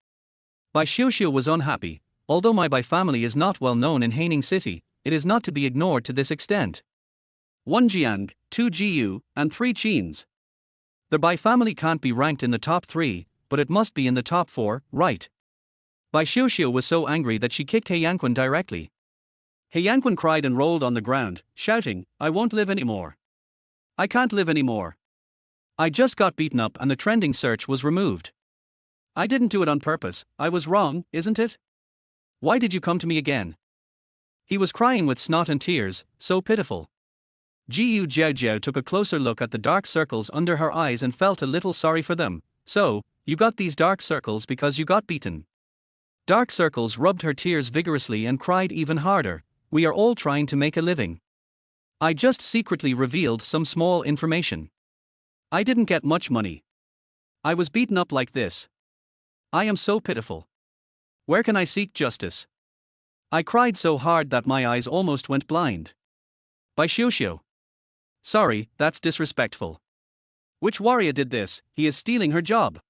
Baishouxiu was unhappy. Although my Bai family is not well known in Haining City, it is not to be ignored to this extent. 1 Jiang, 2 Jiu, and 3 Qins. The Bai family can't be ranked in the top 3, but it must be in the top 4, right? Baishouxiu was so angry that she kicked Haining directly. Haining cried and rolled on the ground, shouting, I won't live anymore. I can't live anymore. I just got beaten up and the trending search was removed. I didn't do it on purpose, I was wrong, isn't it? Why did you come to me again? He was crying with snot and tears, so pitiful. Jiaojiao took a closer look at the dark circles under her eyes and felt a little sorry for them. So, you got these dark circles because you got beaten. Dark circles rubbed her tears vigorously and cried even harder. We are all trying to make a living. I just secretly revealed some small information. I didn't get much money. I was beaten up like this. I am so pitiful. Where can I seek justice? I cried so hard that my eyes almost went blind. Baishouxiu. Sorry, that's disrespectful. Which warrior did this? He is stealing her job.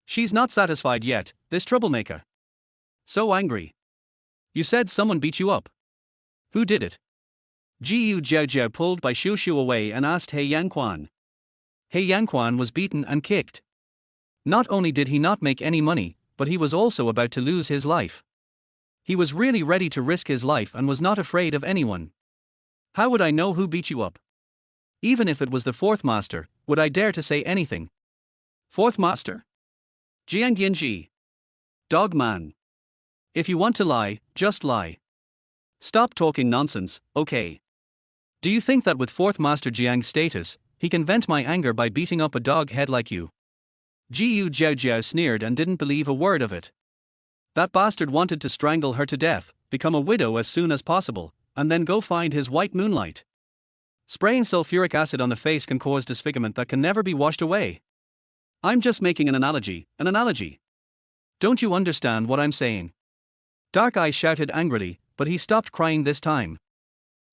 She's not satisfied yet, this troublemaker. So angry. You said someone beat you up. Who did it? Jiaojiao pulled Baishouxiu away and asked Haining. Haining was beaten and kicked. Not only did he not make any money, but he was also about to lose his life. He was really ready to risk his life and was not afraid of anyone. How would I know who beat you up? Even if it was the fourth master, would I dare to say anything? Fourth master? Jiang Yanzhi. Dog man. If you want to lie, just lie. Stop talking nonsense, okay? Do you think that with fourth master Jiang's status, he can vent my anger by beating up a dog head like you? Jiaojiao sneered and didn't believe a word of it. That bastard wanted to strangle her to death, become a widow as soon as possible, and then go find his white moonlight. Spraying sulfuric acid on the face can cause disfigurement that can never be washed away. I'm just making an analogy. Don't you understand what I'm saying? Dark Eye shouted angrily, but he stopped crying this time.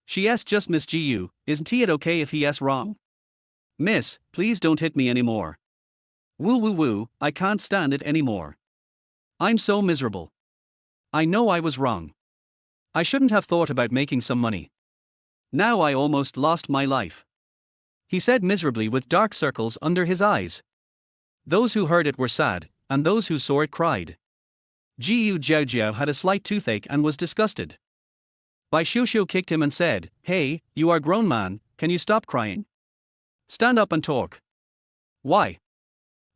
She's just Miss Jiu, isn't it okay if he's wrong? Miss, please don't hit me anymore. Woo, I can't stand it anymore. I'm so miserable. I know I was wrong. I shouldn't have thought about making some money. Now I almost lost my life. He said miserably with dark circles under his eyes. Those who heard it were sad, and those who saw it cried. Jiaojiao had a slight toothache and was disgusted. Baishouxiu kicked him and said, Hey, you are grown man, can you stop crying? Stand up and talk. Why?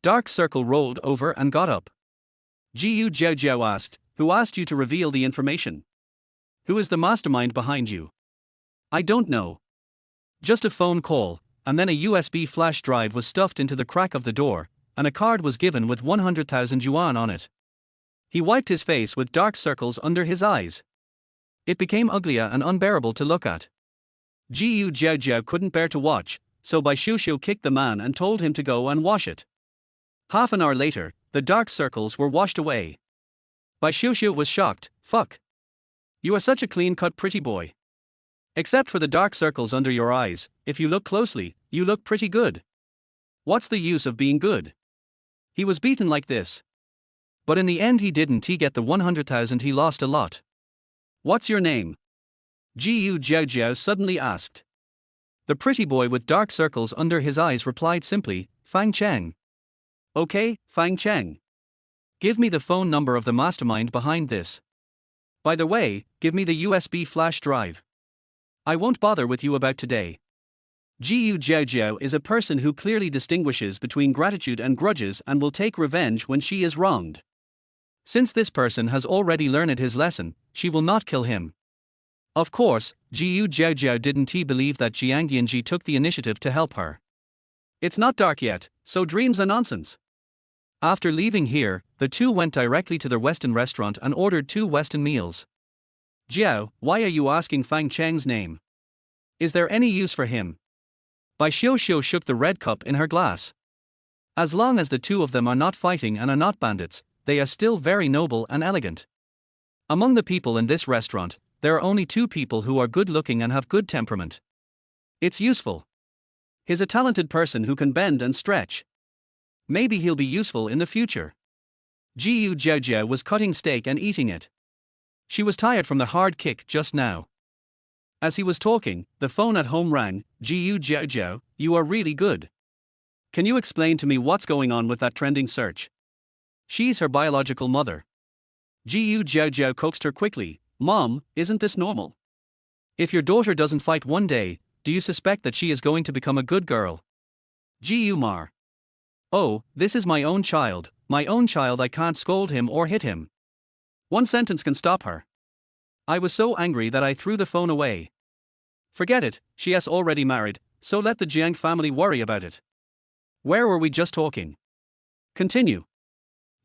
Dark circle rolled over and got up. Jiaojiao asked, Who asked you to reveal the information? Who is the mastermind behind you? I don't know. Just a phone call, and then a USB flash drive was stuffed into the crack of the door, and a card was given with 100,000 yuan on it. He wiped his face with dark circles under his eyes. It became uglier and unbearable to look at. Jiaojiao couldn't bear to watch, so Bai Xiuxiu kicked the man and told him to go and wash it. Half an hour later, the dark circles were washed away. Bai Xiuxiu was shocked. Fuck. You are such a clean-cut pretty boy. Except for the dark circles under your eyes, if you look closely, you look pretty good. What's the use of being good? He was beaten like this. But in the end he didn't get the 100,000, he lost a lot. What's your name? Jiaojiao suddenly asked. The pretty boy with dark circles under his eyes replied simply, Fang Cheng. Okay, Fang Cheng. Give me the phone number of the mastermind behind this. By the way, give me the USB flash drive. I won't bother with you about today. Jiaojiao is a person who clearly distinguishes between gratitude and grudges and will take revenge when she is wronged. Since this person has already learned his lesson, she will not kill him. Of course, Jiaojiao didn't believe that Jiang Yanzhi took the initiative to help her. It's not dark yet, so dreams are nonsense. After leaving here, the two went directly to the Western restaurant and ordered 2 Western meals. Jiao, why are you asking Fang Cheng's name? Is there any use for him? Bai Xiuxiu shook the red cup in her glass. As long as the two of them are not fighting and are not bandits, they are still very noble and elegant. Among the people in this restaurant, there are only 2 people who are good looking and have good temperament. It's useful. He's a talented person who can bend and stretch. Maybe he'll be useful in the future. Jiaojiao was cutting steak and eating it. She was tired from the hard kick just now. As he was talking, the phone at home rang. Jiaojiao, you are really good. Can you explain to me what's going on with that trending search? She's her biological mother. Jiaojiao coaxed her quickly. Mom, isn't this normal? If your daughter doesn't fight one day, do you suspect that she is going to become a good girl? Jiumar. Oh, this is my own child, I can't scold him or hit him. One sentence can stop her. I was so angry that I threw the phone away. Forget it, she has already married, so let the Jiang family worry about it. Where were we just talking? Continue.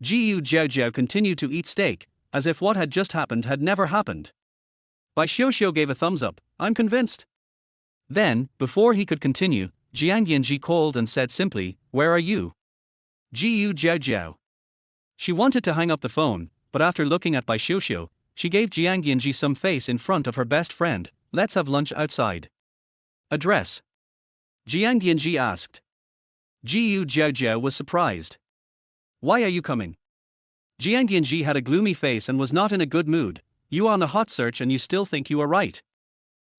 Jiaojiao continued to eat steak, as if what had just happened had never happened. Bai Xiuxiu gave a thumbs up, I'm convinced. Then, before he could continue, Jiang Yanzhi called and said simply, where are you? Jiaojiao. She wanted to hang up the phone, but after looking at Bai Xiuxiu, she gave Jiang Yanzhi some face in front of her best friend. Let's have lunch outside. Address? Jiang Yanzhi asked. Jiaojiao was surprised. Why are you coming? Jiang Yanzhi had a gloomy face and was not in a good mood. You are on a hot search and you still think you are right.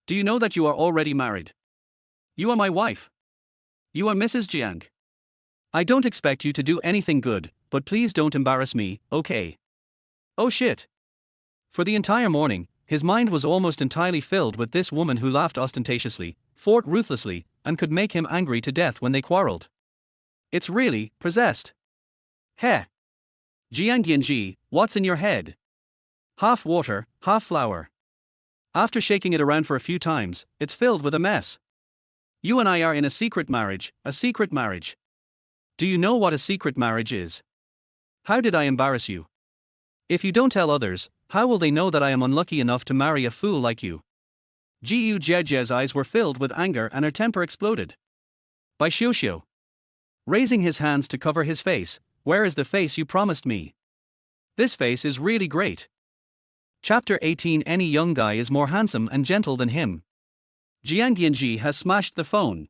Do you know that you are already married? You are my wife. You are Mrs. Jiang. I don't expect you to do anything good, but please don't embarrass me, okay? Oh shit. For the entire morning, his mind was almost entirely filled with this woman who laughed ostentatiously, fought ruthlessly, and could make him angry to death when they quarreled. It's really possessed. Heh. Jiang Yanzhi, what's in your head? Half water, half flour. After shaking it around for a few times, it's filled with a mess. You and I are in a secret marriage, a secret marriage. Do you know what a secret marriage is? How did I embarrass you? If you don't tell others, how will they know that I am unlucky enough to marry a fool like you? Jiaojiao's eyes were filled with anger and her temper exploded. Bai Xiuxiu. Raising his hands to cover his face, where is the face you promised me? This face is really great. Chapter 18. Any young guy is more handsome and gentle than him. Jiang Yanzhi has smashed the phone.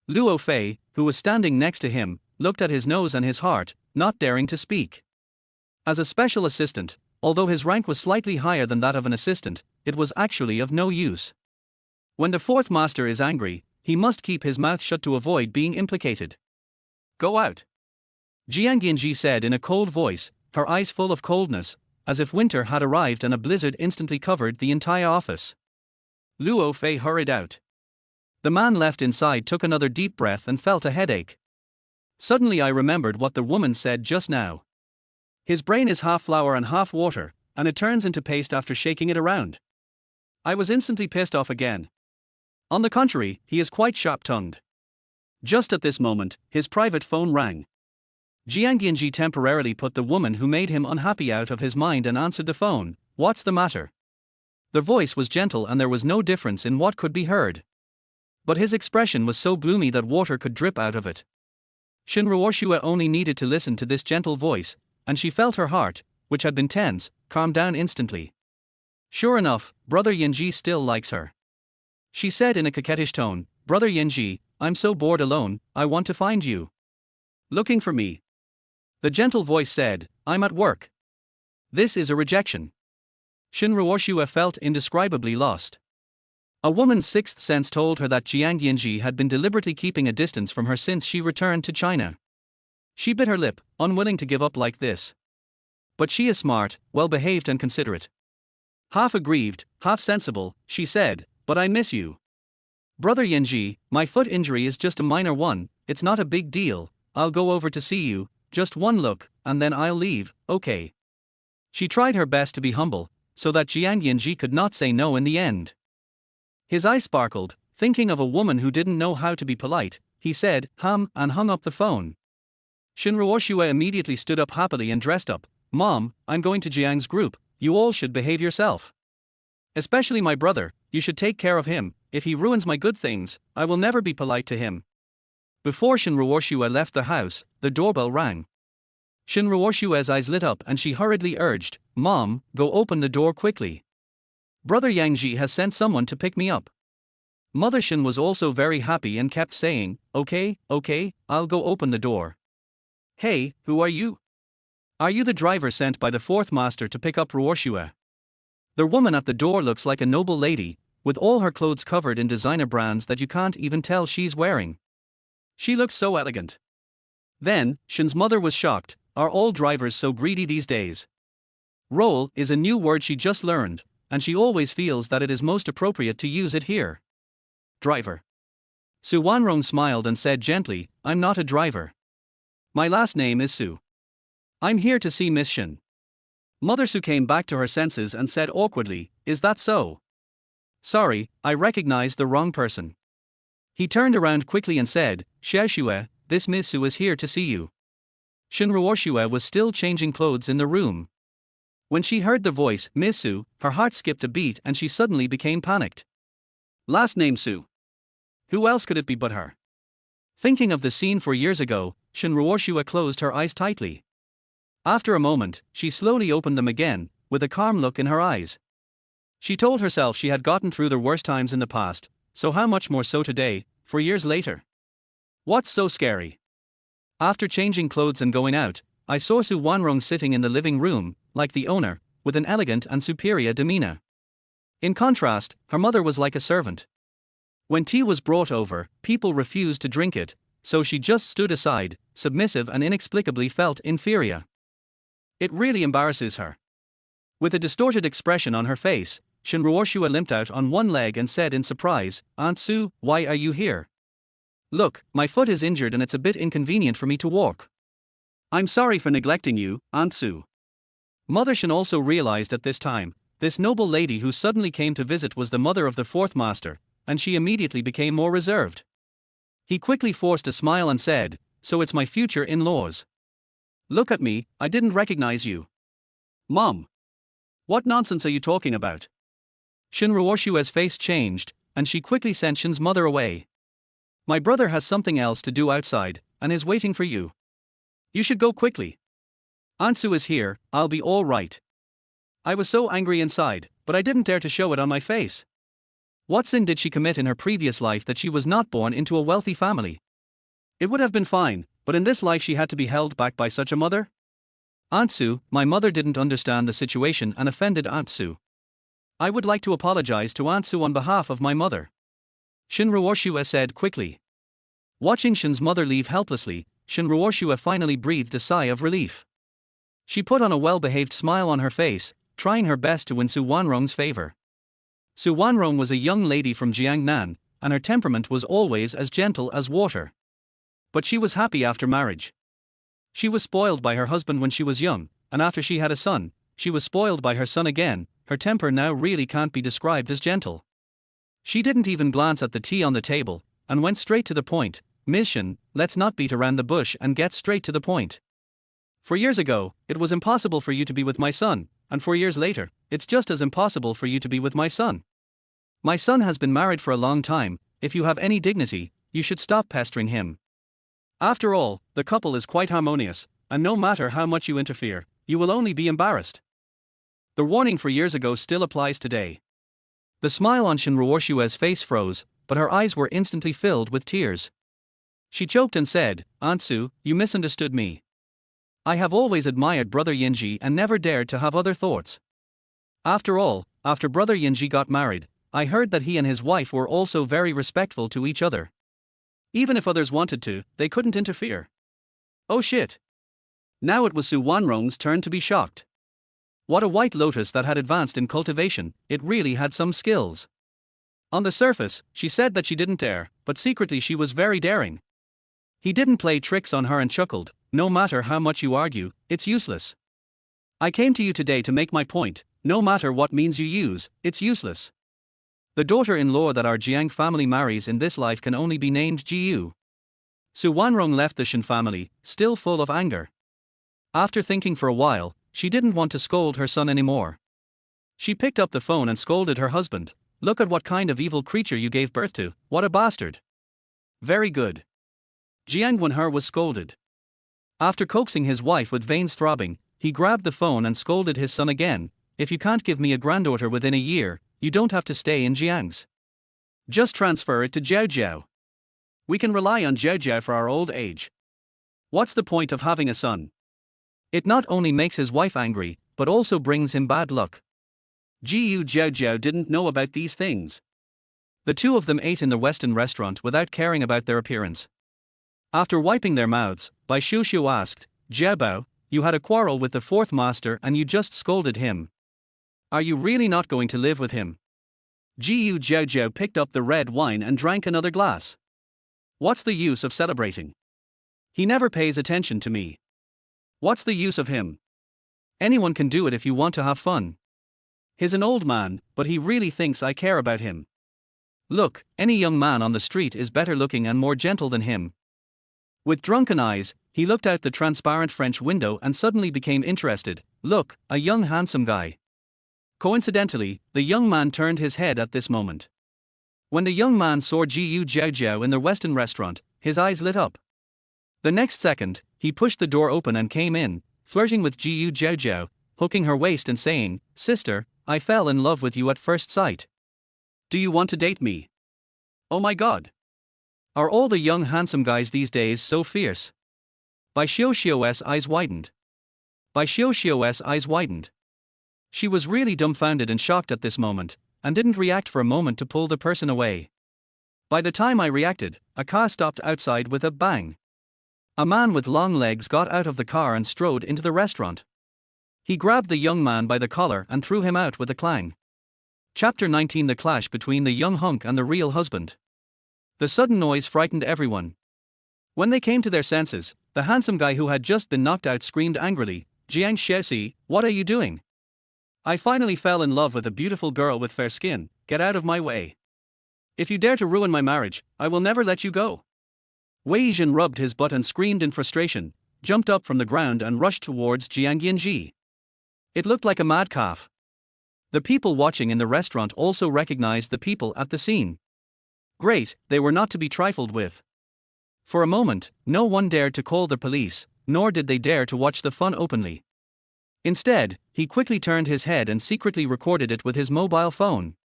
Luo Fei, who was standing next to him, looked at his nose and his heart, not daring to speak. As a special assistant, although his rank was slightly higher than that of an assistant, it was actually of no use. When the fourth master is angry, he must keep his mouth shut to avoid being implicated. Go out. Jiang Yanzhi said in a cold voice, her eyes full of coldness, as if winter had arrived and a blizzard instantly covered the entire office. Luo Fei hurried out. The man left inside took another deep breath and felt a headache. Suddenly I remembered what the woman said just now. His brain is half flour and half water, and it turns into paste after shaking it around. I was instantly pissed off again. On the contrary, he is quite sharp-tongued. Just at this moment, his private phone rang. Jiang Yanzhi temporarily put the woman who made him unhappy out of his mind and answered the phone. What's the matter? The voice was gentle and there was no difference in what could be heard. But his expression was so gloomy that water could drip out of it. Shin Ruoshua only needed to listen to this gentle voice, and she felt her heart, which had been tense, calm down instantly. Sure enough, Brother Yanzhi still likes her. She said in a coquettish tone, "Brother Yanzhi, I'm so bored alone, I want to find you." "Looking for me?" The gentle voice said, "I'm at work." This is a rejection. Shin Ruoshua felt indescribably lost. A woman's sixth sense told her that Jiang Yanzhi had been deliberately keeping a distance from her since she returned to China. She bit her lip, unwilling to give up like this. But she is smart, well-behaved and considerate. Half aggrieved, half sensible, she said, "But I miss you. Brother Yanzhi, my foot injury is just a minor one, it's not a big deal, I'll go over to see you, just one look, and then I'll leave, okay?" She tried her best to be humble, so that Jiang Yanzhi could not say no in the end. His eyes sparkled, thinking of a woman who didn't know how to be polite. He said, and hung up the phone. Shin Ruoshua immediately stood up happily and dressed up. "Mom, I'm going to Jiang's group, you all should behave yourself. Especially my brother, you should take care of him, if he ruins my good things, I will never be polite to him." Before Shin Ruoshua left the house, the doorbell rang. Shin Ruoshua's eyes lit up and she hurriedly urged, "Mom, go open the door quickly. Brother Yanzhi has sent someone to pick me up." Mother Shin was also very happy and kept saying, okay, I'll go open the door." "Hey, who are you? Are you the driver sent by the fourth master to pick up Ruoshua? The woman at the door looks like a noble lady, with all her clothes covered in designer brands that you can't even tell she's wearing. She looks so elegant." Then, Shin's mother was shocked. Are all drivers so greedy these days? Role is a new word she just learned, and she always feels that it is most appropriate to use it here. Driver. Su Wanrong smiled and said gently, "I'm not a driver. My last name is Su. I'm here to see Miss Shin." Mother Su came back to her senses and said awkwardly, "Is that so? Sorry, I recognized the wrong person." He turned around quickly and said, "Xiaoxue, this Miss Su is here to see you." Shin Ruoshua was still changing clothes in the room. When she heard the voice, "Miss Su," her heart skipped a beat and she suddenly became panicked. Last name Su. Who else could it be but her? Thinking of the scene 4 years ago, Shin Ruoshua closed her eyes tightly. After a moment, she slowly opened them again, with a calm look in her eyes. She told herself she had gotten through the worst times in the past, so how much more so today, 4 years later? What's so scary? After changing clothes and going out, I saw Su Wanrong sitting in the living room, like the owner, with an elegant and superior demeanor. In contrast, her mother was like a servant. When tea was brought over, people refused to drink it, so she just stood aside, submissive and inexplicably felt inferior. It really embarrasses her. With a distorted expression on her face, Shin Ruoshua limped out on one leg and said in surprise, "Aunt Su, why are you here?" "Look, my foot is injured and it's a bit inconvenient for me to walk. I'm sorry for neglecting you, Aunt Su." Mother Shin also realized at this time, this noble lady who suddenly came to visit was the mother of the fourth master, and she immediately became more reserved. He quickly forced a smile and said, "So it's my future in-laws. Look at me, I didn't recognize you." "Mom. What nonsense are you talking about?" Shin Ruoshua's face changed, and she quickly sent Shin's mother away. "My brother has something else to do outside, and is waiting for you. You should go quickly. Aunt Su is here, I'll be all right." I was so angry inside, but I didn't dare to show it on my face. What sin did she commit in her previous life that she was not born into a wealthy family? It would have been fine, but in this life she had to be held back by such a mother? "Aunt Su, my mother didn't understand the situation and offended Aunt Su. I would like to apologize to Aunt Su on behalf of my mother," Shin Ruoshua said quickly. Watching Shin's mother leave helplessly, Shin Ruoshua finally breathed a sigh of relief. She put on a well-behaved smile on her face, trying her best to win Su Wanrong's favor. Su Wanrong was a young lady from Jiangnan, and her temperament was always as gentle as water. But she was happy after marriage. She was spoiled by her husband when she was young, and after she had a son, she was spoiled by her son again. Her temper now really can't be described as gentle. She didn't even glance at the tea on the table, and went straight to the point. "Ms. Shin, let's not beat around the bush and get straight to the point. 4 years ago, it was impossible for you to be with my son, and 4 years later, it's just as impossible for you to be with my son. My son has been married for a long time, if you have any dignity, you should stop pestering him. After all, the couple is quite harmonious, and no matter how much you interfere, you will only be embarrassed. The warning for years ago still applies today. The smile on Shen Ruoshue's face froze, but her eyes were instantly filled with tears. She choked and said, "Aunt Su, you misunderstood me. I have always admired Brother Yanzhi and never dared to have other thoughts. After all, after Brother Yanzhi got married, I heard that he and his wife were also very respectful to each other. Even if others wanted to, they couldn't interfere." Oh shit. Now it was Su Wanrong's turn to be shocked. What a white lotus that had advanced in cultivation, it really had some skills. On the surface, she said that she didn't dare, but secretly she was very daring. He didn't play tricks on her and chuckled, "No matter how much you argue, it's useless. I came to you today to make my point, no matter what means you use, it's useless. The daughter-in-law that our Jiang family marries in this life can only be named Jiu." Su Wanrong left the Shen family, still full of anger. After thinking for a while, she didn't want to scold her son anymore. She picked up the phone and scolded her husband, "Look at what kind of evil creature you gave birth to, what a bastard." Very good. Jiang Wenhe was scolded. After coaxing his wife with veins throbbing, he grabbed the phone and scolded his son again, "If you can't give me a granddaughter within a year, you don't have to stay in Jiang's. Just transfer it to Jiaojiao. We can rely on Jiaojiao for our old age. What's the point of having a son? It not only makes his wife angry, but also brings him bad luck." Jiaojiao didn't know about these things. The two of them ate in the Western restaurant without caring about their appearance. After wiping their mouths, Bai Xiuxiu asked, "Jiabao, you had a quarrel with the fourth master and you just scolded him. Are you really not going to live with him?" Jiaojiao picked up the red wine and drank another glass. "What's the use of celebrating? He never pays attention to me. What's the use of him? Anyone can do it if you want to have fun. He's an old man, but he really thinks I care about him. Look, any young man on the street is better looking and more gentle than him." With drunken eyes, he looked out the transparent French window and suddenly became interested. "Look, a young handsome guy." Coincidentally, the young man turned his head at this moment. When the young man saw Jiaojiao in the Western restaurant, his eyes lit up. The next second, he pushed the door open and came in, flirting with Jiaojiao, hooking her waist and saying, "Sister, I fell in love with you at first sight. Do you want to date me?" Oh my god. Are all the young handsome guys these days so fierce? Bai Xiuxiu's eyes widened. Bai Xiuxiu's eyes widened. She was really dumbfounded and shocked at this moment, and didn't react for a moment to pull the person away. By the time I reacted, a car stopped outside with a bang. A man with long legs got out of the car and strode into the restaurant. He grabbed the young man by the collar and threw him out with a clang. Chapter 19: The clash between the young hunk and the real husband. The sudden noise frightened everyone. When they came to their senses, the handsome guy who had just been knocked out screamed angrily, "Jiang Shesi, what are you doing? I finally fell in love with a beautiful girl with fair skin, get out of my way. If you dare to ruin my marriage, I will never let you go." Wei Yizhen rubbed his butt and screamed in frustration, jumped up from the ground and rushed towards Jiang Yanzhi. It looked like a mad calf. The people watching in the restaurant also recognized the people at the scene. Great, they were not to be trifled with. For a moment, no one dared to call the police, nor did they dare to watch the fun openly. Instead, he quickly turned his head and secretly recorded it with his mobile phone.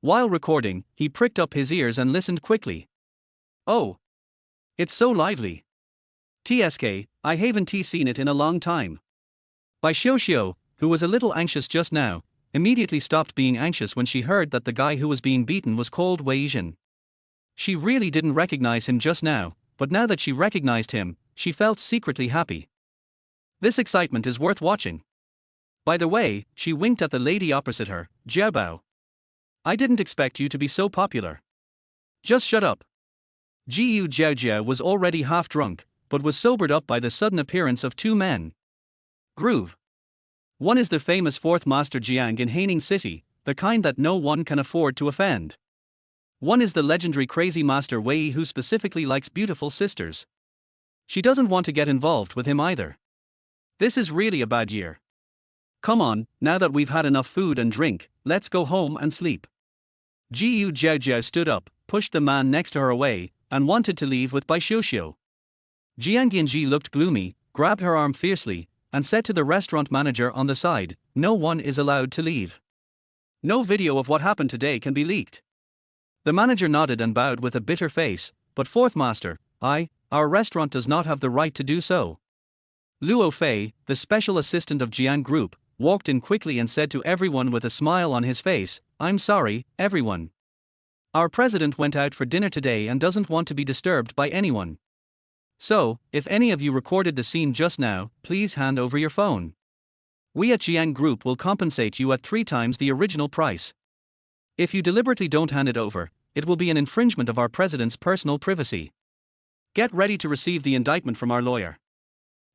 While recording, he pricked up his ears and listened quickly. Oh! It's so lively. TSK, I haven't seen it in a long time. Bai Xiuxiu, who was a little anxious just now, immediately stopped being anxious when she heard that the guy who was being beaten was called Wei Yizhen. She really didn't recognize him just now, but now that she recognized him, she felt secretly happy. This excitement is worth watching. By the way, she winked at the lady opposite her, "Jiabao. I didn't expect you to be so popular." "Just shut up." Jiaojiao was already half drunk, but was sobered up by the sudden appearance of two men. Groove. One is the famous fourth master Jiang in Haining City, the kind that no one can afford to offend. One is the legendary crazy master Wei who specifically likes beautiful sisters. She doesn't want to get involved with him either. This is really a bad year. Come on, now that we've had enough food and drink, let's go home and sleep. Jiaojiao stood up, pushed the man next to her away, and wanted to leave with Bai Xiuxiu. Jiang Yanzhi looked gloomy, grabbed her arm fiercely, and said to the restaurant manager on the side, "No one is allowed to leave. No video of what happened today can be leaked." The manager nodded and bowed with a bitter face, "But fourth master, our restaurant does not have the right to do so." Luo Fei, the special assistant of Jiang Group, walked in quickly and said to everyone with a smile on his face, "I'm sorry, everyone. Our president went out for dinner today and doesn't want to be disturbed by anyone. So, if any of you recorded the scene just now, please hand over your phone. We at Jiang Group will compensate you at 3 times the original price. If you deliberately don't hand it over, it will be an infringement of our president's personal privacy. Get ready to receive the indictment from our lawyer.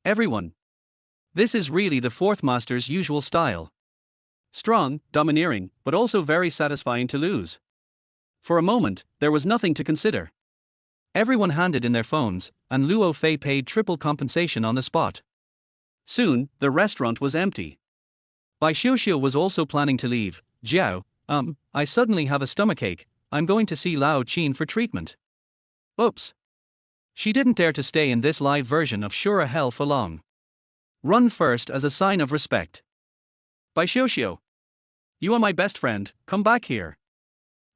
Everyone." This is really the fourth master's usual style. Strong, domineering, but also very satisfying to lose. For a moment, there was nothing to consider. Everyone handed in their phones, and Luo Fei paid triple compensation on the spot. Soon, the restaurant was empty. Bai Xiuxiu was also planning to leave. "Jiao, I suddenly have a stomachache, I'm going to see Lao Qin for treatment." Oops. She didn't dare to stay in this live version of Shura Hell for long. Run first as a sign of respect. "Bai Xiuxiu, you are my best friend, come back here."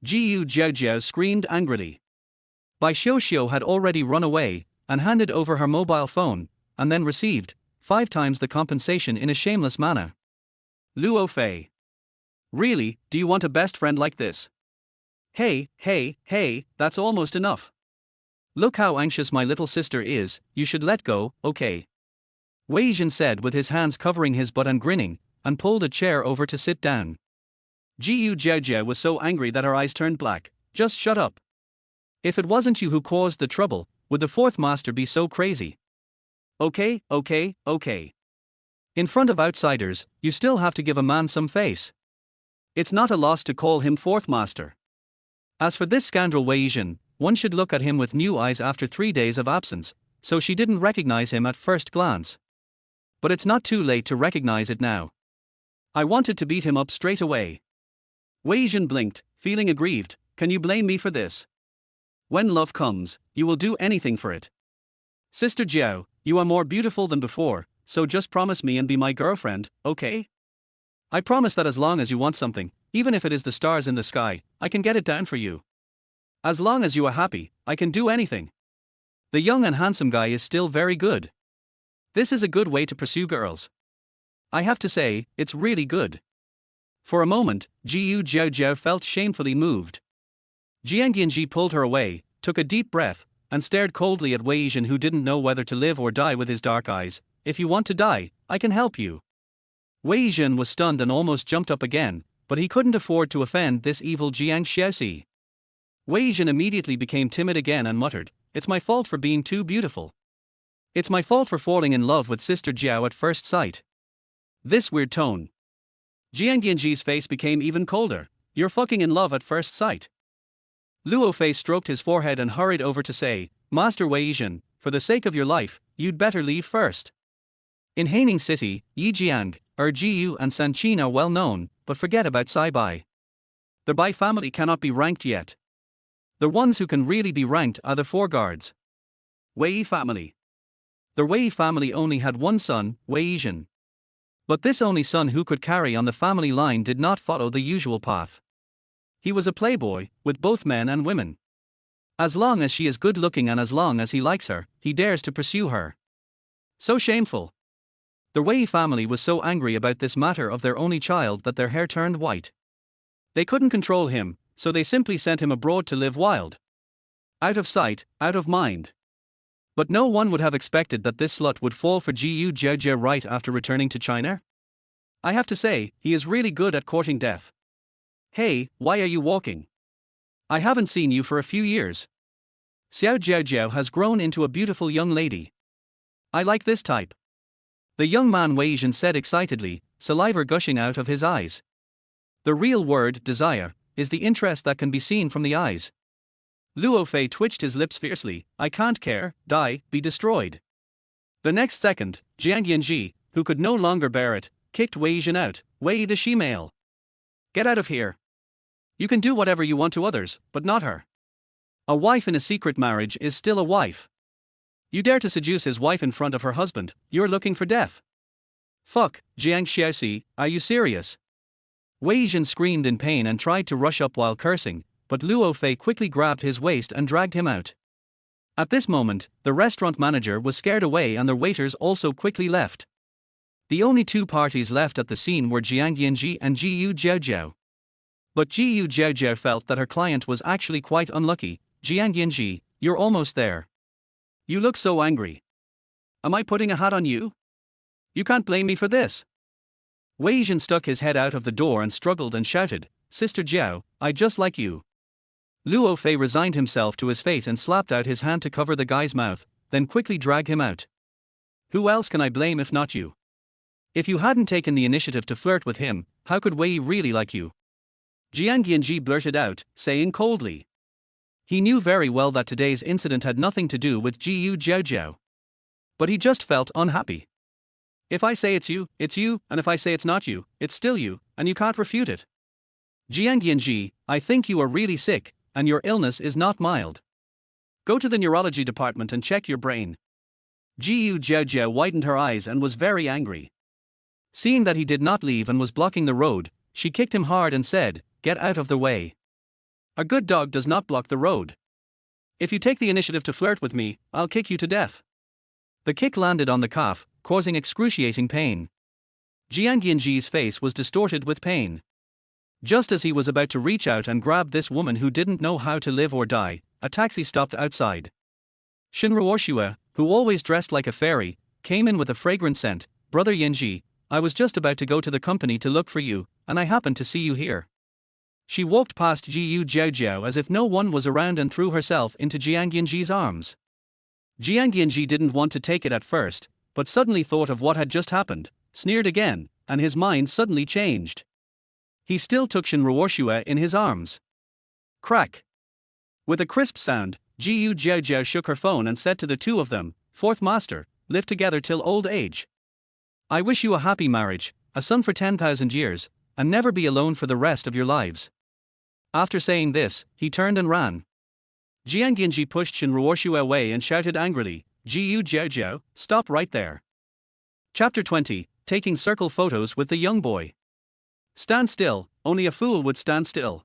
Jiaojiao screamed angrily. Bai Xiuxiu had already run away, and handed over her mobile phone, and then received 5 times the compensation in a shameless manner. Luo Fei. "Really, do you want a best friend like this? Hey, that's almost enough. Look how anxious my little sister is, you should let go, okay?" Wei Yizhen said with his hands covering his butt and grinning, and pulled a chair over to sit down. Jiaojiao was so angry that her eyes turned black. "Just shut up. If it wasn't you who caused the trouble, would the fourth master be so crazy? Okay. In front of outsiders, you still have to give a man some face. It's not a loss to call him fourth master. As for this scoundrel Wei Yizhen, one should look at him with new eyes after 3 days of absence, so she didn't recognize him at first glance. But it's not too late to recognize it now. I wanted to beat him up straight away." Wei Yizhen blinked, feeling aggrieved. "Can you blame me for this? When love comes, you will do anything for it. Sister Jiao, you are more beautiful than before, so just promise me and be my girlfriend, okay? I promise that as long as you want something, even if it is the stars in the sky, I can get it down for you. As long as you are happy, I can do anything. The young and handsome guy is still very good. This is a good way to pursue girls. I have to say, it's really good." For a moment, Jiaojiao felt shamefully moved. Jiang Yanzhi pulled her away, took a deep breath, and stared coldly at Wei Yizhen, who didn't know whether to live or die with his dark eyes. "If you want to die, I can help you." Wei Yizhen was stunned and almost jumped up again, but he couldn't afford to offend this evil Jiang Xiaoxi. Wei Yizhen immediately became timid again and muttered, "It's my fault for being too beautiful. It's my fault for falling in love with Sister Jiao at first sight." This weird tone. Jiang Yanzhi's face became even colder. "You're fucking in love at first sight." Luo Fei stroked his forehead and hurried over to say, "Master Wei Yizhen, for the sake of your life, you'd better leave first. In Haining City, Yijiang, Jiyu and Sanqin are well known, but forget about Sai Bai. The Bai family cannot be ranked yet. The ones who can really be ranked are the 4 guards. Wei family. The Wei family only had one son, Wei Yizhen. But this only son who could carry on the family line did not follow the usual path. He was a playboy, with both men and women. As long as she is good looking and as long as he likes her, he dares to pursue her. So shameful. The Wei family was so angry about this matter of their only child that their hair turned white. They couldn't control him, so they simply sent him abroad to live wild. Out of sight, out of mind. But no one would have expected that this slut would fall for Jiaojiao right after returning to China. I have to say, he is really good at courting death. Hey, why are you walking? I haven't seen you for a few years. Xiao Jiaojiao has grown into a beautiful young lady. I like this type. The young man Wei Yizhen said excitedly, saliva gushing out of his eyes. The real word, desire, is the interest that can be seen from the eyes. Luo Fei twitched his lips fiercely. "I can't care, die, be destroyed." The next second, Jiang Yanzhi, who could no longer bear it, kicked Wei Yizhen out. "Wei the she-male. Get out of here. You can do whatever you want to others, but not her. A wife in a secret marriage is still a wife. You dare to seduce his wife in front of her husband, you're looking for death. Fuck, Jiang Yanzhi, are you serious? Wei Yizhen screamed in pain and tried to rush up while cursing, but Luo Fei quickly grabbed his waist and dragged him out. At this moment, the restaurant manager was scared away and the waiters also quickly left. The only two parties left at the scene were Jiang Yanzhi and Jiaojiao. But Jiaojiao felt that her client was actually quite unlucky. Jiang Yanzhi, you're almost there. You look so angry. Am I putting a hat on you? You can't blame me for this. Wei Yizhen stuck his head out of the door and struggled and shouted, Sister Jiao, I just like you. Luo Fei resigned himself to his fate and slapped out his hand to cover the guy's mouth, then quickly dragged him out. Who else can I blame if not you? If you hadn't taken the initiative to flirt with him, how could Wei really like you? Jiang Yanzhi blurted out, saying coldly. He knew very well that today's incident had nothing to do with Jiaojiao. But he just felt unhappy. If I say it's you, and if I say it's not you, it's still you, and you can't refute it. Jiang Yanzhi, I think you are really sick, and your illness is not mild. Go to the neurology department and check your brain. Jiaojiao widened her eyes and was very angry. Seeing that he did not leave and was blocking the road, she kicked him hard and said, Get out of the way. A good dog does not block the road. If you take the initiative to flirt with me, I'll kick you to death. The kick landed on the calf, causing excruciating pain. Jiang Yanzhi's face was distorted with pain. Just as he was about to reach out and grab this woman who didn't know how to live or die, a taxi stopped outside. Shinruoshua, who always dressed like a fairy, came in with a fragrant scent. Brother Yanzhi, I was just about to go to the company to look for you, and I happened to see you here. She walked past Jiaojiao as if no one was around and threw herself into Jiang Yanzhi's arms. Jiang Yanzhi didn't want to take it at first, but suddenly thought of what had just happened, sneered again, and his mind suddenly changed. He still took Shinruoshua in his arms. Crack! With a crisp sound, Jiaojiao shook her phone and said to the two of them, Fourth Master, live together till old age. I wish you a happy marriage, a son for 10,000 years, and never be alone for the rest of your lives. After saying this, he turned and ran. Jiang Yanzhi pushed Shinruoshua away and shouted angrily, Jiaojiao, stop right there. Chapter 20, Taking Circle Photos with the Young Boy. Stand still, only a fool would stand still.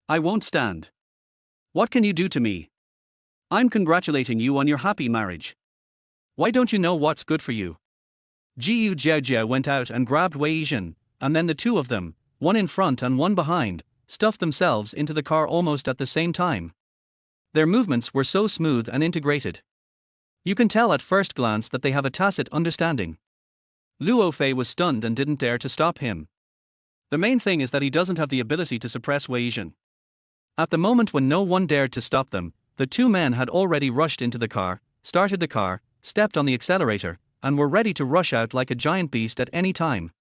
I won't stand. What can you do to me? I'm congratulating you on your happy marriage. Why don't you know what's good for you? Jiaojiao went out and grabbed Wei Yizhen, and then the two of them, one in front and one behind, stuffed themselves into the car almost at the same time. Their movements were so smooth and integrated. You can tell at first glance that they have a tacit understanding. Luo Fei was stunned and didn't dare to stop him. The main thing is that he doesn't have the ability to suppress Wei Yizhen. At the moment when no one dared to stop them, the two men had already rushed into the car, started the car, stepped on the accelerator, and were ready to rush out like a giant beast at any time.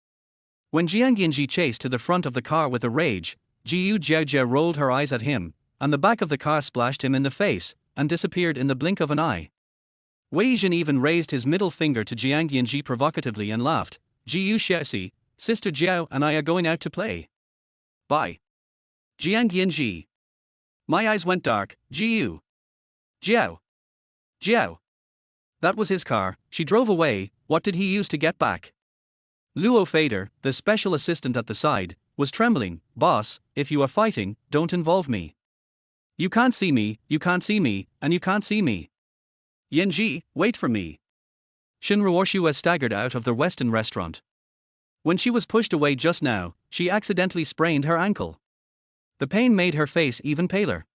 When Jiang Yanzhi chased to the front of the car with a rage, Jiaojiao rolled her eyes at him, and the back of the car splashed him in the face, and disappeared in the blink of an eye. Wei Yizhen even raised his middle finger to Jiang Yanzhi provocatively and laughed, Jiaojiao, Sister Jiao and I are going out to play. Bye. Jiang Yanzhi. My eyes went dark. Jiao. Jiao. That was his car. She drove away. What did he use to get back? Luo Fader, the special assistant at the side, was trembling. Boss, if you are fighting, don't involve me. You can't see me, and you can't see me. Yanzhi, wait for me. Shinruoshua staggered out of the Western restaurant. When she was pushed away just now, she accidentally sprained her ankle. The pain made her face even paler.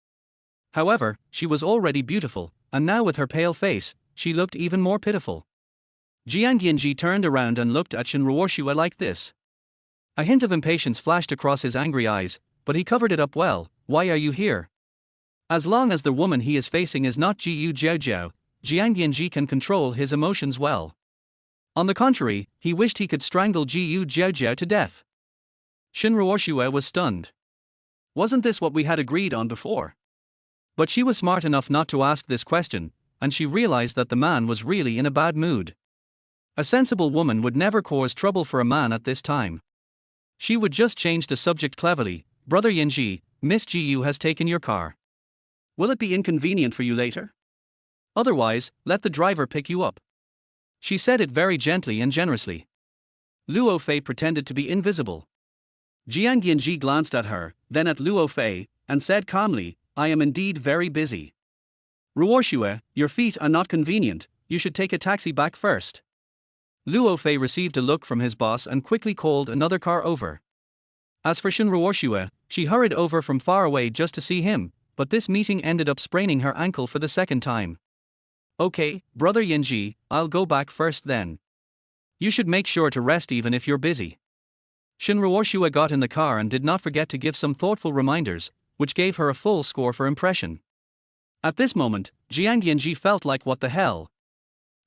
However, she was already beautiful, and now with her pale face, she looked even more pitiful. Jiang Yanzhi turned around and looked at Shinruoshua like this. A hint of impatience flashed across his angry eyes, but he covered it up well. Why are you here? As long as the woman he is facing is not Jiaojiao, Jiang Yanzhi can control his emotions well. On the contrary, he wished he could strangle Jiaojiao to death. Shinruoshua was stunned. Wasn't this what we had agreed on before? But she was smart enough not to ask this question, and she realized that the man was really in a bad mood. A sensible woman would never cause trouble for a man at this time. She would just change the subject cleverly. Brother Yanzhi, Miss Jiu has taken your car. Will it be inconvenient for you later? Otherwise, let the driver pick you up. She said it very gently and generously. Luo Fei pretended to be invisible. Jiang Yanzhi glanced at her, then at Luo Fei, and said calmly, I am indeed very busy. Ruoshue, your feet are not convenient, you should take a taxi back first. Luo Fei received a look from his boss and quickly called another car over. As for Shen Ruoshue, she hurried over from far away just to see him, but this meeting ended up spraining her ankle for the second time. Okay, brother Yanzhi, I'll go back first then. You should make sure to rest even if you're busy. Shen Ruoshue got in the car and did not forget to give some thoughtful reminders, which gave her a full score for impression. At this moment, Jiang Yanzhi felt like what the hell?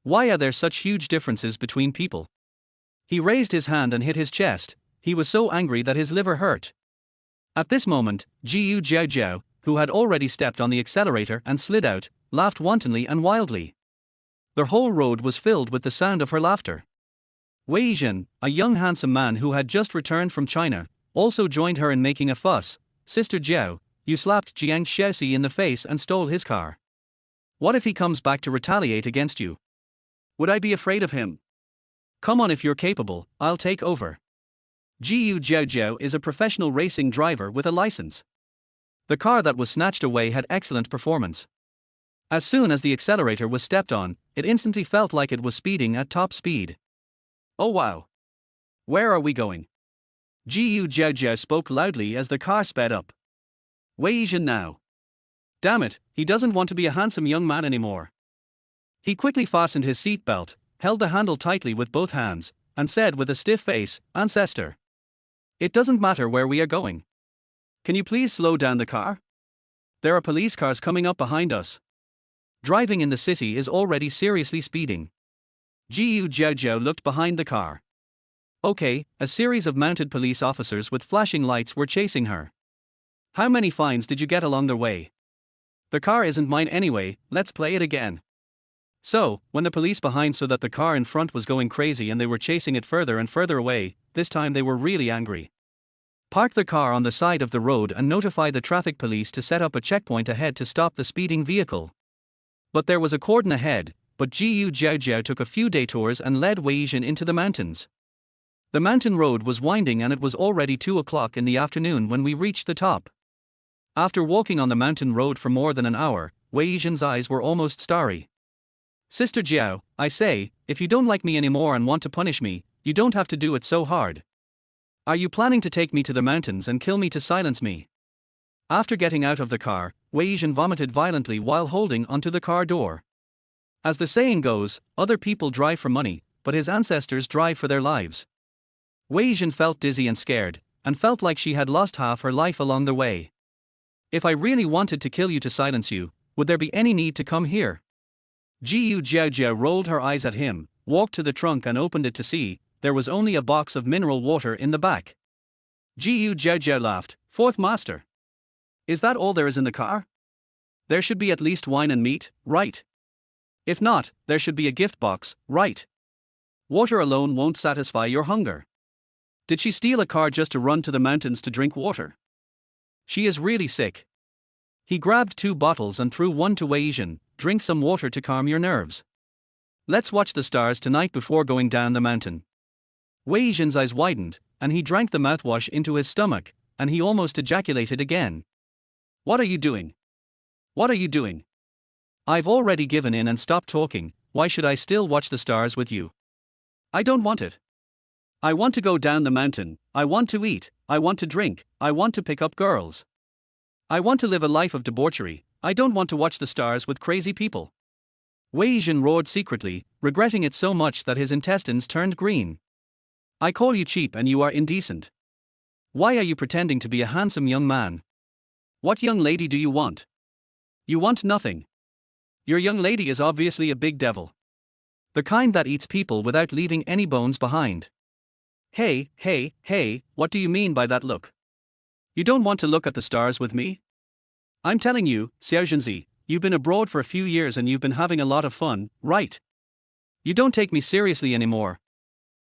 Why are there such huge differences between people? He raised his hand and hit his chest, he was so angry that his liver hurt. At this moment, Jiaojiao, who had already stepped on the accelerator and slid out, laughed wantonly and wildly. The whole road was filled with the sound of her laughter. Wei Yizhen, a young handsome man who had just returned from China, also joined her in making a fuss. Sister Jiao, you slapped Jiang Shaoxi in the face and stole his car. What if he comes back to retaliate against you? Would I be afraid of him? Come on, if you're capable, I'll take over. Jiaojiao is a professional racing driver with a license. The car that was snatched away had excellent performance. As soon as the accelerator was stepped on, it instantly felt like it was speeding at top speed. Oh wow! Where are we going? Jiaojiao spoke loudly as the car sped up. Wei Yizhen now. Damn it, he doesn't want to be a handsome young man anymore. He quickly fastened his seatbelt, held the handle tightly with both hands, and said with a stiff face, Ancestor. It doesn't matter where we are going. Can you please slow down the car? There are police cars coming up behind us. Driving in the city is already seriously speeding. Jiaojiao looked behind the car. Okay, a series of mounted police officers with flashing lights were chasing her. How many fines did you get along the way? The car isn't mine anyway, let's play it again. So, when the police behind saw that the car in front was going crazy and they were chasing it further and further away, this time they were really angry. Park the car on the side of the road and notify the traffic police to set up a checkpoint ahead to stop the speeding vehicle. But there was a cordon ahead, but Jiaojiao took a few detours and led Wei Yizhen into the mountains. The mountain road was winding and it was already 2 o'clock in the afternoon when we reached the top. After walking on the mountain road for more than an hour, Wei Yizhen's eyes were almost starry. Sister Jiao, I say, if you don't like me anymore and want to punish me, you don't have to do it so hard. Are you planning to take me to the mountains and kill me to silence me? After getting out of the car, Wei Yizhen vomited violently while holding onto the car door. As the saying goes, other people drive for money, but his ancestors drive for their lives. Wei Yizhen felt dizzy and scared, and felt like she had lost half her life along the way. If I really wanted to kill you to silence you, would there be any need to come here? Jiaojiao rolled her eyes at him, walked to the trunk and opened it to see, there was only a box of mineral water in the back. Jiaojiao laughed, Fourth master. Is that all there is in the car? There should be at least wine and meat, right? If not, there should be a gift box, right? Water alone won't satisfy your hunger. Did she steal a car just to run to the mountains to drink water? She is really sick. He grabbed 2 bottles and threw one to Wei Yizhen, drink some water to calm your nerves. Let's watch the stars tonight before going down the mountain. Wei Yizhen's eyes widened, and he drank the mouthwash into his stomach, and he almost ejaculated again. What are you doing? What are you doing? I've already given in and stopped talking, why should I still watch the stars with you? I don't want it. I want to go down the mountain, I want to eat, I want to drink, I want to pick up girls. I want to live a life of debauchery, I don't want to watch the stars with crazy people. Wei Yizhen roared secretly, regretting it so much that his intestines turned green. I call you cheap and you are indecent. Why are you pretending to be a handsome young man? What young lady do you want? You want nothing. Your young lady is obviously a big devil. The kind that eats people without leaving any bones behind. Hey, what do you mean by that look? You don't want to look at the stars with me? I'm telling you, Xiaojianzi, you've been abroad for a few years and you've been having a lot of fun, right? You don't take me seriously anymore.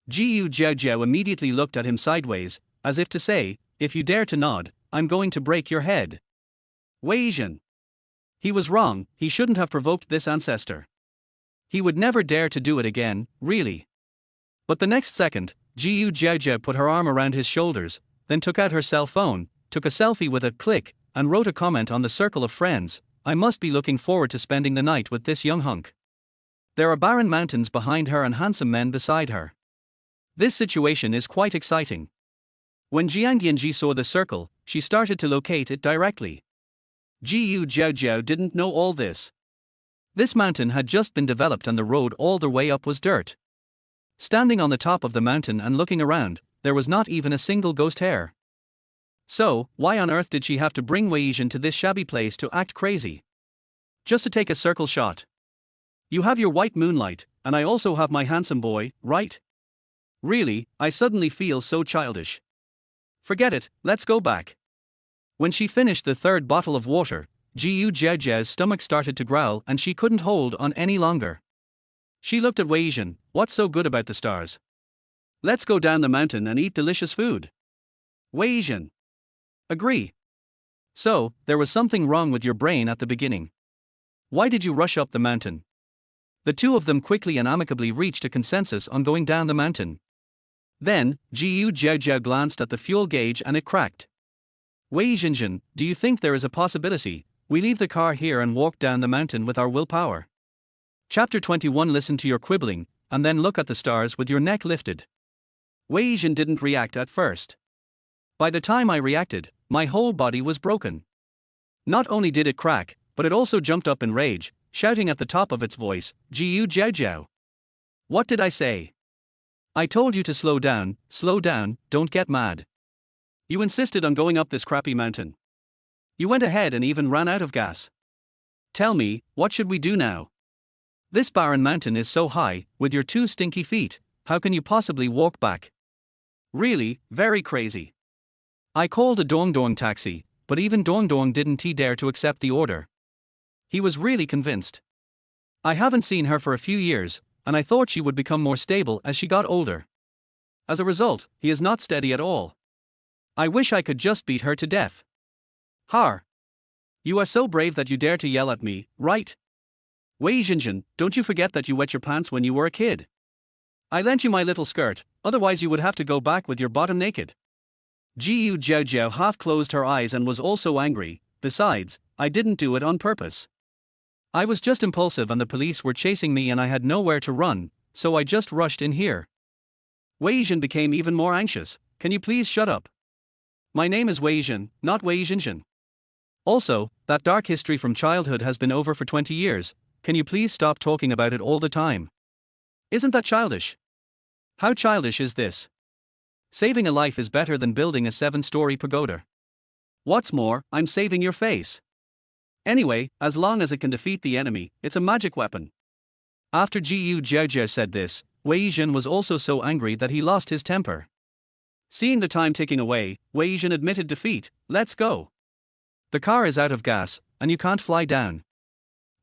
Jiaojiao immediately looked at him sideways, as if to say, if you dare to nod, I'm going to break your head. Wei Yizhen. He was wrong, he shouldn't have provoked this ancestor. He would never dare to do it again, really. But the next second, Jiaojiao put her arm around his shoulders, then took out her cell phone, took a selfie with a click, and wrote a comment on the circle of friends. I must be looking forward to spending the night with this young hunk. There are barren mountains behind her and handsome men beside her. This situation is quite exciting. When Jiang Yanzhi saw the circle, she started to locate it directly. Jiaojiao didn't know all this. This mountain had just been developed and the road all the way up was dirt. Standing on the top of the mountain and looking around, there was not even a single ghost hair. So, why on earth did she have to bring Weizhen to this shabby place to act crazy? Just to take a circle shot. You have your white moonlight, and I also have my handsome boy, right? Really, I suddenly feel so childish. Forget it, let's go back. When she finished the third bottle of water, Jiaojiao's stomach started to growl and she couldn't hold on any longer. She looked at Weizhen. What's so good about the stars? Let's go down the mountain and eat delicious food. Weizhen. Agree. So, there was something wrong with your brain at the beginning. Why did you rush up the mountain? The two of them quickly and amicably reached a consensus on going down the mountain. Then, Jiaojiao glanced at the fuel gauge and it cracked. Weizhen, do you think there is a possibility we leave the car here and walk down the mountain with our willpower? Chapter 21. Listen to your quibbling, and then look at the stars with your neck lifted. Weizhen didn't react at first. By the time I reacted, my whole body was broken. Not only did it crack, but it also jumped up in rage, shouting at the top of its voice, Jiaojiao. What did I say? I told you to slow down, don't get mad. You insisted on going up this crappy mountain. You went ahead and even ran out of gas. Tell me, what should we do now? This barren mountain is so high, with your two stinky feet, how can you possibly walk back? Really, very crazy. I called a Dongdong taxi, but even Dongdong didn't dare to accept the order. He was really convinced. I haven't seen her for a few years, and I thought she would become more stable as she got older. As a result, he is not steady at all. I wish I could just beat her to death. Har. You are so brave that you dare to yell at me, right? Weizhen, don't you forget that you wet your pants when you were a kid. I lent you my little skirt, otherwise you would have to go back with your bottom naked. Jiaojiao half closed her eyes and was also angry. Besides, I didn't do it on purpose. I was just impulsive and the police were chasing me and I had nowhere to run, so I just rushed in here. Weizhen became even more anxious. Can you please shut up? My name is Weizhen, not Weizhen. Also, that dark history from childhood has been over for 20 years, can you please stop talking about it all the time? Isn't that childish? How childish is this? Saving a life is better than building a 7-story pagoda. What's more, I'm saving your face. Anyway, as long as it can defeat the enemy, it's a magic weapon. After Jiaojiao said this, Weizhen was also so angry that he lost his temper. Seeing the time ticking away, Weizhen admitted defeat. Let's go. The car is out of gas, and you can't fly down.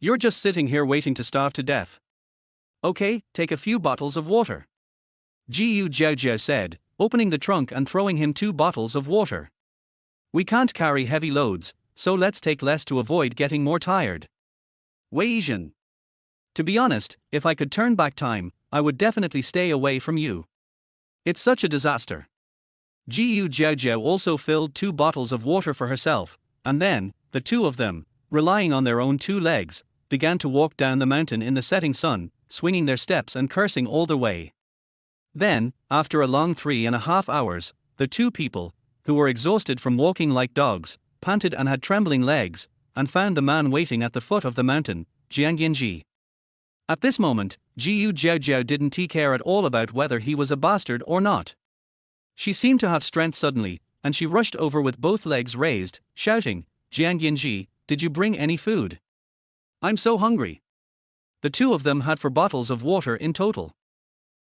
You're just sitting here waiting to starve to death. Okay, take a few bottles of water. Jiaojiao said, opening the trunk and throwing him 2 bottles of water. We can't carry heavy loads, so let's take less to avoid getting more tired. Weizhen. To be honest, if I could turn back time, I would definitely stay away from you. It's such a disaster. Jiaojiao also filled 2 bottles of water for herself, and then, the two of them, relying on their own 2 legs, began to walk down the mountain in the setting sun, swinging their steps and cursing all the way. Then, after a long 3.5 hours, the 2 people, who were exhausted from walking like dogs, panted and had trembling legs, and found the man waiting at the foot of the mountain, Jiang Yanzhi. At this moment, Jiaojiao didn't care at all about whether he was a bastard or not. She seemed to have strength suddenly, and she rushed over with both legs raised, shouting, Jiang Yanzhi, did you bring any food? I'm so hungry. The 2 of them had 4 bottles of water in total.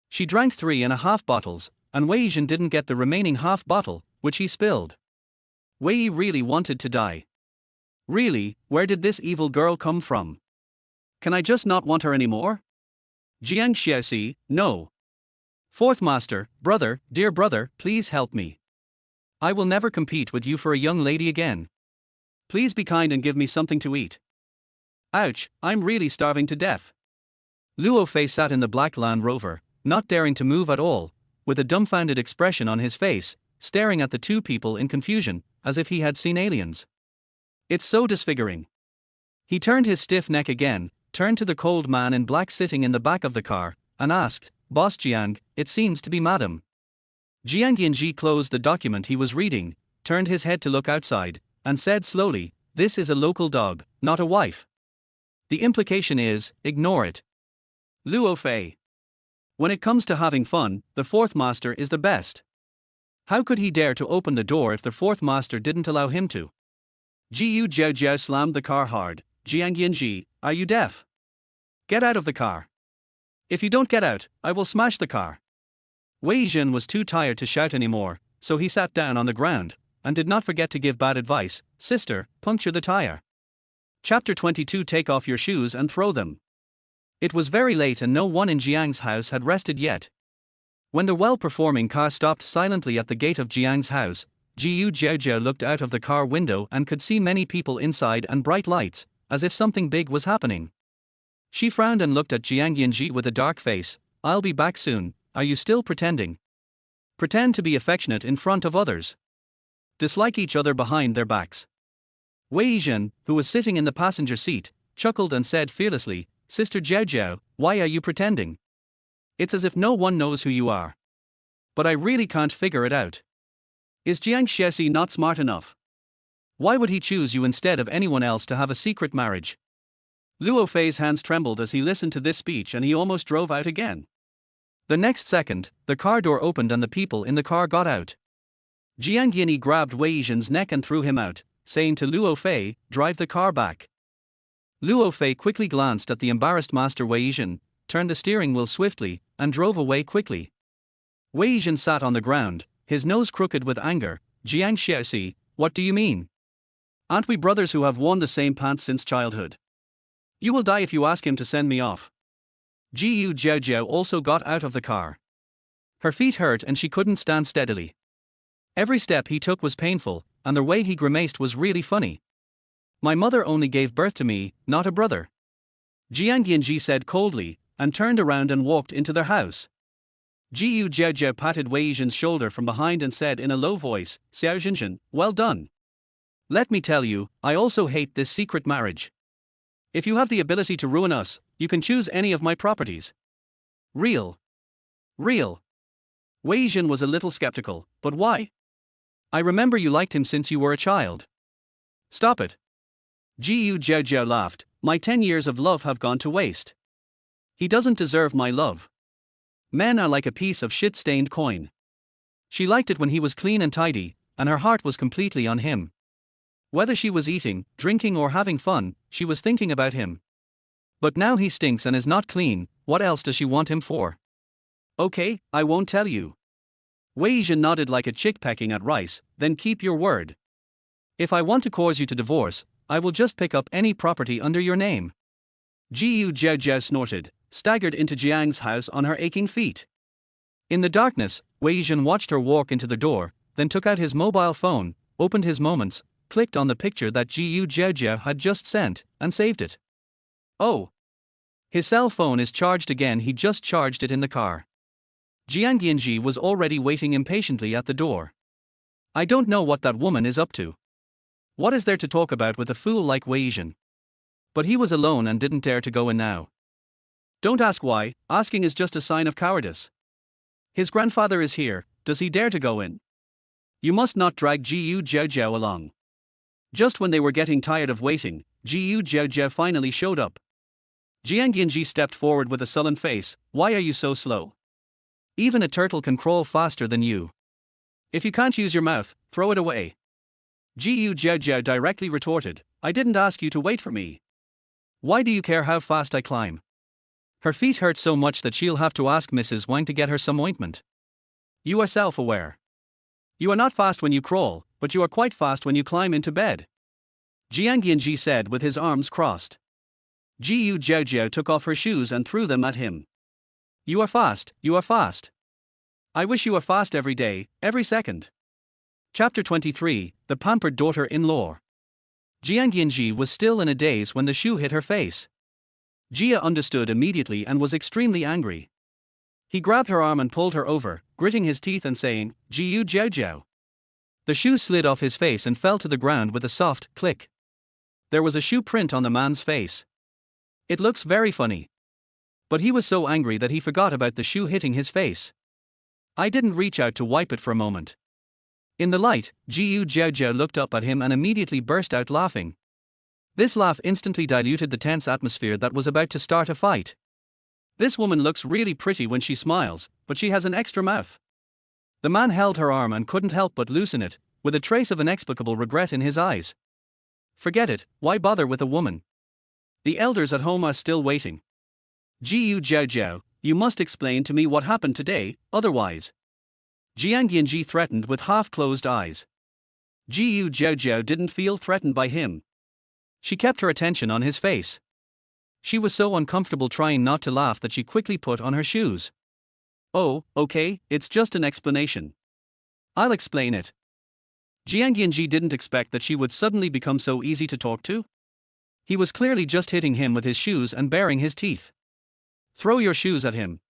She drank 3.5 bottles, and Weizhen didn't get the remaining half bottle, which he spilled. Wei really wanted to die. Really, where did this evil girl come from? Can I just not want her anymore? Jiang Xiaoxi, no. 4th Master, brother, dear brother, please help me. I will never compete with you for a young lady again. Please be kind and give me something to eat. Ouch, I'm really starving to death. Luo Fei sat in the black Land Rover, not daring to move at all, with a dumbfounded expression on his face, staring at the two people in confusion, as if he had seen aliens. It's so disfiguring. He turned his stiff neck again, turned to the cold man in black sitting in the back of the car, and asked, "Boss Jiang, it seems to be Madam." Jiang Yanzhi closed the document he was reading, turned his head to look outside, and said slowly, "This is a local dog, not a wife. The implication is, ignore it." Luo Fei. When it comes to having fun, the fourth master is the best. How could he dare to open the door if the fourth master didn't allow him to? Jiaojiao slammed the car hard. "Jiang Yanzhi, are you deaf? Get out of the car. If you don't get out, I will smash the car." Wei Yizhen was too tired to shout anymore, so he sat down on the ground, and did not forget to give bad advice. "Sister, puncture the tire." Chapter 22. Take off your shoes and throw them. It was very late and no one in Jiang's house had rested yet. When the well-performing car stopped silently at the gate of Jiang's house, Jiaojiao looked out of the car window and could see many people inside and bright lights, as if something big was happening. She frowned and looked at Jiang Yanzhi with a dark face. "I'll be back soon, are you still pretending? Pretend to be affectionate in front of others. Dislike each other behind their backs." Wei Yizhen, who was sitting in the passenger seat, chuckled and said fearlessly, "Sister Jiaojiao, why are you pretending? It's as if no one knows who you are. But I really can't figure it out. Is Jiang Yanzhi not smart enough? Why would he choose you instead of anyone else to have a secret marriage?" Luo Fei's hands trembled as he listened to this speech and he almost drove out again. The next second, the car door opened and the people in the car got out. Jiang Yanzhi grabbed Wei Yizhen's neck and threw him out, saying to Luo Fei, "Drive the car back." Luo Fei quickly glanced at the embarrassed master Wei Yizhen, turned the steering wheel swiftly, and drove away quickly. Wei Yizhen sat on the ground, his nose crooked with anger. "Jiang Yanzhi, what do you mean? Aren't we brothers who have worn the same pants since childhood? You will die if you ask him to send me off." Jiaojiao also got out of the car. Her feet hurt and she couldn't stand steadily. Every step he took was painful, and the way he grimaced was really funny. "My mother only gave birth to me, not a brother," Jiang Yanzhi said coldly, and turned around and walked into their house. Jiaojiao patted Wei Yizhen's shoulder from behind and said in a low voice, "Xiao Xinzhen, well done. Let me tell you, I also hate this secret marriage. If you have the ability to ruin us, you can choose any of my properties." Real. Wei Yizhen was a little skeptical, "But why? I remember you liked him since you were a child." "Stop it." Jiaojiao laughed, "My 10 years of love have gone to waste. He doesn't deserve my love. Men are like a piece of shit-stained coin. She liked it when he was clean and tidy, and her heart was completely on him. Whether she was eating, drinking or having fun, she was thinking about him. But now he stinks and is not clean, what else does she want him for?" "Okay, I won't tell you." Wei Yizhen nodded like a chick pecking at rice, "Then keep your word. If I want to cause you to divorce, I will just pick up any property under your name." Jiaojiao snorted, staggered into Jiang's house on her aching feet. In the darkness, Wei Yizhen watched her walk into the door, then took out his mobile phone, opened his Moments, clicked on the picture that Jiaojiao had just sent, and saved it. Oh! His cell phone is charged again. He just charged it in the car. Jiang Yanzhi was already waiting impatiently at the door. "I don't know what that woman is up to. What is there to talk about with a fool like Wei Yizhen?" But he was alone and didn't dare to go in now. "Don't ask why, asking is just a sign of cowardice. His grandfather is here, does he dare to go in? You must not drag Jiaojiao along." Just when they were getting tired of waiting, Jiaojiao finally showed up. Jiang Yanzhi stepped forward with a sullen face. "Why are you so slow? Even a turtle can crawl faster than you. If you can't use your mouth, throw it away." Jiaojiao directly retorted, "I didn't ask you to wait for me. Why do you care how fast I climb?" Her feet hurt so much that she'll have to ask Mrs. Wang to get her some ointment. "You are self-aware. You are not fast when you crawl, but you are quite fast when you climb into bed," Jiang Yanzhi said with his arms crossed. Jiaojiao took off her shoes and threw them at him. You are fast, you are fast. I wish you were fast every day, every second." Chapter 23, The Pampered Daughter-in-Law. Jiang Yanzhi was still in a daze when the shoe hit her face. Jia understood immediately and was extremely angry. He grabbed her arm and pulled her over, gritting his teeth and saying, Jiaojiao. The shoe slid off his face and fell to the ground with a soft click. There was a shoe print on the man's face. It looks very funny. But he was so angry that he forgot about the shoe hitting his face. I didn't reach out to wipe it for a moment. In the light, Jiaojiao looked up at him and immediately burst out laughing. This laugh instantly diluted the tense atmosphere that was about to start a fight. This woman looks really pretty when she smiles, but she has an extra mouth. The man held her arm and couldn't help but loosen it, with a trace of inexplicable regret in his eyes. Forget it, why bother with a woman? The elders at home are still waiting. Jiaojiao, you must explain to me what happened today, otherwise. Jiang Yanzhi threatened with half-closed eyes. Jiaojiao didn't feel threatened by him. She kept her attention on his face. She was so uncomfortable trying not to laugh that she quickly put on her shoes. Oh, okay, it's just an explanation. I'll explain it. Jiang Yanzhi didn't expect that she would suddenly become so easy to talk to. He was clearly just hitting him with his shoes and baring his teeth. Throw your shoes at him.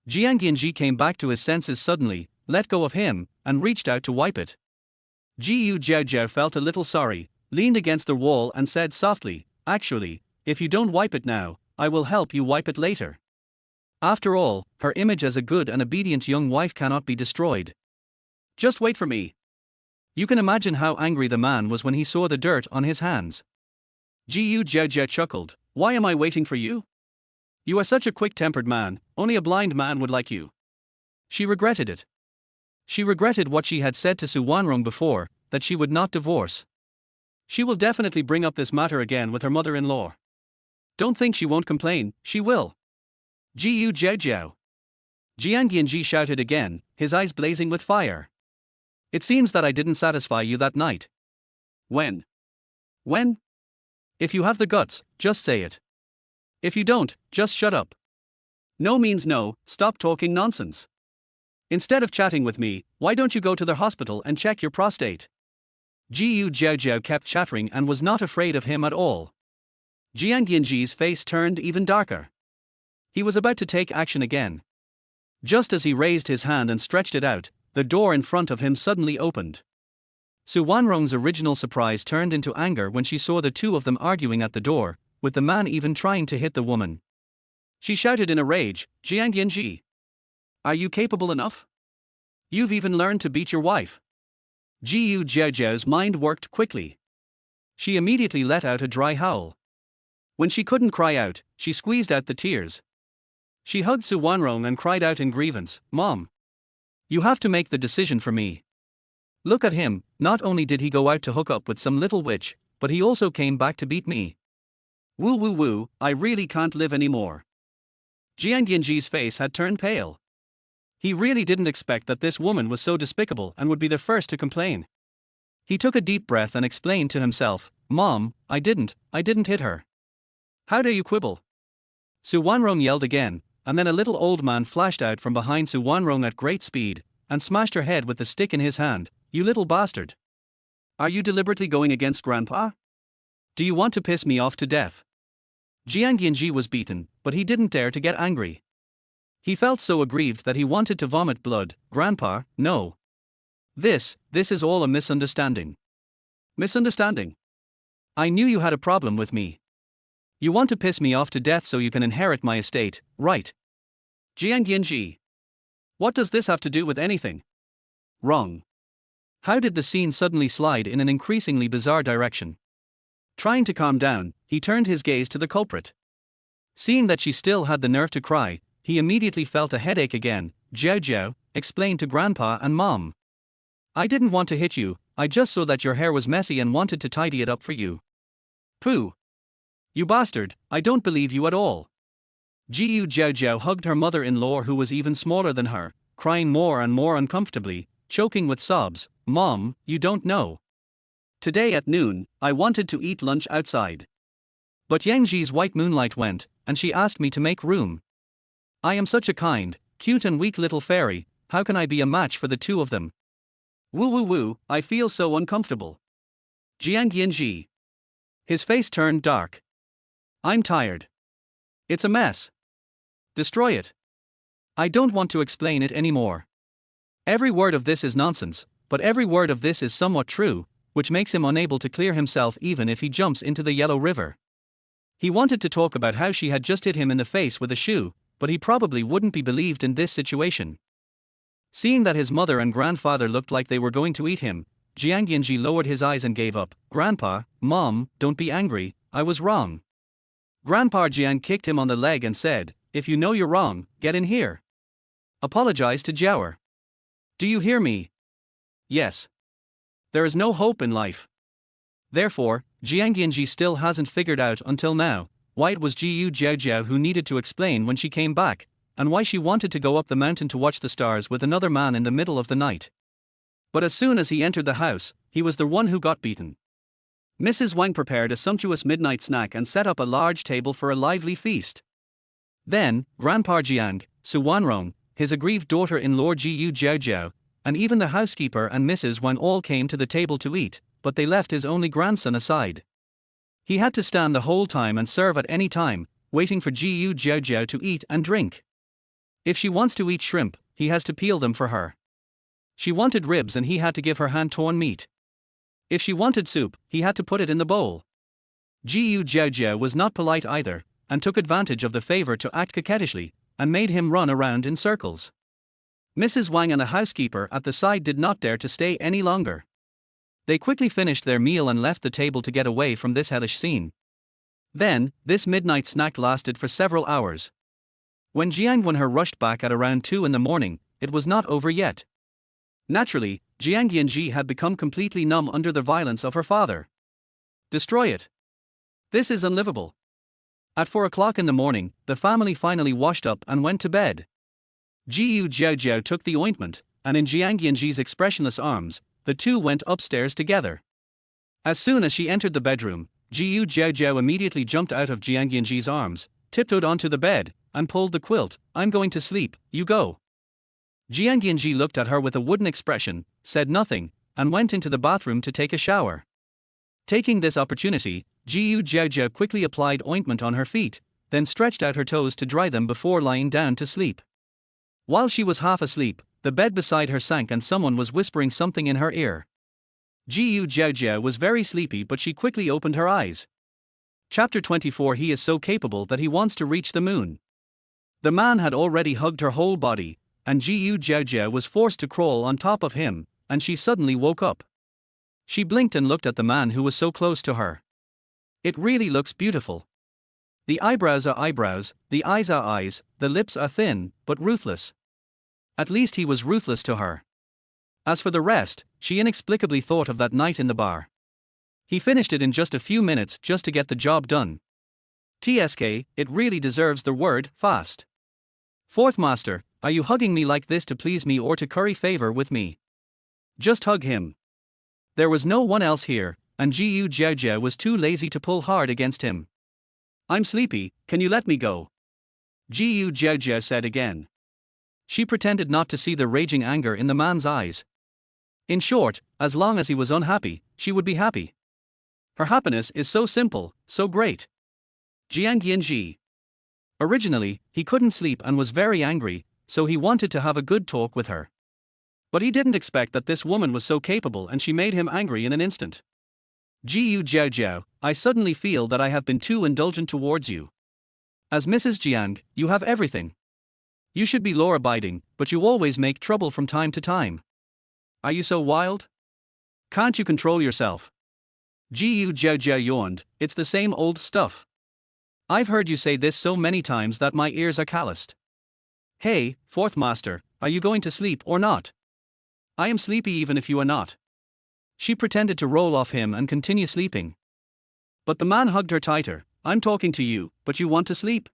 Jiang Yanzhi came back to his senses suddenly, let go of him, and reached out to wipe it. Jiaojiao felt a little sorry, leaned against the wall and said softly, actually, if you don't wipe it now, I will help you wipe it later. After all, her image as a good and obedient young wife cannot be destroyed. Just wait for me. You can imagine how angry the man was when he saw the dirt on his hands. Jiaojiao chuckled, why am I waiting for you? You are such a quick-tempered man, only a blind man would like you. She regretted it. She regretted what she had said to Su Wanrong before, that she would not divorce. She will definitely bring up this matter again with her mother-in-law. Don't think she won't complain, she will. Jiaojiao. Jiang Yanzhi shouted again, his eyes blazing with fire. It seems that I didn't satisfy you that night. When? When? If you have the guts, just say it. If you don't, just shut up. No means no, stop talking nonsense. Instead of chatting with me, why don't you go to the hospital and check your prostate? Jiaojiao kept chattering and was not afraid of him at all. Jiang Yanzhi's face turned even darker. He was about to take action again. Just as he raised his hand and stretched it out, the door in front of him suddenly opened. Su Wanrong's original surprise turned into anger when she saw the two of them arguing at the door, with the man even trying to hit the woman. She shouted in a rage, Jiang Yanzhi. Are you capable enough? You've even learned to beat your wife. Jiaojiao's mind worked quickly. She immediately let out a dry howl. When she couldn't cry out, she squeezed out the tears. She hugged Su Wanrong and cried out in grievance, Mom. You have to make the decision for me. Look at him, not only did he go out to hook up with some little witch, but he also came back to beat me. Woo woo woo, I really can't live anymore. Jiang Yanzhi's face had turned pale. He really didn't expect that this woman was so despicable and would be the first to complain. He took a deep breath and explained to himself, Mom, I didn't hit her. How dare you quibble? Su Wanrong yelled again, and then a little old man flashed out from behind Su Wanrong at great speed, and smashed her head with the stick in his hand. You little bastard. Are you deliberately going against Grandpa? Do you want to piss me off to death? Jiang Yanzhi was beaten, but he didn't dare to get angry. He felt so aggrieved that he wanted to vomit blood. Grandpa, no. This is all a misunderstanding. Misunderstanding? I knew you had a problem with me. You want to piss me off to death so you can inherit my estate, right? Jiang Yanzhi. What does this have to do with anything? Wrong. How did the scene suddenly slide in an increasingly bizarre direction? Trying to calm down, he turned his gaze to the culprit. Seeing that she still had the nerve to cry, he immediately felt a headache again. Jiaojiao, explained to Grandpa and Mom. I didn't want to hit you, I just saw that your hair was messy and wanted to tidy it up for you. Pooh. You bastard, I don't believe you at all. Jiaojiao hugged her mother-in-law who was even smaller than her, crying more and more uncomfortably, choking with sobs. Mom, you don't know. Today at noon, I wanted to eat lunch outside. But Yangji's white moonlight went, and she asked me to make room. I am such a kind, cute and weak little fairy, how can I be a match for the two of them? Woo woo woo, I feel so uncomfortable. Jiang Yanzhi. His face turned dark. I'm tired. It's a mess. Destroy it. I don't want to explain it anymore. Every word of this is nonsense, but every word of this is somewhat true, which makes him unable to clear himself even if he jumps into the Yellow River. He wanted to talk about how she had just hit him in the face with a shoe, but he probably wouldn't be believed in this situation. Seeing that his mother and grandfather looked like they were going to eat him, Jiang Yanzhi lowered his eyes and gave up. Grandpa, Mom, don't be angry, I was wrong. Grandpa Jiang kicked him on the leg and said, if you know you're wrong, get in here. Apologize to Jiao. Do you hear me? Yes. There is no hope in life. Therefore, Jiang Yanzhi still hasn't figured out until now why it was Jiaojiao who needed to explain when she came back, and why she wanted to go up the mountain to watch the stars with another man in the middle of the night. But as soon as he entered the house, he was the one who got beaten. Mrs. Wang prepared a sumptuous midnight snack and set up a large table for a lively feast. Then, Grandpa Jiang, Su Wanrong, his aggrieved daughter-in-law Jiaojiao, and even the housekeeper and Mrs. Wang all came to the table to eat, but they left his only grandson aside. He had to stand the whole time and serve at any time, waiting for Jiaojiao to eat and drink. If she wants to eat shrimp, he has to peel them for her. She wanted ribs and he had to give her hand-torn meat. If she wanted soup, he had to put it in the bowl. Jiaojiao was not polite either, and took advantage of the favor to act coquettishly, and made him run around in circles. Mrs. Wang and the housekeeper at the side did not dare to stay any longer. They quickly finished their meal and left the table to get away from this hellish scene. Then, this midnight snack lasted for several hours. When Jiang Wanhe rushed back at around 2 in the morning, it was not over yet. Naturally, Jiang Yanzhi had become completely numb under the violence of her father. Destroy it. This is unlivable. At 4 o'clock in the morning, the family finally washed up and went to bed. Jiaojiao took the ointment, and in Jiang Yanzhi's expressionless arms, the two went upstairs together. As soon as she entered the bedroom, Jiaojiao immediately jumped out of Jiang Yanzhi's arms, tiptoed onto the bed, and pulled the quilt. I'm going to sleep, you go. Jiang Yanzhi looked at her with a wooden expression, said nothing, and went into the bathroom to take a shower. Taking this opportunity, Jiaojiao quickly applied ointment on her feet, then stretched out her toes to dry them before lying down to sleep. While she was half asleep, the bed beside her sank and someone was whispering something in her ear. Jiaojiao was very sleepy, but she quickly opened her eyes. Chapter 24. He is so capable that he wants to reach the moon. The man had already hugged her whole body, and Jiaojiao was forced to crawl on top of him, and she suddenly woke up. She blinked and looked at the man who was so close to her. It really looks beautiful. The eyebrows are eyebrows, the eyes are eyes, the lips are thin, but ruthless. At least he was ruthless to her. As for the rest, she inexplicably thought of that night in the bar. He finished it in just a few minutes just to get the job done. TSK, it really deserves the word, fast. Fourth master, are you hugging me like this to please me or to curry favor with me? Just hug him. There was no one else here, and Jiaojiao was too lazy to pull hard against him. I'm sleepy, can you let me go? Jiaojiao said again. She pretended not to see the raging anger in the man's eyes. In short, as long as he was unhappy, she would be happy. Her happiness is so simple, so great. Jiang Yanzhi. Originally, he couldn't sleep and was very angry, so he wanted to have a good talk with her. But he didn't expect that this woman was so capable, and she made him angry in an instant. Jiaojiao, I suddenly feel that I have been too indulgent towards you. As Mrs. Jiang, you have everything. You should be law-abiding, but you always make trouble from time to time. Are you so wild? Can't you control yourself? Jiaojiao yawned, it's the same old stuff. I've heard you say this so many times that my ears are calloused. Hey, fourth master, are you going to sleep or not? I am sleepy even if you are not. She pretended to roll off him and continue sleeping. But the man hugged her tighter. I'm talking to you, but you want to sleep?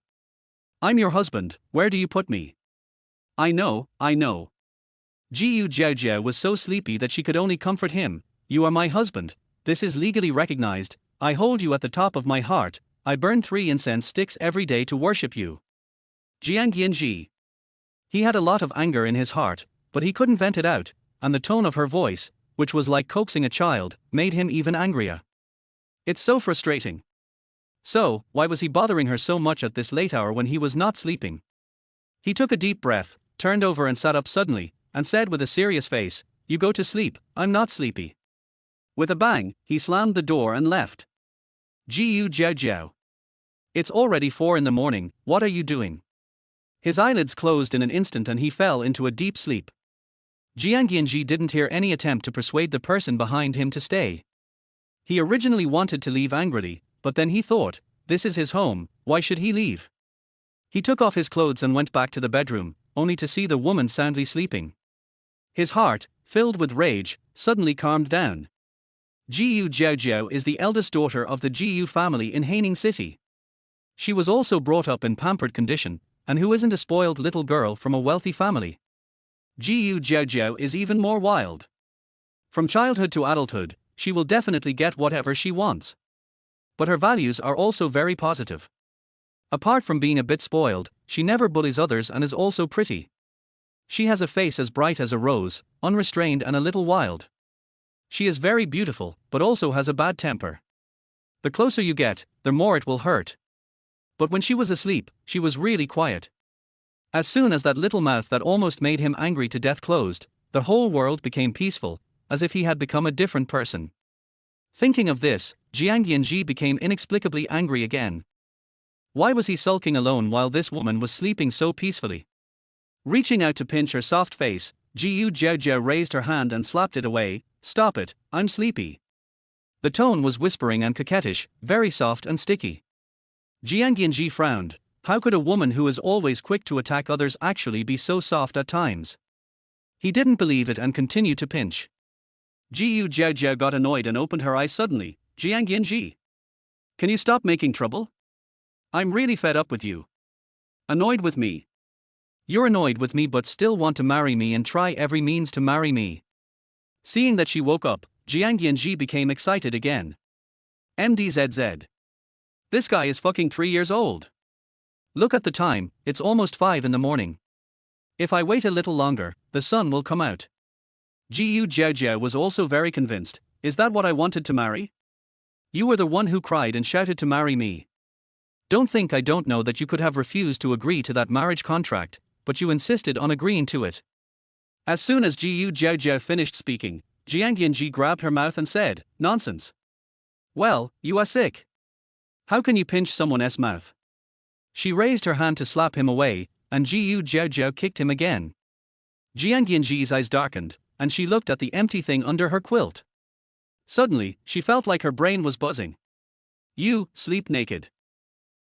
I'm your husband, where do you put me? I know. Jiaojiao was so sleepy that she could only comfort him. You are my husband, this is legally recognized, I hold you at the top of my heart, I burn 3 incense sticks every day to worship you. Jiang Yanzhi. He had a lot of anger in his heart, but he couldn't vent it out, and the tone of her voice, which was like coaxing a child, made him even angrier. It's so frustrating. So, why was he bothering her so much at this late hour when he was not sleeping? He took a deep breath, turned over and sat up suddenly, and said with a serious face, "You go to sleep, I'm not sleepy." With a bang, he slammed the door and left. Jiaojiao. It's already 4 in the morning, what are you doing? His eyelids closed in an instant and he fell into a deep sleep. Jiang Yanzhi didn't hear any attempt to persuade the person behind him to stay. He originally wanted to leave angrily, but then he thought, this is his home, why should he leave? He took off his clothes and went back to the bedroom, only to see the woman soundly sleeping. His heart, filled with rage, suddenly calmed down. Jiaojiao is the eldest daughter of the Jiu family in Haining City. She was also brought up in pampered condition, and who isn't a spoiled little girl from a wealthy family? Jiaojiao is even more wild. From childhood to adulthood, she will definitely get whatever she wants. But her values are also very positive. Apart from being a bit spoiled, she never bullies others and is also pretty. She has a face as bright as a rose, unrestrained and a little wild. She is very beautiful, but also has a bad temper. The closer you get, the more it will hurt. But when she was asleep, she was really quiet. As soon as that little mouth that almost made him angry to death closed, the whole world became peaceful, as if he had become a different person. Thinking of this, Jiang Yanzhi became inexplicably angry again. Why was he sulking alone while this woman was sleeping so peacefully? Reaching out to pinch her soft face, Jiaojiao raised her hand and slapped it away. "Stop it, I'm sleepy." The tone was whispering and coquettish, very soft and sticky. Jiang Yanzhi frowned. How could a woman who is always quick to attack others actually be so soft at times? He didn't believe it and continued to pinch. Jiaojiao got annoyed and opened her eyes suddenly. "Jiang Yanzhi, can you stop making trouble? I'm really fed up with you." "Annoyed with me? You're annoyed with me but still want to marry me and try every means to marry me." Seeing that she woke up, Jiang Yanzhi became excited again. MDZZ. This guy is fucking 3 years old. Look at the time, it's almost 5 in the morning. If I wait a little longer, the sun will come out. Jiaojiao was also very convinced. Is that what I wanted to marry? You were the one who cried and shouted to marry me. Don't think I don't know that you could have refused to agree to that marriage contract, but you insisted on agreeing to it. As soon as Jiaojiao finished speaking, Jiang Yanzhi grabbed her mouth and said, "Nonsense. Well, you are sick. How can you pinch someone's mouth?" She raised her hand to slap him away, and Jiaojiao kicked him again. Jiang Yanzhi's eyes darkened, and she looked at the empty thing under her quilt. Suddenly, she felt like her brain was buzzing. You sleep naked.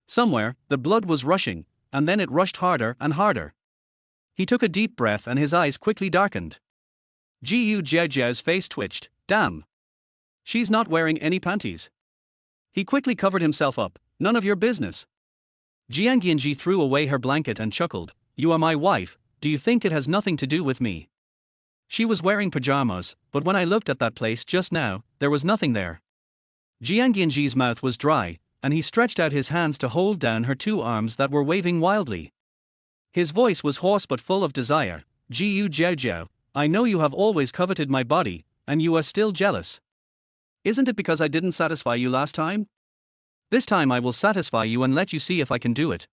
Somewhere, the blood was rushing, and then it rushed harder and harder. He took a deep breath and his eyes quickly darkened. Jiaojiao's face twitched. Damn. She's not wearing any panties. He quickly covered himself up. None of your business. Jiang Yanzhi threw away her blanket and chuckled. You are my wife, do you think it has nothing to do with me? She was wearing pajamas, but when I looked at that place just now, there was nothing there. Jiang Yanzhi's mouth was dry, and he stretched out his hands to hold down her 2 arms that were waving wildly. His voice was hoarse but full of desire. Jiaojiao, I know you have always coveted my body, and you are still jealous. Isn't it because I didn't satisfy you last time? This time I will satisfy you and let you see if I can do it.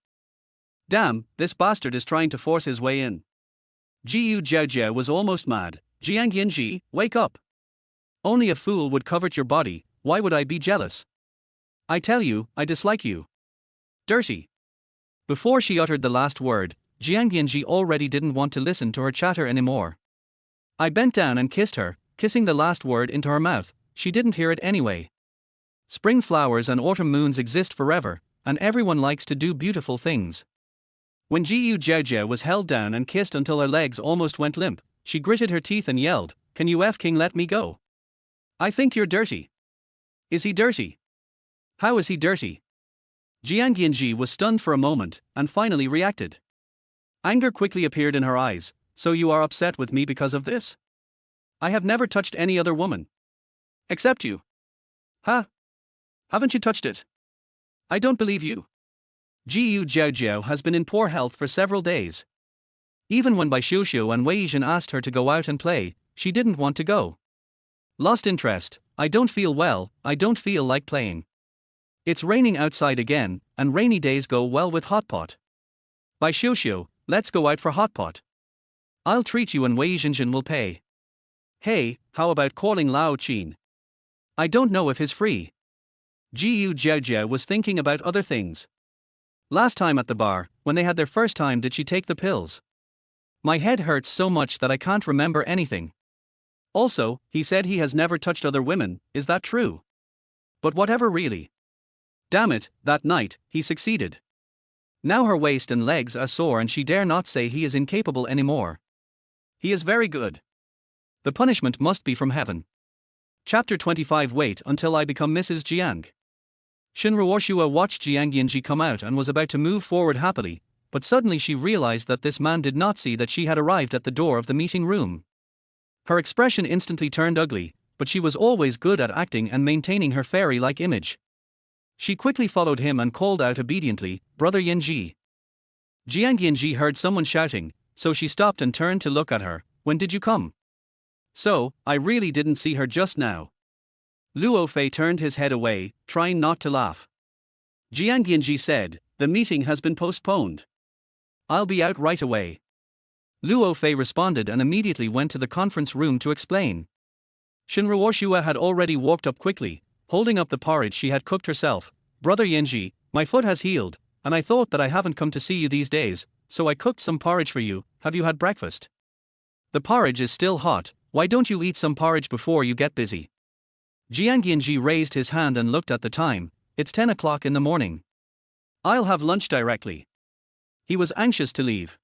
Damn, this bastard is trying to force his way in. Jiaojiao was almost mad. Jiang Yanzhi, wake up. Only a fool would covet your body, why would I be jealous? I tell you, I dislike you. Dirty. Before she uttered the last word, Jiang Yanzhi already didn't want to listen to her chatter anymore. I bent down and kissed her, kissing the last word into her mouth. She didn't hear it anyway. Spring flowers and autumn moons exist forever, and everyone likes to do beautiful things. When Jiaojiao was held down and kissed until her legs almost went limp, she gritted her teeth and yelled, "Can you f***ing let me go? I think you're dirty." Is he dirty? How is he dirty? Jiang Yanzhi was stunned for a moment, and finally reacted. Anger quickly appeared in her eyes. So you are upset with me because of this? I have never touched any other woman. Except you. Huh? Haven't you touched it? I don't believe you. Jiaojiao has been in poor health for several days. Even when Bai Xiuxiu and Wei Yizhen asked her to go out and play, she didn't want to go. Lost interest, I don't feel well, I don't feel like playing. It's raining outside again, and rainy days go well with hot pot. By Xiuxiu, let's go out for hot pot. I'll treat you and Wei Zhenjin will pay. Hey, how about calling Lao Qin? I don't know if he's free. Jiaojiao was thinking about other things. Last time at the bar, when they had their first time, did she take the pills? My head hurts so much that I can't remember anything. Also, he said he has never touched other women, is that true? But whatever really. Damn it, that night, he succeeded. Now her waist and legs are sore and she dare not say he is incapable anymore. He is very good. The punishment must be from heaven. Chapter 25. Wait until I become Mrs. Jiang. Shinruoshua watched Jiang Yanzhi come out and was about to move forward happily, but suddenly she realized that this man did not see that she had arrived at the door of the meeting room. Her expression instantly turned ugly, but she was always good at acting and maintaining her fairy-like image. She quickly followed him and called out obediently, "Brother Yanzhi." Jiang Yanzhi heard someone shouting, so she stopped and turned to look at her. "When did you come?" "So, I really didn't see her just now." Luo Fei turned his head away, trying not to laugh. Jiang Yanzhi said, "The meeting has been postponed. I'll be out right away." Luo Fei responded and immediately went to the conference room to explain. Shinruoshua had already walked up quickly, holding up the porridge she had cooked herself. "Brother Yanzhi, my foot has healed, and I thought that I haven't come to see you these days, so I cooked some porridge for you. Have you had breakfast? The porridge is still hot, why don't you eat some porridge before you get busy?" Jiang Yanzhi raised his hand and looked at the time. "It's 10 o'clock in the morning. I'll have lunch directly." He was anxious to leave.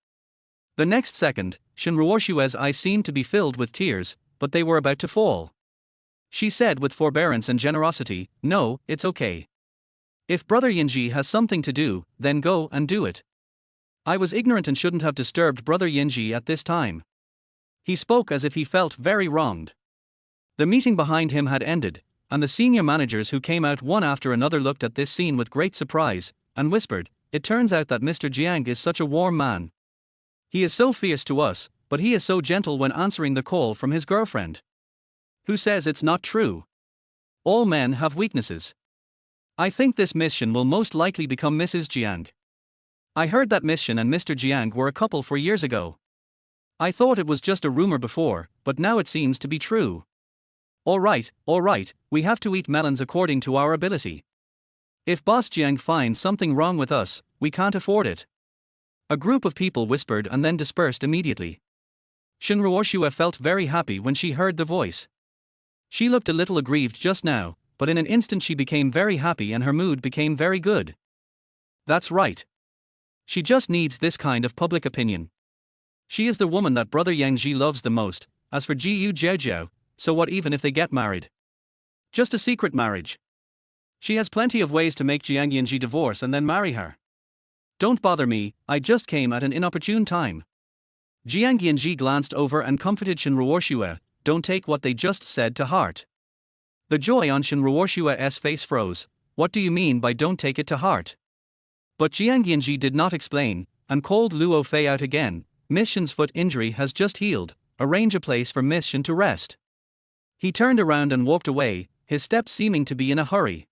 The next second, Shinruoshua's eyes seemed to be filled with tears, but they were about to fall. She said with forbearance and generosity, "No, it's okay. If Brother Yanzhi has something to do, then go and do it. I was ignorant and shouldn't have disturbed Brother Yanzhi at this time." He spoke as if he felt very wronged. The meeting behind him had ended, and the senior managers who came out one after another looked at this scene with great surprise, and whispered, "It turns out that Mr. Jiang is such a warm man. He is so fierce to us, but he is so gentle when answering the call from his girlfriend. Who says it's not true? All men have weaknesses. I think this Miss Shen will most likely become Mrs. Jiang. I heard that Miss Shen and Mr. Jiang were a couple for years ago. I thought it was just a rumor before, but now it seems to be true. All right, we have to eat melons according to our ability. If Boss Jiang finds something wrong with us, we can't afford it." A group of people whispered and then dispersed immediately. Shinruoshua felt very happy when she heard the voice. She looked a little aggrieved just now, but in an instant she became very happy and her mood became very good. That's right. She just needs this kind of public opinion. She is the woman that Brother Yanzhi loves the most. As for Jiaojiao, so what even if they get married? Just a secret marriage. She has plenty of ways to make Jiang Yanzhi divorce and then marry her. Don't bother me, I just came at an inopportune time. Jiang Yanzhi glanced over and comforted Shinruoshua, "Don't take what they just said to heart." The joy on Shinruoshua's face froze. "What do you mean by don't take it to heart?" But Jiang Yanzhi did not explain, and called Luo Fei out again. "Miss Shen's foot injury has just healed, arrange a place for Miss Shen to rest." He turned around and walked away, his steps seeming to be in a hurry.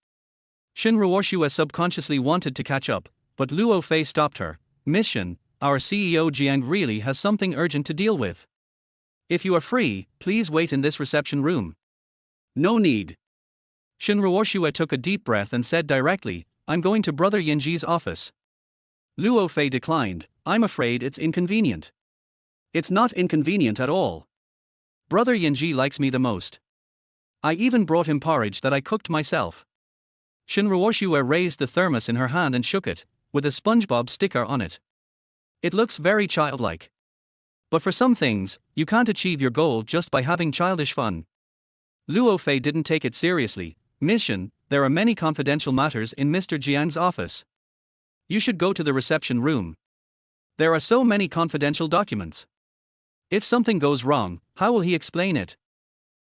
Shinruoshua subconsciously wanted to catch up, but Luo Fei stopped her. "Miss Shen, our CEO Jiang really has something urgent to deal with. If you are free, please wait in this reception room." "No need." Shinruoshua took a deep breath and said directly, "I'm going to Brother Yanzhi's office." Luo Fei declined, "I'm afraid it's inconvenient." "It's not inconvenient at all. Brother Yanzhi likes me the most. I even brought him porridge that I cooked myself." Shinruoshua raised the thermos in her hand and shook it, with a SpongeBob sticker on it. "It looks very childlike. But for some things, you can't achieve your goal just by having childish fun." Luo Fei didn't take it seriously. "Miss Shen, there are many confidential matters in Mr. Jiang's office. You should go to the reception room. There are so many confidential documents. If something goes wrong, how will he explain it?"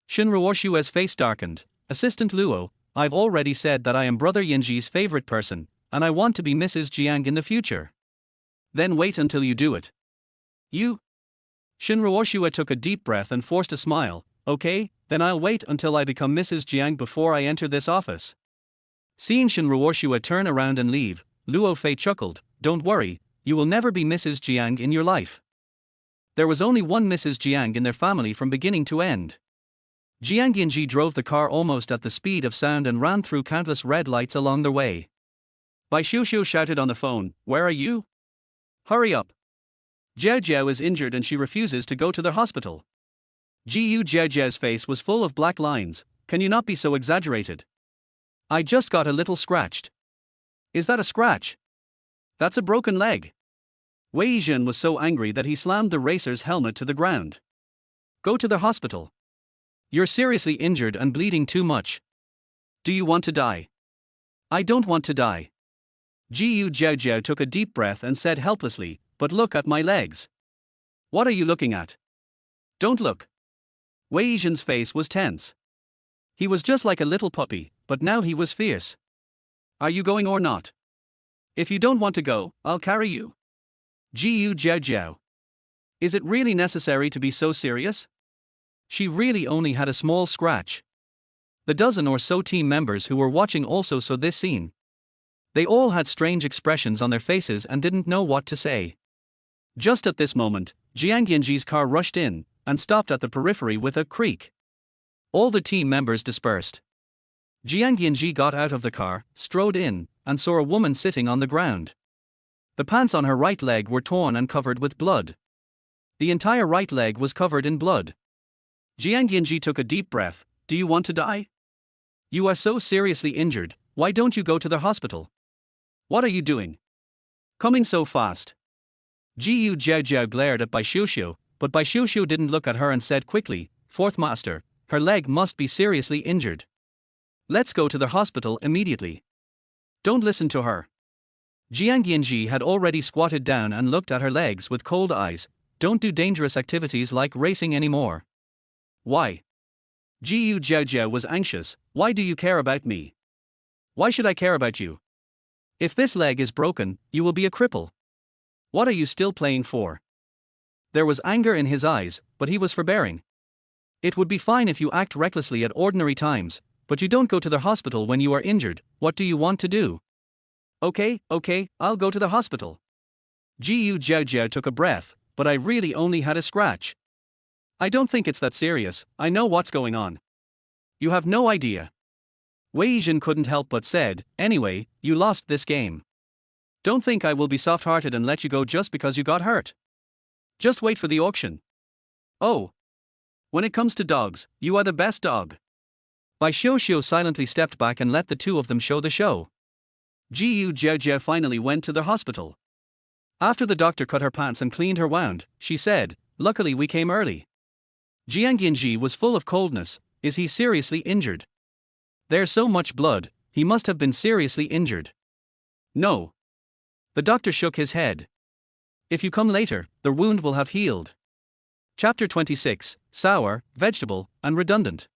Shinruoshua's face darkened. "Assistant Luo, I've already said that I am Brother Yanzhi's favorite person, and I want to be Mrs. Jiang in the future." "Then wait until you do it." "You?" Shinruoshua took a deep breath and forced a smile. "Okay, Then I'll wait until I become Mrs. Jiang before I enter this office. Seeing Shen Ruoshua turn around and leave, Luo Fei chuckled, don't worry, you will never be Mrs. Jiang in your life. There was only one Mrs. Jiang in their family from beginning to end. Jiang Yanzhi drove the car almost at the speed of sound and ran through countless red lights along their way. Bai Xiuxiu shouted on the phone, where are you? Hurry up. Jiaojiao is injured and she refuses to go to the hospital. Jiaojiao's face was full of black lines, can you not be so exaggerated? I just got a little scratched. Is that a scratch? That's a broken leg. Wei Yizhen was so angry that he slammed the racer's helmet to the ground. Go to the hospital. You're seriously injured and bleeding too much. Do you want to die? I don't want to die. Jiaojiao took a deep breath and said helplessly, but look at my legs. What are you looking at? Don't look. Wei Yizhen's face was tense. He was just like a little puppy, but now he was fierce. Are you going or not? If you don't want to go, I'll carry you. Jiaojiao. Is it really necessary to be so serious? She really only had a small scratch. The dozen or so team members who were watching also saw this scene. They all had strange expressions on their faces and didn't know what to say. Just at this moment, Jiang Yanzhi's car rushed in and stopped at the periphery with a creak. All the team members dispersed. Jiang Yanzhi got out of the car, strode in, and saw a woman sitting on the ground. The pants on her right leg were torn and covered with blood. The entire right leg was covered in blood. Jiang Yanzhi took a deep breath, do you want to die? You are so seriously injured, why don't you go to the hospital? What are you doing? Coming so fast. Jiaojiao glared at Bai Xiuxiu, but Bai Xiuxiu didn't look at her and said quickly, Fourth Master, her leg must be seriously injured. Let's go to the hospital immediately. Don't listen to her. Jiang Yanzhi had already squatted down and looked at her legs with cold eyes, don't do dangerous activities like racing anymore. Why? Jiaojiao was anxious, why do you care about me? Why should I care about you? If this leg is broken, you will be a cripple. What are you still playing for? There was anger in his eyes, but he was forbearing. It would be fine if you act recklessly at ordinary times, but you don't go to the hospital when you are injured, what do you want to do? Okay, I'll go to the hospital. Jiaojiao took a breath, but I really only had a scratch. I don't think it's that serious, I know what's going on. You have no idea. Wei Yizhen couldn't help but said, anyway, you lost this game. Don't think I will be soft-hearted and let you go just because you got hurt. Just wait for the auction. Oh. When it comes to dogs, you are the best dog. Bai Xiuxiu silently stepped back and let the two of them show the show. Jiaojiao finally went to the hospital. After the doctor cut her pants and cleaned her wound, she said, luckily we came early. Jiang Yanzhi was full of coldness, is he seriously injured? There's so much blood, he must have been seriously injured. No. The doctor shook his head. If you come later, the wound will have healed. Chapter 26, Sour, Vegetable, and Redundant.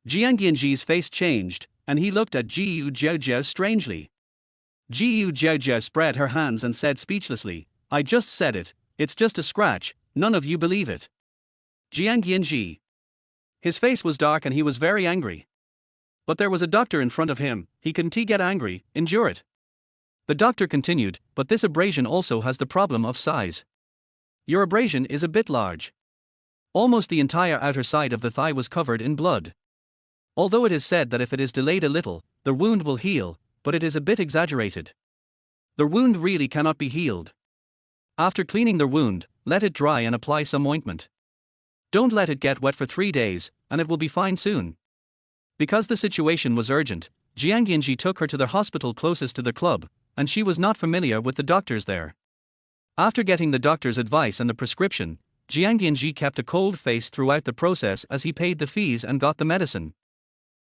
Jiang Yanzhi's face changed, and he looked at Jiaojiao strangely. Jiaojiao spread her hands and said speechlessly, I just said it, it's just a scratch, none of you believe it. Jiang Yanzhi. His face was dark and he was very angry. But there was a doctor in front of him, he couldn't get angry, endure it. The doctor continued, but this abrasion also has the problem of size. Your abrasion is a bit large. Almost the entire outer side of the thigh was covered in blood. Although it is said that if it is delayed a little, the wound will heal, but it is a bit exaggerated. The wound really cannot be healed. After cleaning the wound, let it dry and apply some ointment. Don't let it get wet for 3 days, and it will be fine soon. Because the situation was urgent, Jiang Yanzhi took her to the hospital closest to the club, and she was not familiar with the doctors there. After getting the doctor's advice and the prescription, Jiang Yanzhi kept a cold face throughout the process as he paid the fees and got the medicine.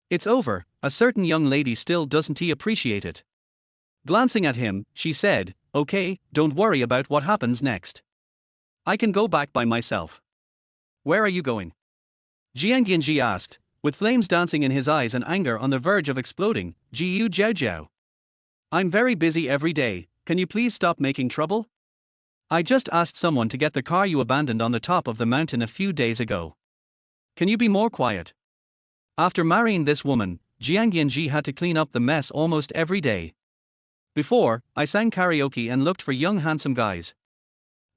It's over, a certain young lady still doesn't appreciate it. Glancing at him, she said, okay, don't worry about what happens next. I can go back by myself. Where are you going? Jiang Yanzhi asked, with flames dancing in his eyes and anger on the verge of exploding, Jiaojiao. I'm very busy every day, can you please stop making trouble? I just asked someone to get the car you abandoned on the top of the mountain a few days ago. Can you be more quiet? After marrying this woman, Jiang Yanzhi had to clean up the mess almost every day. Before, I sang karaoke and looked for young handsome guys.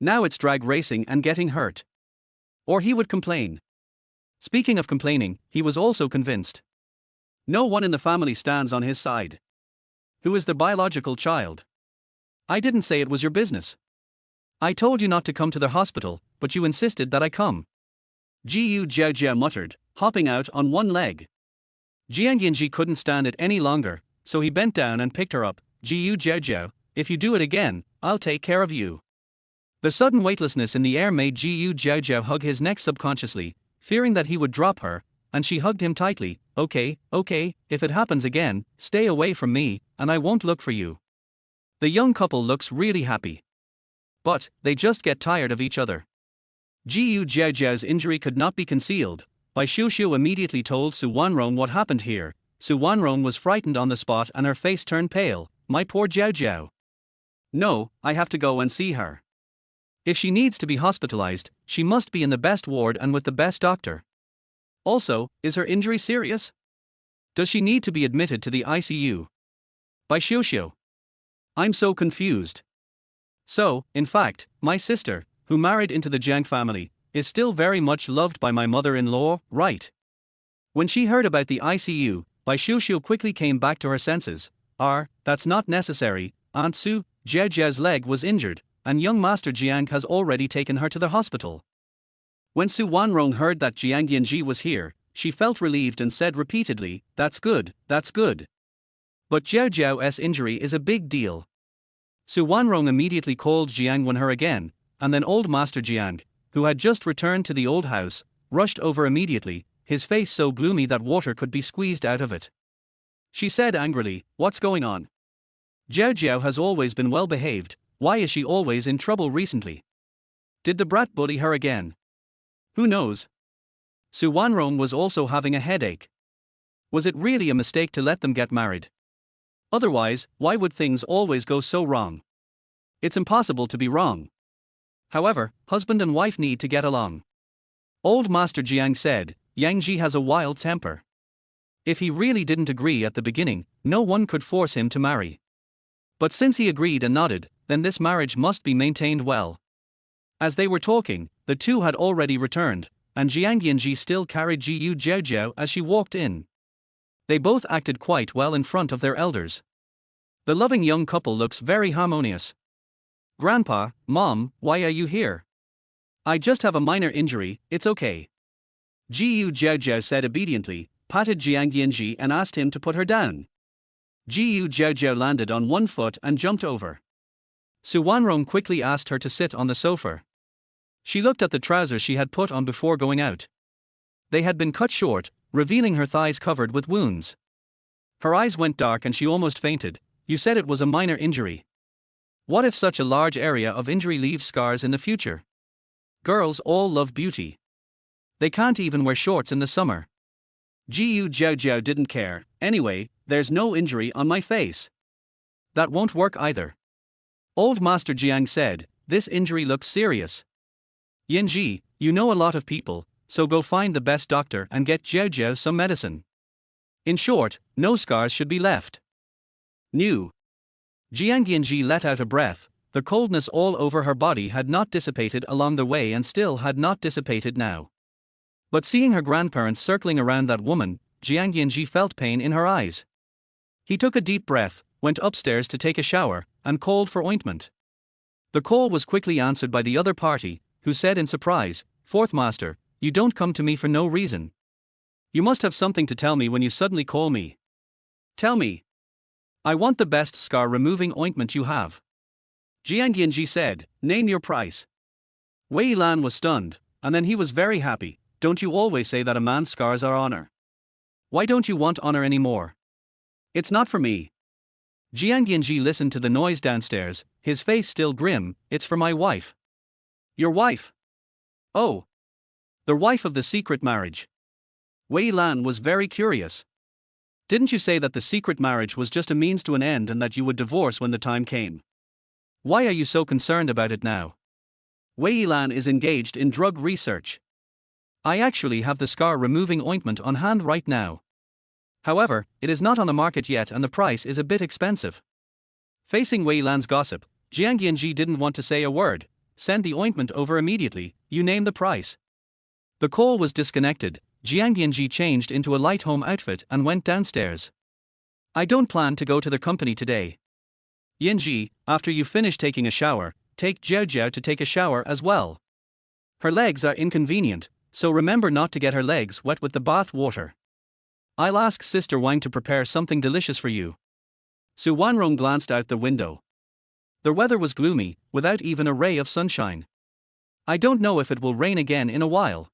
Now it's drag racing and getting hurt. Or he would complain. Speaking of complaining, he was also convinced. No one in the family stands on his side. Who is the biological child? I didn't say it was your business. I told you not to come to the hospital, but you insisted that I come. Jiaojiao muttered, hopping out on one leg. Jiang Yanzhi couldn't stand it any longer, so he bent down and picked her up. Jiaojiao, if you do it again, I'll take care of you. The sudden weightlessness in the air made Jiaojiao hug his neck subconsciously, fearing that he would drop her, and she hugged him tightly. Okay, if it happens again, stay away from me, and I won't look for you. The young couple looks really happy. But, they just get tired of each other. Jiaojiao's injury could not be concealed. Bai Xiuxiu immediately told Su Wanrong what happened here. Su Wanrong was frightened on the spot and her face turned pale. My poor Jiaojiao. No, I have to go and see her. If she needs to be hospitalized, she must be in the best ward and with the best doctor. Also, is her injury serious? Does she need to be admitted to the ICU? Bai Xiuxiu. I'm so confused. So, in fact, my sister, who married into the Jiang family, is still very much loved by my mother-in-law, right? When she heard about the ICU, Bai Xiuxiu quickly came back to her senses. That's not necessary, Aunt Su. Jiaojiao's leg was injured, and young Master Jiang has already taken her to the hospital. When Su Wanrong heard that Jiang Yanzhi was here, she felt relieved and said repeatedly, that's good. But Jiaojiao's injury is a big deal. Su Wanrong immediately called Jiang Wenher again, and then old Master Jiang, who had just returned to the old house, rushed over immediately, his face so gloomy that water could be squeezed out of it. She said angrily, what's going on? Jiaojiao has always been well behaved, why is she always in trouble recently? Did the brat bully her again? Who knows? Su Wanrong was also having a headache. Was it really a mistake to let them get married? Otherwise, why would things always go so wrong? It's impossible to be wrong. However, husband and wife need to get along. Old Master Jiang said, Yangji has a wild temper. If he really didn't agree at the beginning, no one could force him to marry. But since he agreed and nodded, then this marriage must be maintained well. As they were talking, the two had already returned, and Jiang Yanzhi still carried Jiaojiao as she walked in. They both acted quite well in front of their elders. The loving young couple looks very harmonious. Grandpa, Mom, why are you here? I just have a minor injury, it's okay. Jiaojiao said obediently, patted Jiang Yanzhi and asked him to put her down. Jiaojiao landed on one foot and jumped over. Su Wanrong quickly asked her to sit on the sofa. She looked at the trousers she had put on before going out. They had been cut short, revealing her thighs covered with wounds. Her eyes went dark and she almost fainted. You said it was a minor injury. What if such a large area of injury leaves scars in the future? Girls all love beauty. They can't even wear shorts in the summer. Jiaojiao didn't care. Anyway, there's no injury on my face. That won't work either. Old Master Jiang said, this injury looks serious. Yanzhi, you know a lot of people, so go find the best doctor and get Jiaojiao some medicine. In short, no scars should be left. New. Jiang Yanzhi let out a breath. The coldness all over her body had not dissipated along the way and still had not dissipated now. But seeing her grandparents circling around that woman, Jiang Yanzhi felt pain in her eyes. He took a deep breath, went upstairs to take a shower, and called for ointment. The call was quickly answered by the other party, who said in surprise, Fourth Master, you don't come to me for no reason. You must have something to tell me when you suddenly call me. Tell me. I want the best scar-removing ointment you have. Jiang Yanzhi said, name your price. Wei Lan was stunned, and then he was very happy. Don't you always say that a man's scars are honor? Why don't you want honor anymore? It's not for me. Jiang Yanzhi listened to the noise downstairs, his face still grim. It's for my wife. Your wife? Oh. The wife of the secret marriage. Wei Lan was very curious. Didn't you say that the secret marriage was just a means to an end and that you would divorce when the time came? Why are you so concerned about it now? Wei Lan is engaged in drug research. I actually have the scar removing ointment on hand right now. However, it is not on the market yet and the price is a bit expensive. Facing Wei Lan's gossip, Jiang Yanzhi didn't want to say a word. Send the ointment over immediately, you name the price. The call was disconnected. Jiang Yanzhi changed into a light home outfit and went downstairs. I don't plan to go to the company today. Yanzhi, after you finish taking a shower, take Jiaojiao to take a shower as well. Her legs are inconvenient, so remember not to get her legs wet with the bath water. I'll ask Sister Wang to prepare something delicious for you. Su Wanrong glanced out the window. The weather was gloomy, without even a ray of sunshine. I don't know if it will rain again in a while.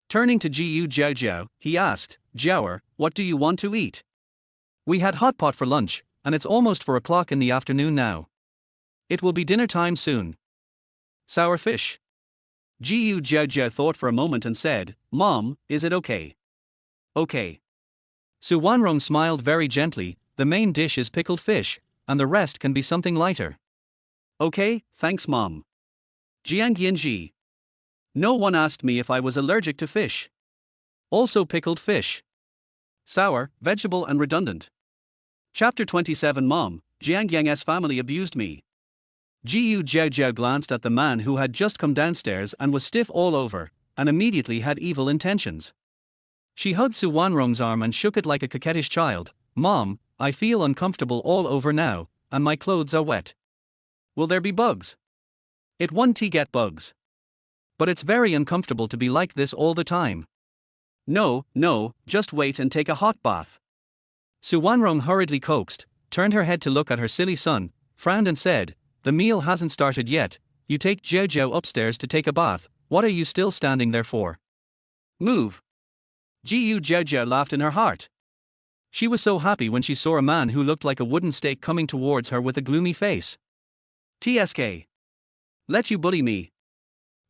Turning to Jiaojiao, he asked, Jiaoer, what do you want to eat? We had hot pot for lunch, and it's almost 4 o'clock in the afternoon now. It will be dinner time soon. Sour fish. Jiaojiao thought for a moment and said, Mom, is it okay? Okay. Su Wanrong smiled very gently. The main dish is pickled fish, and the rest can be something lighter. Okay, thanks Mom. Jiang Yanzhi. No one asked me if I was allergic to fish. Also pickled fish. Sour, vegetable and redundant. Chapter 27 Mom, Jiang Yang's family abused me. Jiaojiao glanced at the man who had just come downstairs and was stiff all over, and immediately had evil intentions. She hugged Su Wanrong's arm and shook it like a coquettish child. Mom, I feel uncomfortable all over now, and my clothes are wet. Will there be bugs? It won't get bugs. But it's very uncomfortable to be like this all the time. No, just wait and take a hot bath. Su Wanrong hurriedly coaxed, turned her head to look at her silly son, frowned and said, the meal hasn't started yet, you take Jiaojiao upstairs to take a bath, what are you still standing there for? Move. Jiaojiao laughed in her heart. She was so happy when she saw a man who looked like a wooden stake coming towards her with a gloomy face. TSK. Let you bully me.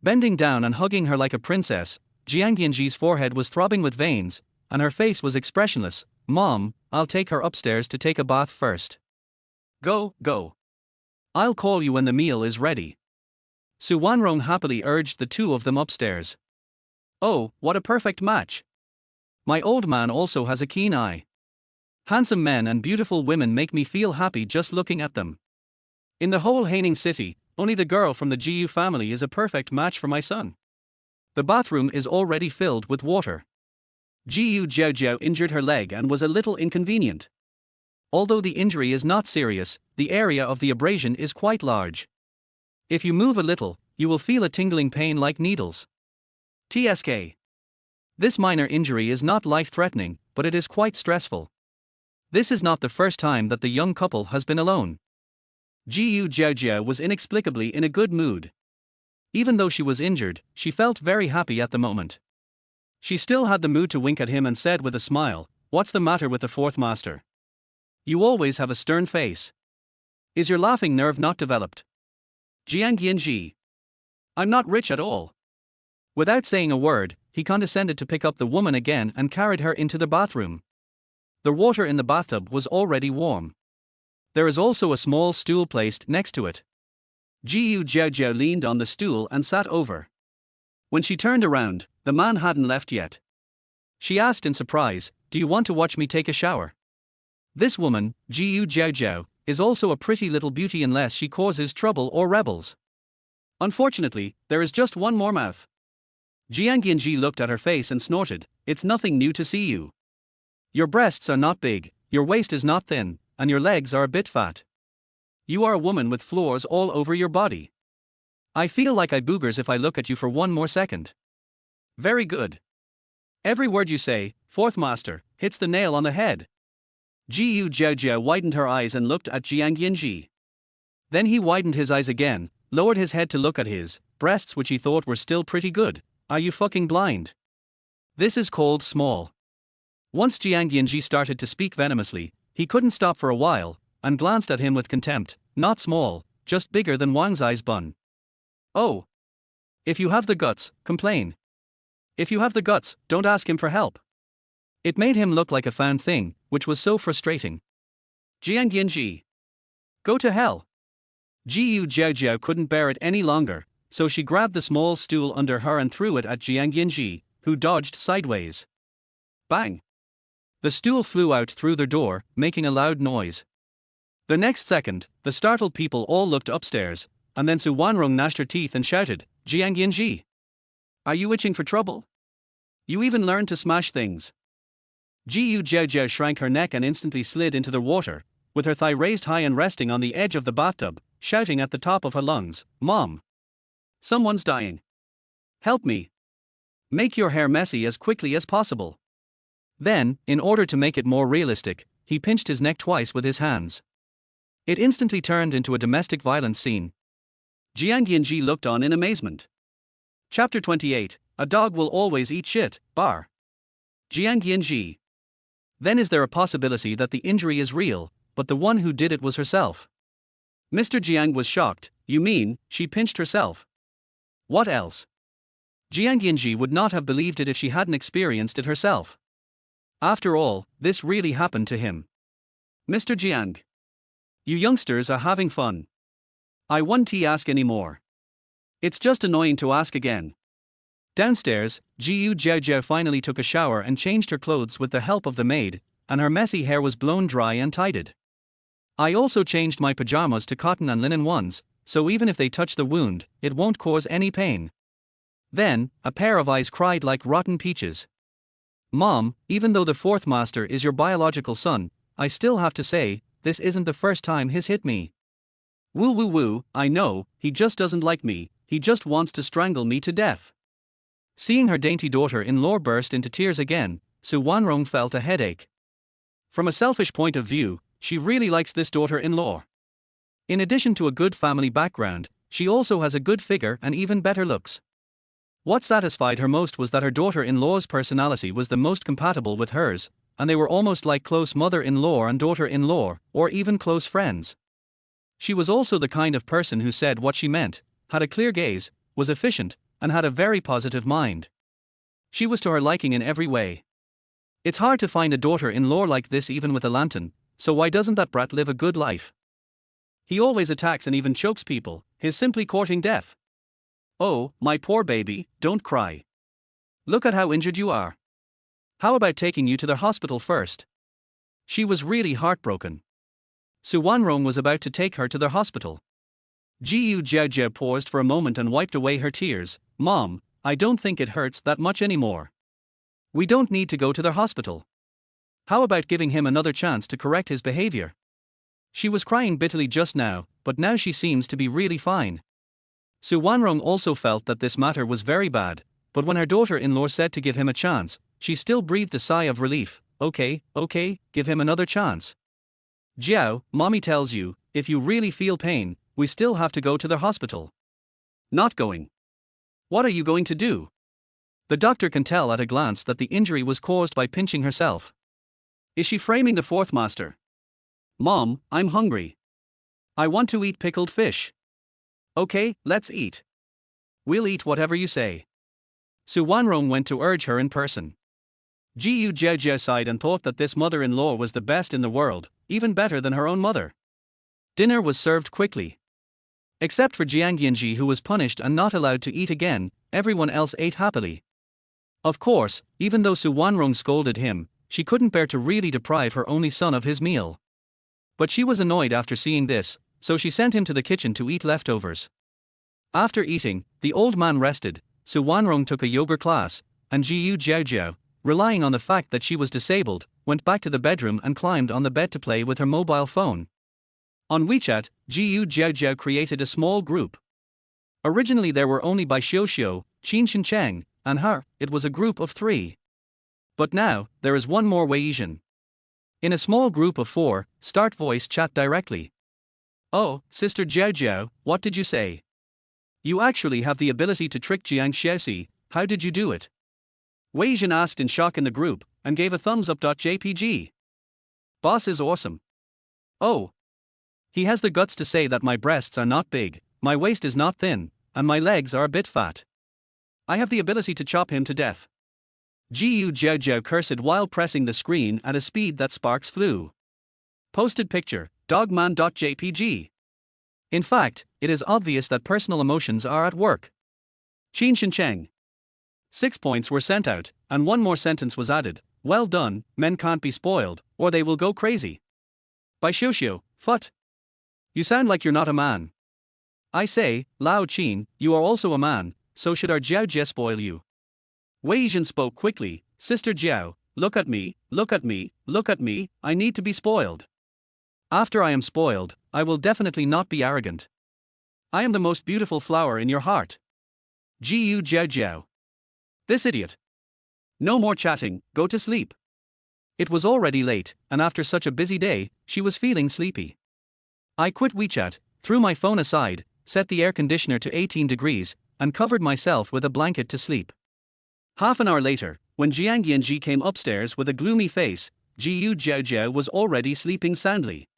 Bending down and hugging her like a princess, Jiang Yanzhi's forehead was throbbing with veins, and her face was expressionless. Mom, I'll take her upstairs to take a bath first. Go. I'll call you when the meal is ready. Su Wanrong happily urged the two of them upstairs. Oh, what a perfect match. My old man also has a keen eye. Handsome men and beautiful women make me feel happy just looking at them. In the whole Haining City, only the girl from the Jiu family is a perfect match for my son. The bathroom is already filled with water. Jiaojiao injured her leg and was a little inconvenient. Although the injury is not serious, the area of the abrasion is quite large. If you move a little, you will feel a tingling pain like needles. TSK. This minor injury is not life-threatening, but it is quite stressful. This is not the first time that the young couple has been alone. Jiaojiao was inexplicably in a good mood. Even though she was injured, she felt very happy at the moment. She still had the mood to wink at him and said with a smile, what's the matter with the fourth master? You always have a stern face. Is your laughing nerve not developed? Jiang Yanzhi. I'm not rich at all. Without saying a word, he condescended to pick up the woman again and carried her into the bathroom. The water in the bathtub was already warm. There is also a small stool placed next to it. Jiaojiao leaned on the stool and sat over. When she turned around, the man hadn't left yet. She asked in surprise, do you want to watch me take a shower? This woman, Jiaojiao, is also a pretty little beauty unless she causes trouble or rebels. Unfortunately, there is just one more mouth. Jiang Yanzhi looked at her face and snorted, it's nothing new to see you. Your breasts are not big, your waist is not thin, and your legs are a bit fat. You are a woman with floors all over your body. I feel like I boogers if I look at you for one more second. Very good. Every word you say, fourth master, hits the nail on the head. Jiaojiao widened her eyes and looked at Jiang Yanzhi. Then he widened his eyes again, lowered his head to look at his breasts which he thought were still pretty good. Are you fucking blind? This is called small. Once Jiang Yanzhi started to speak venomously, he couldn't stop for a while, and glanced at him with contempt. Not small, just bigger than Wang Zai's bun. Oh. If you have the guts, complain. If you have the guts, don't ask him for help. It made him look like a found thing, which was so frustrating. Jiang Yanzhi. Go to hell. Jiaojiao couldn't bear it any longer, so she grabbed the small stool under her and threw it at Jiang Yanzhi. who dodged sideways. Bang! The stool flew out through the door, making a loud noise. The next second, the startled people all looked upstairs, and then Su Wanrong gnashed her teeth and shouted, "Jiang Yanzhi! Are you itching for trouble? You even learned to smash things." Jiaojiao shrank her neck and instantly slid into the water, with her thigh raised high and resting on the edge of the bathtub, shouting at the top of her lungs, "Mom! Someone's dying! Help me! Make your hair messy as quickly as possible." Then, in order to make it more realistic, he pinched his neck twice with his hands. It instantly turned into a domestic violence scene. Jiang Yanzhi looked on in amazement. Chapter 28, A Dog Will Always Eat Shit, Bar. Jiang Yanzhi. Then is there a possibility that the injury is real, but the one who did it was herself? Mr. Jiang was shocked. You mean, she pinched herself? What else? Jiang Yanzhi would not have believed it if she hadn't experienced it herself. After all, this really happened to him. Mr. Jiang. You youngsters are having fun. I won't ask anymore. It's just annoying to ask again. Downstairs, Jiaojiao finally took a shower and changed her clothes with the help of the maid, and her messy hair was blown dry and tidied. I also changed my pajamas to cotton and linen ones, so even if they touch the wound, it won't cause any pain. Then, a pair of eyes cried like rotten peaches. Mom, even though the fourth master is your biological son, I still have to say, this isn't the first time he's hit me. Woo woo woo, I know, he just doesn't like me, he just wants to strangle me to death. Seeing her dainty daughter-in-law burst into tears again, Su Wanrong felt a headache. From a selfish point of view, she really likes this daughter-in-law. In addition to a good family background, she also has a good figure and even better looks. What satisfied her most was that her daughter-in-law's personality was the most compatible with hers, and they were almost like close mother-in-law and daughter-in-law, or even close friends. She was also the kind of person who said what she meant, had a clear gaze, was efficient, and had a very positive mind. She was to her liking in every way. It's hard to find a daughter-in-law like this even with a lantern, so why doesn't that brat live a good life? He always attacks and even chokes people, he's simply courting death. Oh, my poor baby, don't cry. Look at how injured you are. How about taking you to the hospital first? She was really heartbroken. Su Wanrong was about to take her to the hospital. Jiaojiao paused for a moment and wiped away her tears. Mom, I don't think it hurts that much anymore. We don't need to go to the hospital. How about giving him another chance to correct his behavior? She was crying bitterly just now, but now she seems to be really fine. Su Wanrong also felt that this matter was very bad, but when her daughter-in-law said to give him a chance, she still breathed a sigh of relief. Okay, give him another chance. Jiao, mommy tells you, if you really feel pain, we still have to go to the hospital. Not going. What are you going to do? The doctor can tell at a glance that the injury was caused by pinching herself. Is she framing the fourth master? Mom, I'm hungry. I want to eat pickled fish. Okay, let's eat. We'll eat whatever you say. Su Wanrong went to urge her in person. Jiaojiao sighed and thought that this mother-in-law was the best in the world, even better than her own mother. Dinner was served quickly. Except for Jiang Yanzhi, who was punished and not allowed to eat again, everyone else ate happily. Of course, even though Su Wanrong scolded him, she couldn't bear to really deprive her only son of his meal. But she was annoyed after seeing this, so she sent him to the kitchen to eat leftovers. After eating, the old man rested. Su Wanrong took a yoga class, and Jiaojiao, relying on the fact that she was disabled, went back to the bedroom and climbed on the bed to play with her mobile phone. On WeChat, Jiaojiao created a small group. Originally there were only Bai Xiuxiu, Qin Shencheng, and her. It was a group of 3. But now, there is one more Weijian. In a small group of 4, start voice chat directly. Oh, Sister Jiaojiao, what did you say? You actually have the ability to trick Jiang Xiaoxi, how did you do it? Weijian asked in shock in the group, and gave a thumbs up. JPG. Boss is awesome. Oh. He has the guts to say that my breasts are not big, my waist is not thin, and my legs are a bit fat. I have the ability to chop him to death. Jiaojiao cursed while pressing the screen at a speed that sparks flew. Posted picture, dogman.jpg. In fact, it is obvious that personal emotions are at work. Qin Shencheng. 6 points were sent out, and one more sentence was added. Well done, men can't be spoiled, or they will go crazy. By Xiao, Fut. You sound like you're not a man. I say, Lao Qin, you are also a man, so should our Jiaojiao spoil you? Wei Yizhen spoke quickly. Sister Jiao, look at me, look at me, look at me, I need to be spoiled. After I am spoiled, I will definitely not be arrogant. I am the most beautiful flower in your heart. Jiaojiao. This idiot. No more chatting, go to sleep. It was already late, and after such a busy day, she was feeling sleepy. I quit WeChat, threw my phone aside, set the air conditioner to 18 degrees, and covered myself with a blanket to sleep. Half an hour later, when Jiang Yanzhi came upstairs with a gloomy face, Jiaojiao was already sleeping soundly.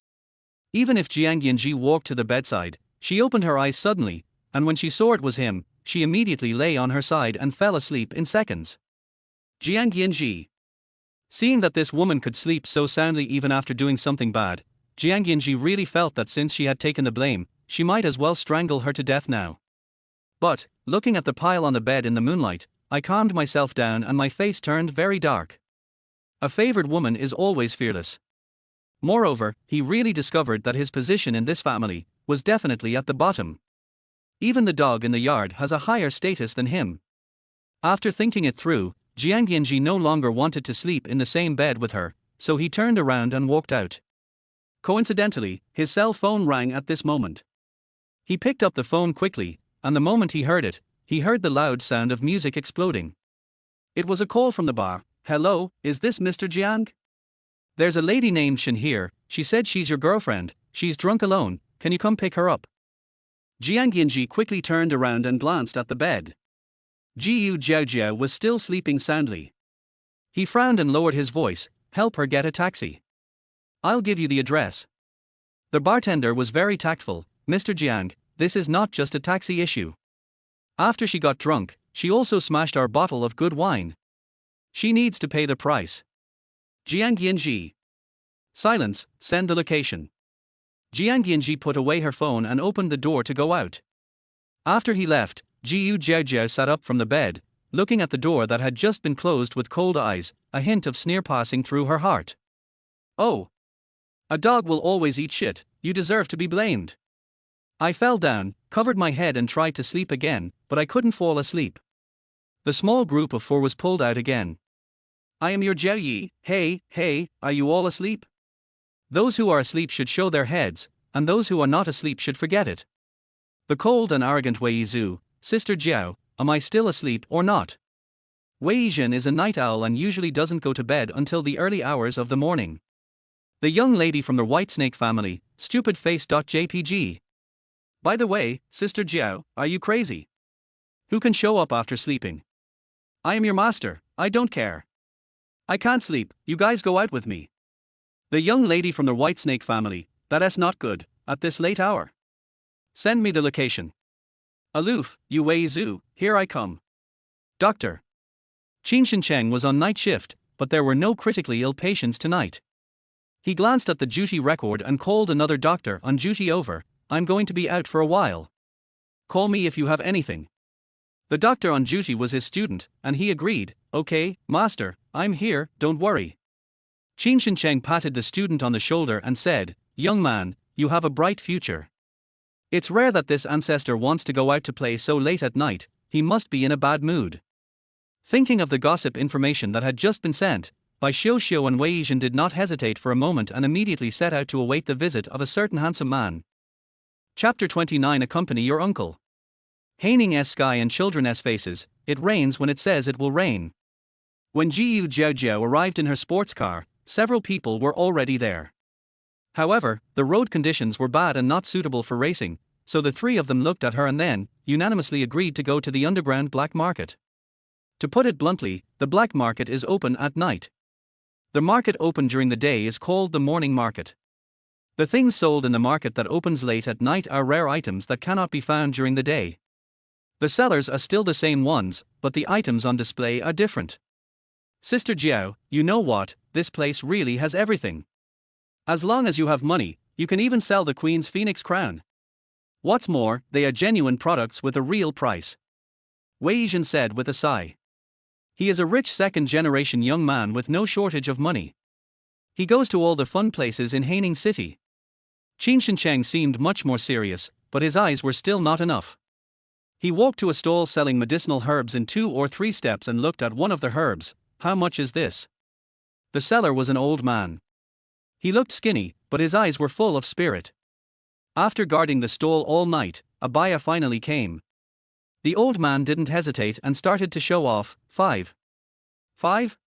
Even if Jiang Yanzhi walked to the bedside, she opened her eyes suddenly, and when she saw it was him, she immediately lay on her side and fell asleep in seconds. Jiang Yanzhi. Seeing that this woman could sleep so soundly even after doing something bad, Jiang Yanzhi really felt that since she had taken the blame, she might as well strangle her to death now. But, looking at the pile on the bed in the moonlight, I calmed myself down and my face turned very dark. A favored woman is always fearless. Moreover, he really discovered that his position in this family was definitely at the bottom. Even the dog in the yard has a higher status than him. After thinking it through, Jiang Yanzhi no longer wanted to sleep in the same bed with her, so he turned around and walked out. Coincidentally, his cell phone rang at this moment. He picked up the phone quickly, and the moment he heard it, he heard the loud sound of music exploding. It was a call from the bar. Hello, is this Mr. Jiang? There's a lady named Shen here, she said she's your girlfriend, she's drunk alone, can you come pick her up? Jiang Yanzhi quickly turned around and glanced at the bed. Jiaojiao was still sleeping soundly. He frowned and lowered his voice, help her get a taxi. I'll give you the address. The bartender was very tactful. Mr. Jiang, this is not just a taxi issue. After she got drunk, she also smashed our bottle of good wine. She needs to pay the price. Jiang Yanzhi. Silence, send the location. Jiang Yanzhi put away her phone and opened the door to go out. After he left, Jiaojiao sat up from the bed, looking at the door that had just been closed with cold eyes, a hint of sneer passing through her heart. Oh. A dog will always eat shit, you deserve to be blamed. I fell down, covered my head and tried to sleep again, but I couldn't fall asleep. The small group of 4 was pulled out again. I am your Jiaoyi, hey, are you all asleep? Those who are asleep should show their heads, and those who are not asleep should forget it. The cold and arrogant Wei Yizu, Sister Jiao, am I still asleep or not? Wei Yizhen is a night owl and usually doesn't go to bed until the early hours of the morning. The young lady from the Whitesnake family, stupidface.jpg. By the way, Sister Jiao, are you crazy? Who can show up after sleeping? I am your master, I don't care. I can't sleep, you guys go out with me. The young lady from the Whitesnake family, that's not good, at this late hour. Send me the location. Aloof, you Wei Zhu, here I come. Doctor. Qin Shencheng was on night shift, but there were no critically ill patients tonight. He glanced at the duty record and called another doctor on duty over. I'm going to be out for a while. Call me if you have anything. The doctor on duty was his student, and he agreed. Okay, master, I'm here, don't worry. Qin Shencheng patted the student on the shoulder and said, young man, you have a bright future. It's rare that this ancestor wants to go out to play so late at night, he must be in a bad mood. Thinking of the gossip information that had just been sent, by Xiao and Wei Yizhen did not hesitate for a moment and immediately set out to await the visit of a certain handsome man. Chapter 29. Accompany your uncle. Haining sky and children's faces, it rains when it says it will rain. When Jiaojiao arrived in her sports car, several people were already there. However, the road conditions were bad and not suitable for racing, so the 3 of them looked at her and then, unanimously agreed to go to the underground black market. To put it bluntly, the black market is open at night. The market open during the day is called the morning market. The things sold in the market that opens late at night are rare items that cannot be found during the day. The sellers are still the same ones, but the items on display are different. Sister Jiao, you know what, this place really has everything. As long as you have money, you can even sell the Queen's Phoenix crown. What's more, they are genuine products with a real price. Wei Yizhen said with a sigh. He is a rich second-generation young man with no shortage of money. He goes to all the fun places in Haining City. Qin Shincheng seemed much more serious, but his eyes were still not enough. He walked to a stall selling medicinal herbs in 2 or 3 steps and looked at one of the herbs. How much is this? The seller was an old man. He looked skinny, but his eyes were full of spirit. After guarding the stall all night, a buyer finally came. The old man didn't hesitate and started to show off. 5. 5?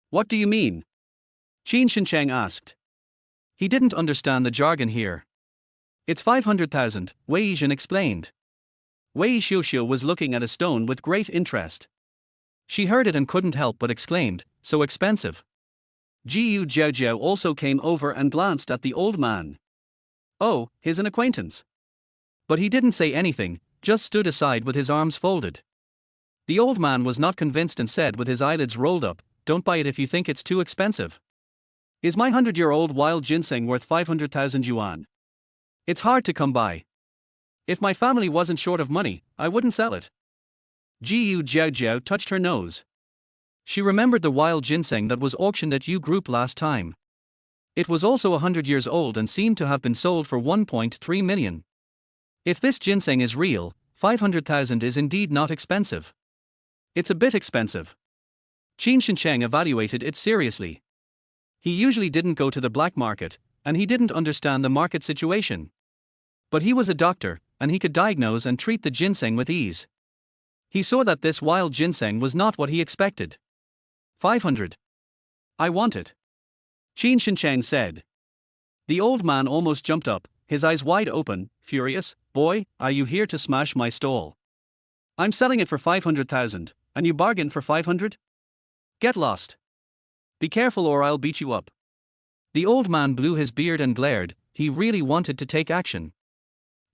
What do you mean? Qin Shincheng asked. He didn't understand the jargon here. It's 500,000, Wei Yizhen explained. Wei Xiuxiu was looking at a stone with great interest. She heard it and couldn't help but exclaimed, so expensive. Jiaojiao also came over and glanced at the old man. Oh, he's an acquaintance. But he didn't say anything, just stood aside with his arms folded. The old man was not convinced and said with his eyelids rolled up, don't buy it if you think it's too expensive. Is my 100-year-old wild ginseng worth 500,000 yuan? It's hard to come by. If my family wasn't short of money, I wouldn't sell it. Jiaojiao touched her nose. She remembered the wild ginseng that was auctioned at U Group last time. It was also 100 years old and seemed to have been sold for 1.3 million. If this ginseng is real, 500,000 is indeed not expensive. It's a bit expensive. Qin Shincheng evaluated it seriously. He usually didn't go to the black market, and he didn't understand the market situation. But he was a doctor, and he could diagnose and treat the ginseng with ease. He saw that this wild ginseng was not what he expected. 500. I want it. Qin Shincheng said. The old man almost jumped up, his eyes wide open, furious. Boy, are you here to smash my stall? I'm selling it for 500,000, and you bargain for 500? Get lost. Be careful or I'll beat you up. The old man blew his beard and glared. He really wanted to take action.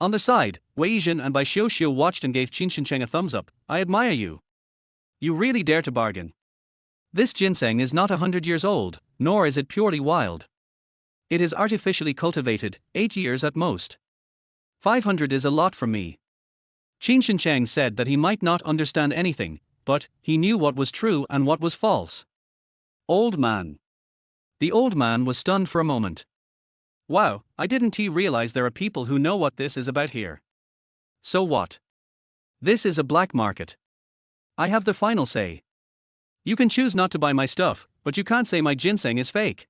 On the side, Wei Yizhen and Bai Xiuxiu watched and gave Qin Shincheng a thumbs up. I admire you. You really dare to bargain. This ginseng is not 100 years old, nor is it purely wild. It is artificially cultivated, 8 years at most. 500 is a lot from me. Qin Shincheng said that he might not understand anything, but he knew what was true and what was false. Old man. The old man was stunned for a moment. Wow, I didn't realize there are people who know what this is about here. So what? This is a black market. I have the final say. You can choose not to buy my stuff, but you can't say my ginseng is fake.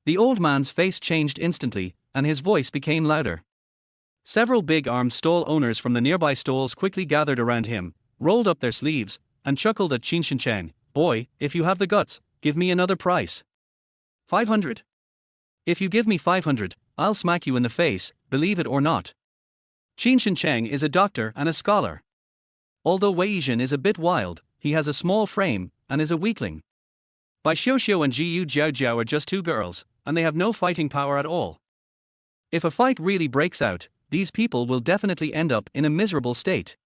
The old man's face changed instantly, and his voice became louder. Several big-armed stall owners from the nearby stalls quickly gathered around him, rolled up their sleeves, and chuckled at Qin Shincheng. Boy, if you have the guts, give me another price. 500. If you give me 500, I'll smack you in the face, believe it or not. Qin Shincheng is a doctor and a scholar. Although Wei Yizhen is a bit wild, he has a small frame, and is a weakling. Bai Xiuxiu and Jiaojiao are just 2 girls, and they have no fighting power at all. If a fight really breaks out, these people will definitely end up in a miserable state.